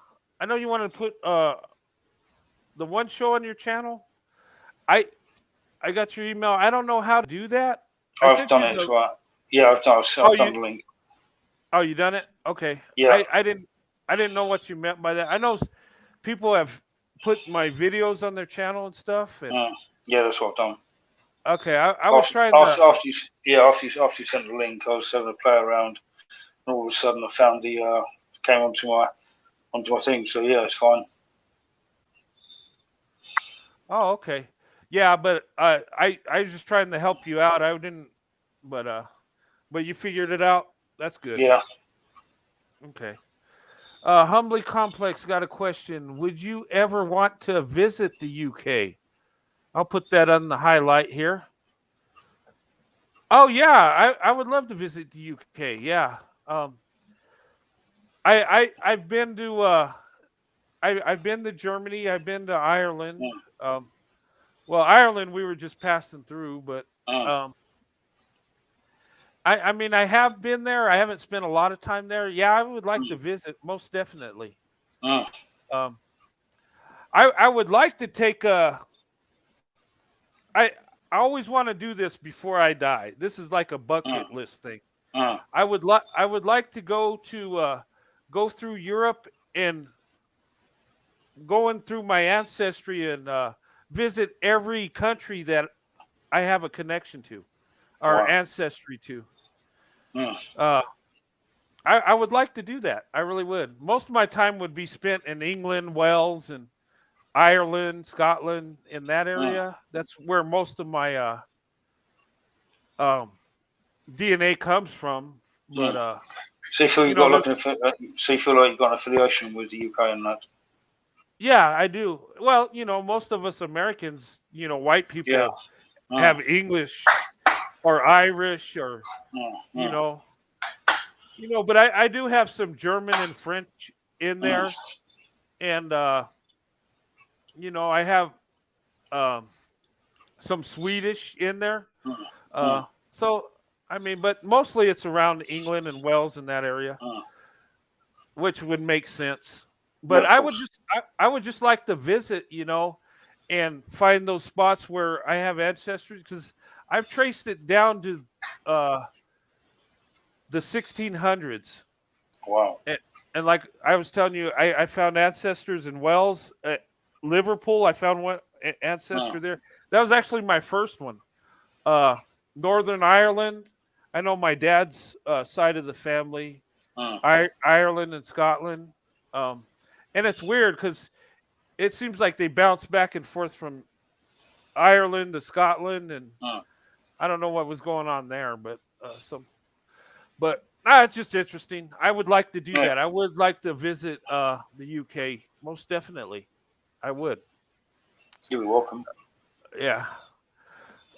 know you wanted to put the one show on your channel. I I got your email. I don't know how to do that. I I've sent done you it the. right. Yeah, I've done. Oh, I've done the link. you done it? Okay. Yeah. I didn't know what you meant by that. I know people have put my videos on their channel and stuff. And Yeah, that's what I've done. okay, I was trying to. After you sent the link, I was having a play around, and all of a sudden I found came onto my thing. So yeah, it's fine. Oh, okay. Yeah, but I was just trying to help you out. I didn't but you figured it out. That's good. Yeah. Okay. Humbly Complex got a question. Would you ever want to visit the UK? I'll put that on the highlight here. Oh yeah, I would love to visit the UK. Yeah. I've been to I've been to Germany. I've been to Ireland. Well, Ireland we were just passing through, but I mean I have been there. I haven't spent a lot of time there. Yeah, I would like to visit most definitely. Um, I would like to take a. I always want to do this before I die. This is like a bucket list thing. I would like to go through Europe and going through my ancestry and visit every country that I have a connection to or ancestry to. I would like to do that. I really would. Most of my time would be spent in England, Wales, and Ireland, Scotland, in that area. That's where most of my DNA comes from. But so you feel you feel like you've got an affiliation with the UK and that. Yeah, I do. Well, most of us Americans, white people have English or Irish or but I do have some German and French in there, and I have some Swedish in there. So I mean, but mostly it's around England and Wales in that area, which would make sense. But I would just like to visit, and find those spots where I have ancestry, because I've traced it down to the 1600s. Wow. And like I was telling you, I found ancestors in Wales, Liverpool. I found one ancestor there. That was actually my first one. Northern Ireland. I know my dad's side of the family. Ireland and Scotland. And it's weird because it seems like they bounce back and forth from Ireland to Scotland, and I don't know what was going on there, but it's just interesting. I would like to do that. I would like to visit the UK, most definitely. I would. You're welcome. Yeah.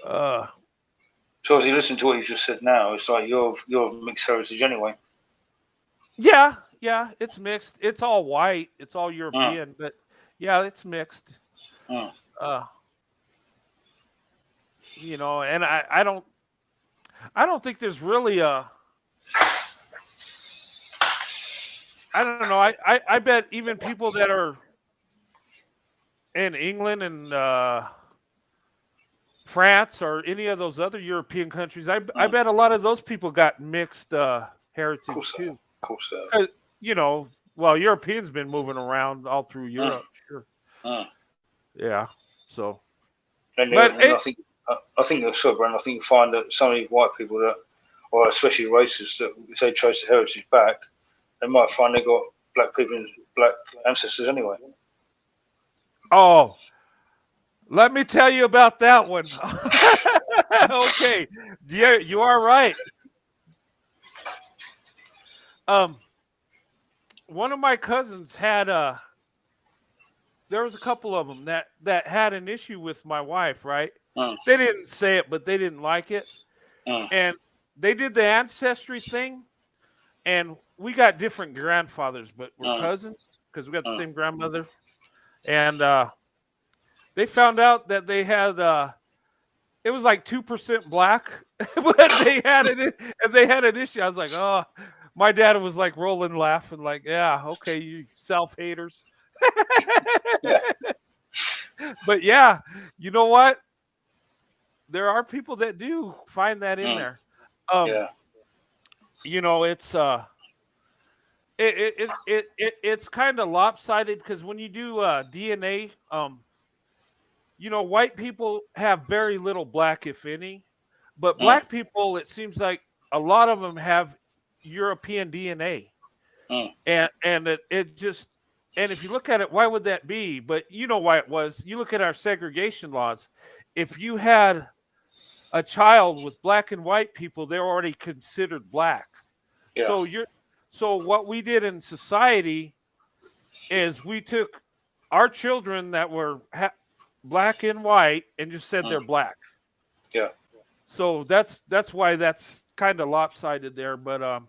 So as you listen to what you just said now, it's like you're of mixed heritage anyway. Yeah, it's mixed. It's all white. It's all European, but yeah, it's mixed. And I don't think there's really I don't know. I bet even people that are in England and France or any of those other European countries, I bet a lot of those people got mixed heritage too. Of course. Well, Europeans been moving around all through Europe, sure. Yeah. So. And I think sorry, Brandon, I think you find that so many white people that, or especially racists, that if they trace their heritage back, they might find they got black people and black ancestors anyway. Oh, let me tell you about that one. Okay. Yeah, you are right. One of my cousins had there was a couple of them that had an issue with my wife, right? They didn't say it, but they didn't like it. And they did the ancestry thing, and we got different grandfathers, but we're cousins because we got the same grandmother. And they found out that they had it was like 2% black, but they had an issue. I was like, oh. My dad was like rolling, laughing, like, yeah, okay, you self-haters. But yeah, you know what? There are people that do find that in there. It's it's kind of lopsided because when you do DNA, white people have very little black, if any, but black people, it seems like a lot of them have European DNA, and it just, and if you look at it, why would that be? But you know why it was. You look at our segregation laws. If you had a child with black and white people, they're already considered black. Yeah. So what we did in society is we took our children that were black and white and just said they're black. Yeah. So that's why that's kind of lopsided there. But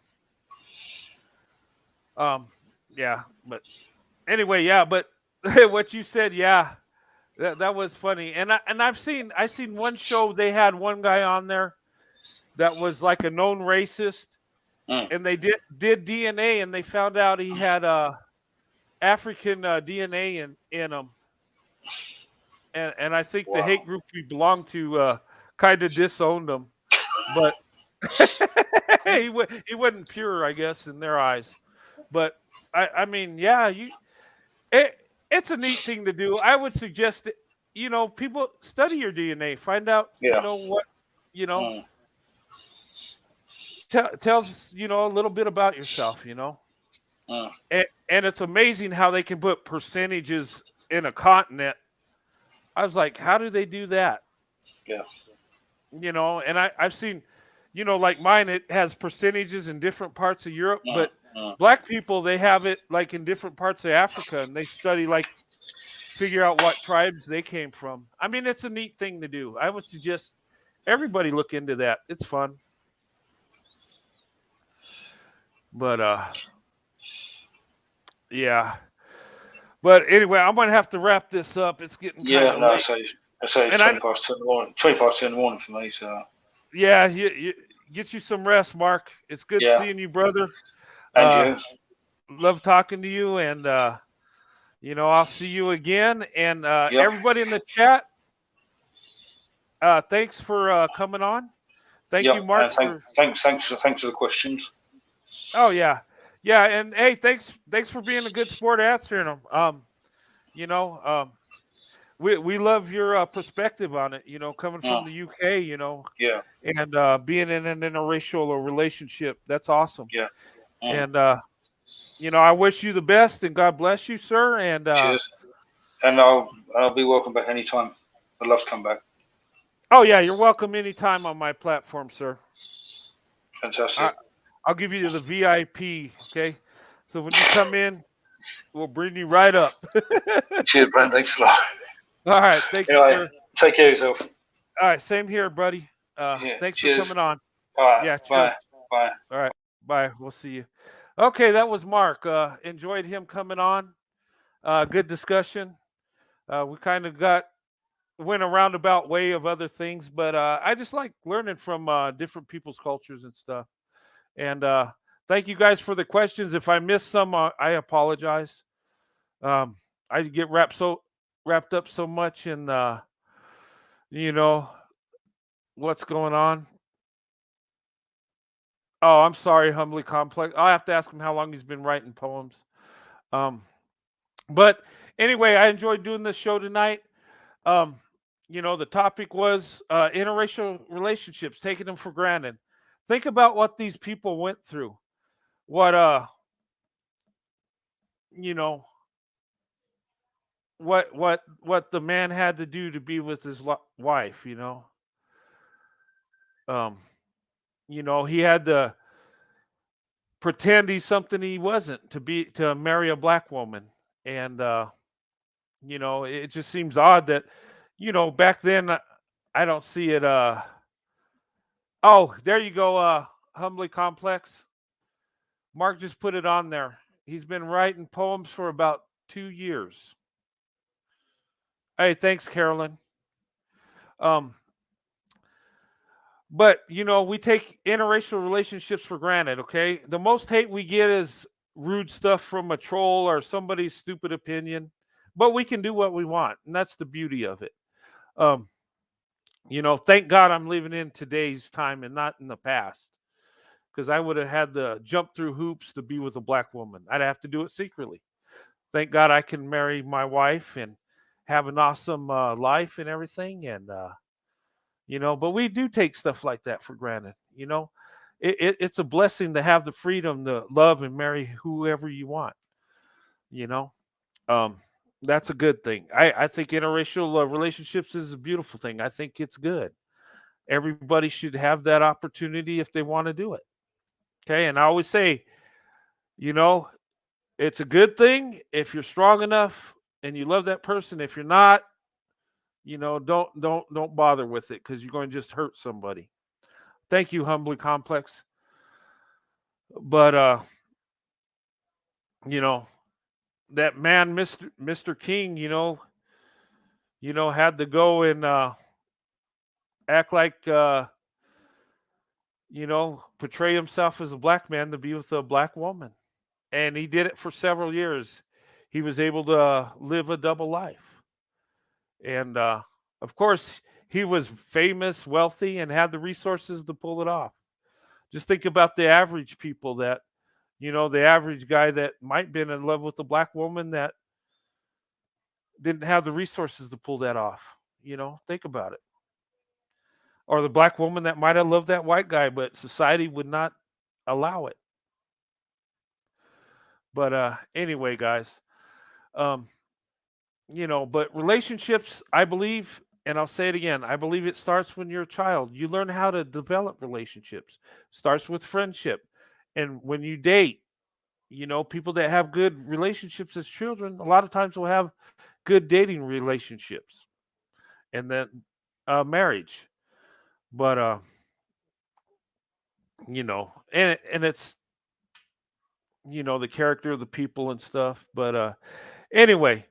yeah. But anyway, yeah. But what you said, yeah, that was funny. And I've seen one show, they had one guy on there that was like a known racist, and they did DNA, and they found out he had African DNA in him. And I think the hate group we belonged to kind of disowned him, but he wasn't pure, I guess, in their eyes. But I mean, yeah, it's a neat thing to do. I would suggest that, people study your DNA, find out, what, tells a little bit about yourself, and it's amazing how they can put percentages in a continent. I was like, how do they do that? Yeah. And I've seen, like mine, it has percentages in different parts of Europe, but black people, they have it like in different parts of Africa, and they study, like, figure out what tribes they came from. I mean, it's a neat thing to do. I would suggest everybody look into that. It's fun. But yeah. But anyway, I'm gonna have to wrap this up. It's getting late. I say it's 20 past 2 in the morning. 20 past 2 in the morning for me. So yeah, you get you some rest, Mark. It's good seeing you, brother. And you. Love talking to you, and I'll see you again. And everybody in the chat, thanks for coming on. Thank you, Mark. Thanks for the questions. Oh yeah. Yeah, and hey, thanks for being a good sport answering them. We love your perspective on it. Coming from the UK, Yeah. and being in an interracial relationship. That's awesome. Yeah. And I wish you the best, and God bless you, sir. And cheers. And I'll be welcome back anytime. I'd love to come back. Oh yeah, you're welcome anytime on my platform, sir. Fantastic. I'll give you the VIP, okay? So when you come in, we'll bring you right up. Cheers, Brent. Thanks a lot. All right. Thank you, sir. Take care of yourself. All right. Same here, buddy. Thanks for coming on. All right. Yeah. Bye. Bye. All right. Bye. We'll see you. Okay. That was Mark. Enjoyed him coming on. Good discussion. We kind of went a roundabout way of other things, but I just like learning from different people's cultures and stuff. And thank you guys for the questions. If I missed some, I apologize. I get wrapped up so much in what's going on. Oh, I'm sorry, Humbly Complex. I'll have to ask him how long he's been writing poems. But anyway, I enjoyed doing this show tonight. The topic was interracial relationships, taking them for granted. Think about what these people went through. What what the man had to do to be with his wife, he had to pretend he's something he wasn't, to marry a black woman. And it just seems odd that back then I don't see it. Oh, there you go, Humbly Complex. Mark just put it on there. He's been writing poems for about 2 years. Hey, thanks, Carolyn. But we take interracial relationships for granted. Okay, the most hate we get is rude stuff from a troll or somebody's stupid opinion. But we can do what we want, and that's the beauty of it. Thank God I'm living in today's time and not in the past, because I would have had to jump through hoops to be with a black woman. I'd have to do it secretly. Thank God I can marry my wife and have an awesome life and everything. And, but we do take stuff like that for granted. It's a blessing to have the freedom to love and marry whoever you want. That's a good thing. I think interracial relationships is a beautiful thing. I think it's good. Everybody should have that opportunity if they want to do it. Okay. And I always say, you know, it's a good thing if you're strong enough and you love that person. If you're not, don't bother with it because you're going to just hurt somebody. Thank you, Humbly Complex. But you know, that man, Mr. King, had to go and act like portray himself as a black man to be with a black woman. And he did it for several years. He was able to live a double life. And of course, he was famous, wealthy, and had the resources to pull it off. Just think about the average people that, the average guy that might been in love with a black woman that didn't have the resources to pull that off. Think about it. Or the black woman that might have loved that white guy, but society would not allow it. But anyway, guys, um, but relationships, I believe, and I'll say it again, I believe it starts when you're a child. You learn how to develop relationships. Starts with friendship. And when you date, people that have good relationships as children, a lot of times will have good dating relationships and then marriage. But and it's the character of the people and stuff. But anyway,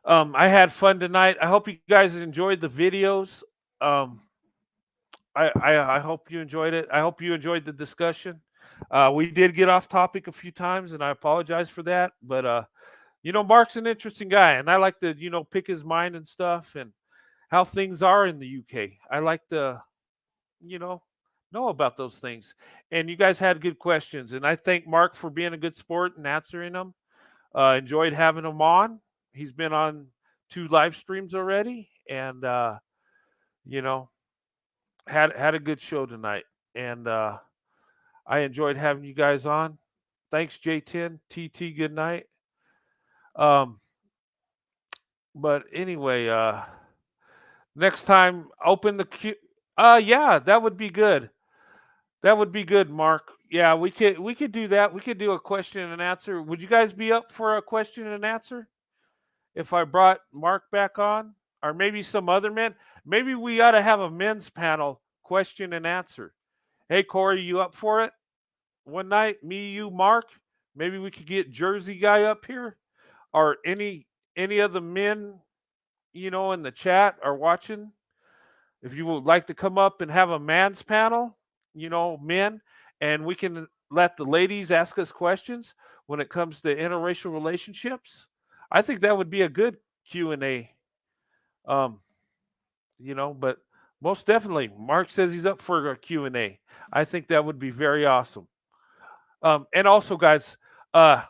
I had fun tonight. I hope you guys enjoyed the videos. um I hope you enjoyed it. I hope you enjoyed the discussion. We did get off topic a few times, and I apologize for that. But Mark's an interesting guy, and I like to pick his mind and stuff, and how things are in the UK. I like to you know about those things. And you guys had good questions, and I thank Mark for being a good sport and answering them. Enjoyed having him on. He's been on 2 live streams already, and you know had a good show tonight. And I enjoyed having you guys on. Thanks, J10 TT. Good night. um but anyway, next time open the queue. Yeah, that would be good. That would be good, Mark. Yeah, we could do that. We could do a question and answer. Would you guys be up for a question and answer if I brought Mark back on? Or maybe some other men? Maybe we ought to have a men's panel question and answer. Hey, Corey, you up for it? One night, me, you, Mark. Maybe we could get Jersey guy up here, or any of the men, in the chat are watching. If you would like to come up and have a man's panel, men, and we can let the ladies ask us questions when it comes to interracial relationships. I think that would be a good Q&A. Um, but most definitely, Mark says he's up for a Q&A. I think that would be very awesome. And also, guys, I've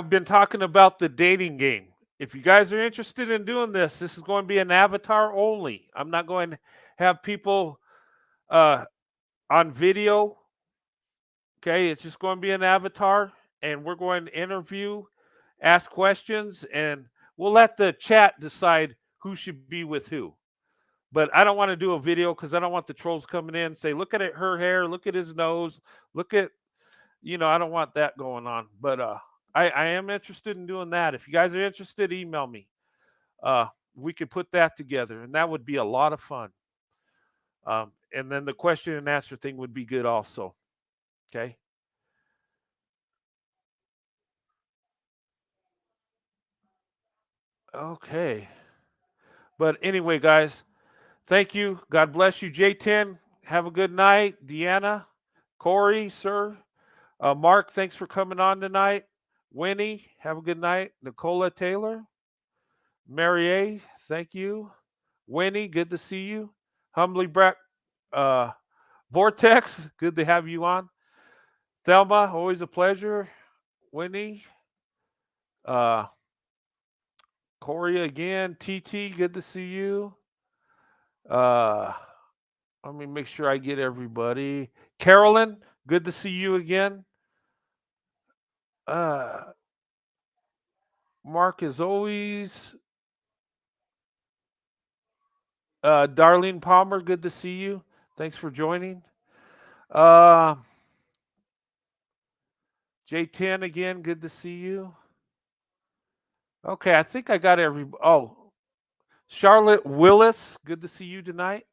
been talking about the dating game. If you guys are interested in doing this is going to be an avatar only. I'm not going to have people on video. Okay, it's just going to be an avatar, and we're going to interview, ask questions, and we'll let the chat decide who should be with who. But I don't want to do a video because I don't want the trolls coming in and say, look at it, her hair, look at his nose, look at, I don't want that going on. But I am interested in doing that. If you guys are interested, email me. We could put that together, and that would be a lot of fun. And then the question and answer thing would be good also. Okay. Okay. But anyway, guys, thank you. God bless you. J10, have a good night. Deanna, Corey, sir. Mark, thanks for coming on tonight. Winnie, have a good night. Nicola Taylor. Mary A, thank you. Winnie, good to see you. Humbly Brack, Vortex, good to have you on. Thelma, always a pleasure. Winnie, Corey again. TT, good to see you. Let me make sure I get everybody. Carolyn, good to see you again. Mark, as always. Darlene Palmer, good to see you. Thanks for joining. J10 again, good to see you. Okay, I think I got Charlotte Willis, good to see you tonight.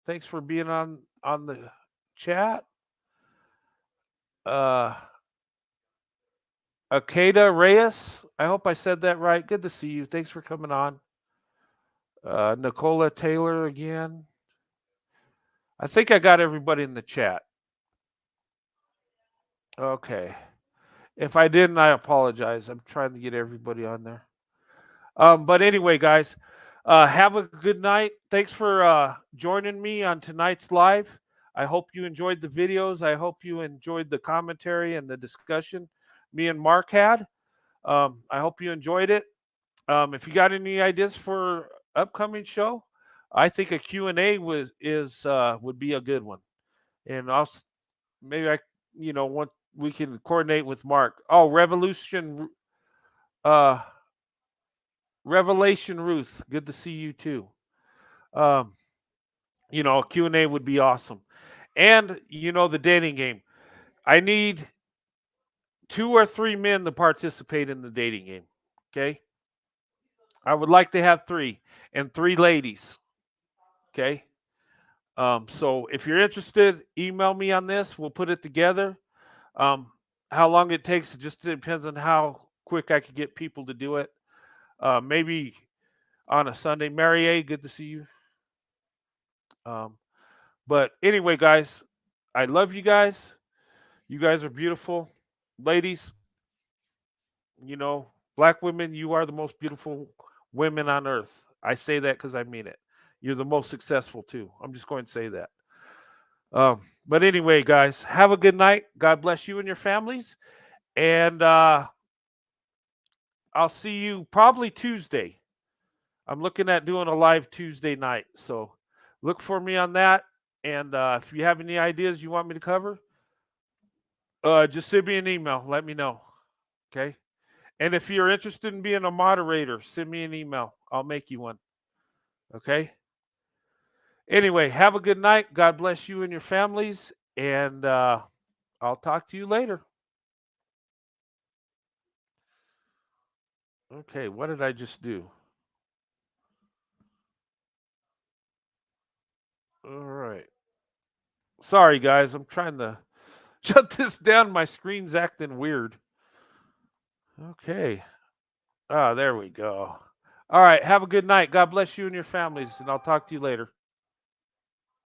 Thanks for being on the chat. Akeda Reyes, I hope I said that right. Good to see you. Thanks for coming on. Nicola Taylor again. I think I got everybody in the chat. Okay. If I didn't, I apologize. I'm trying to get everybody on there. But anyway, guys, have a good night. Thanks for joining me on tonight's live. I hope you enjoyed the videos. I hope you enjoyed the commentary and the discussion me and Mark had. I hope you enjoyed it. If you got any ideas for upcoming show, I think a Q&A would be a good one. And maybe we can coordinate with Mark. Oh, Revelation Ruth, good to see you too. A Q&A would be awesome. And the dating game. I need 2 or 3 men to participate in the dating game. Okay? I would like to have 3 and 3 ladies. Okay? So if you're interested, email me on this. We'll put it together. How long it takes, it just depends on how quick I can get people to do it. Maybe on a Sunday. Mary A, good to see you. But anyway, guys, I love you guys. You guys are beautiful. Ladies, Black women, you are the most beautiful women on earth. I say that because I mean it. You're the most successful too. I'm just going to say that. But anyway, guys, have a good night. God bless you and your families. And I'll see you probably Tuesday. I'm looking at doing a live Tuesday night. So look for me on that. And if you have any ideas you want me to cover, just send me an email. Let me know. Okay. And if you're interested in being a moderator, send me an email. I'll make you one. Okay. Anyway, have a good night. God bless you and your families. And I'll talk to you later. Okay. What did I just do? All right. Sorry, guys. I'm trying to shut this down. My screen's acting weird. Okay. There we go. All right. Have a good night. God bless you and your families, and I'll talk to you later.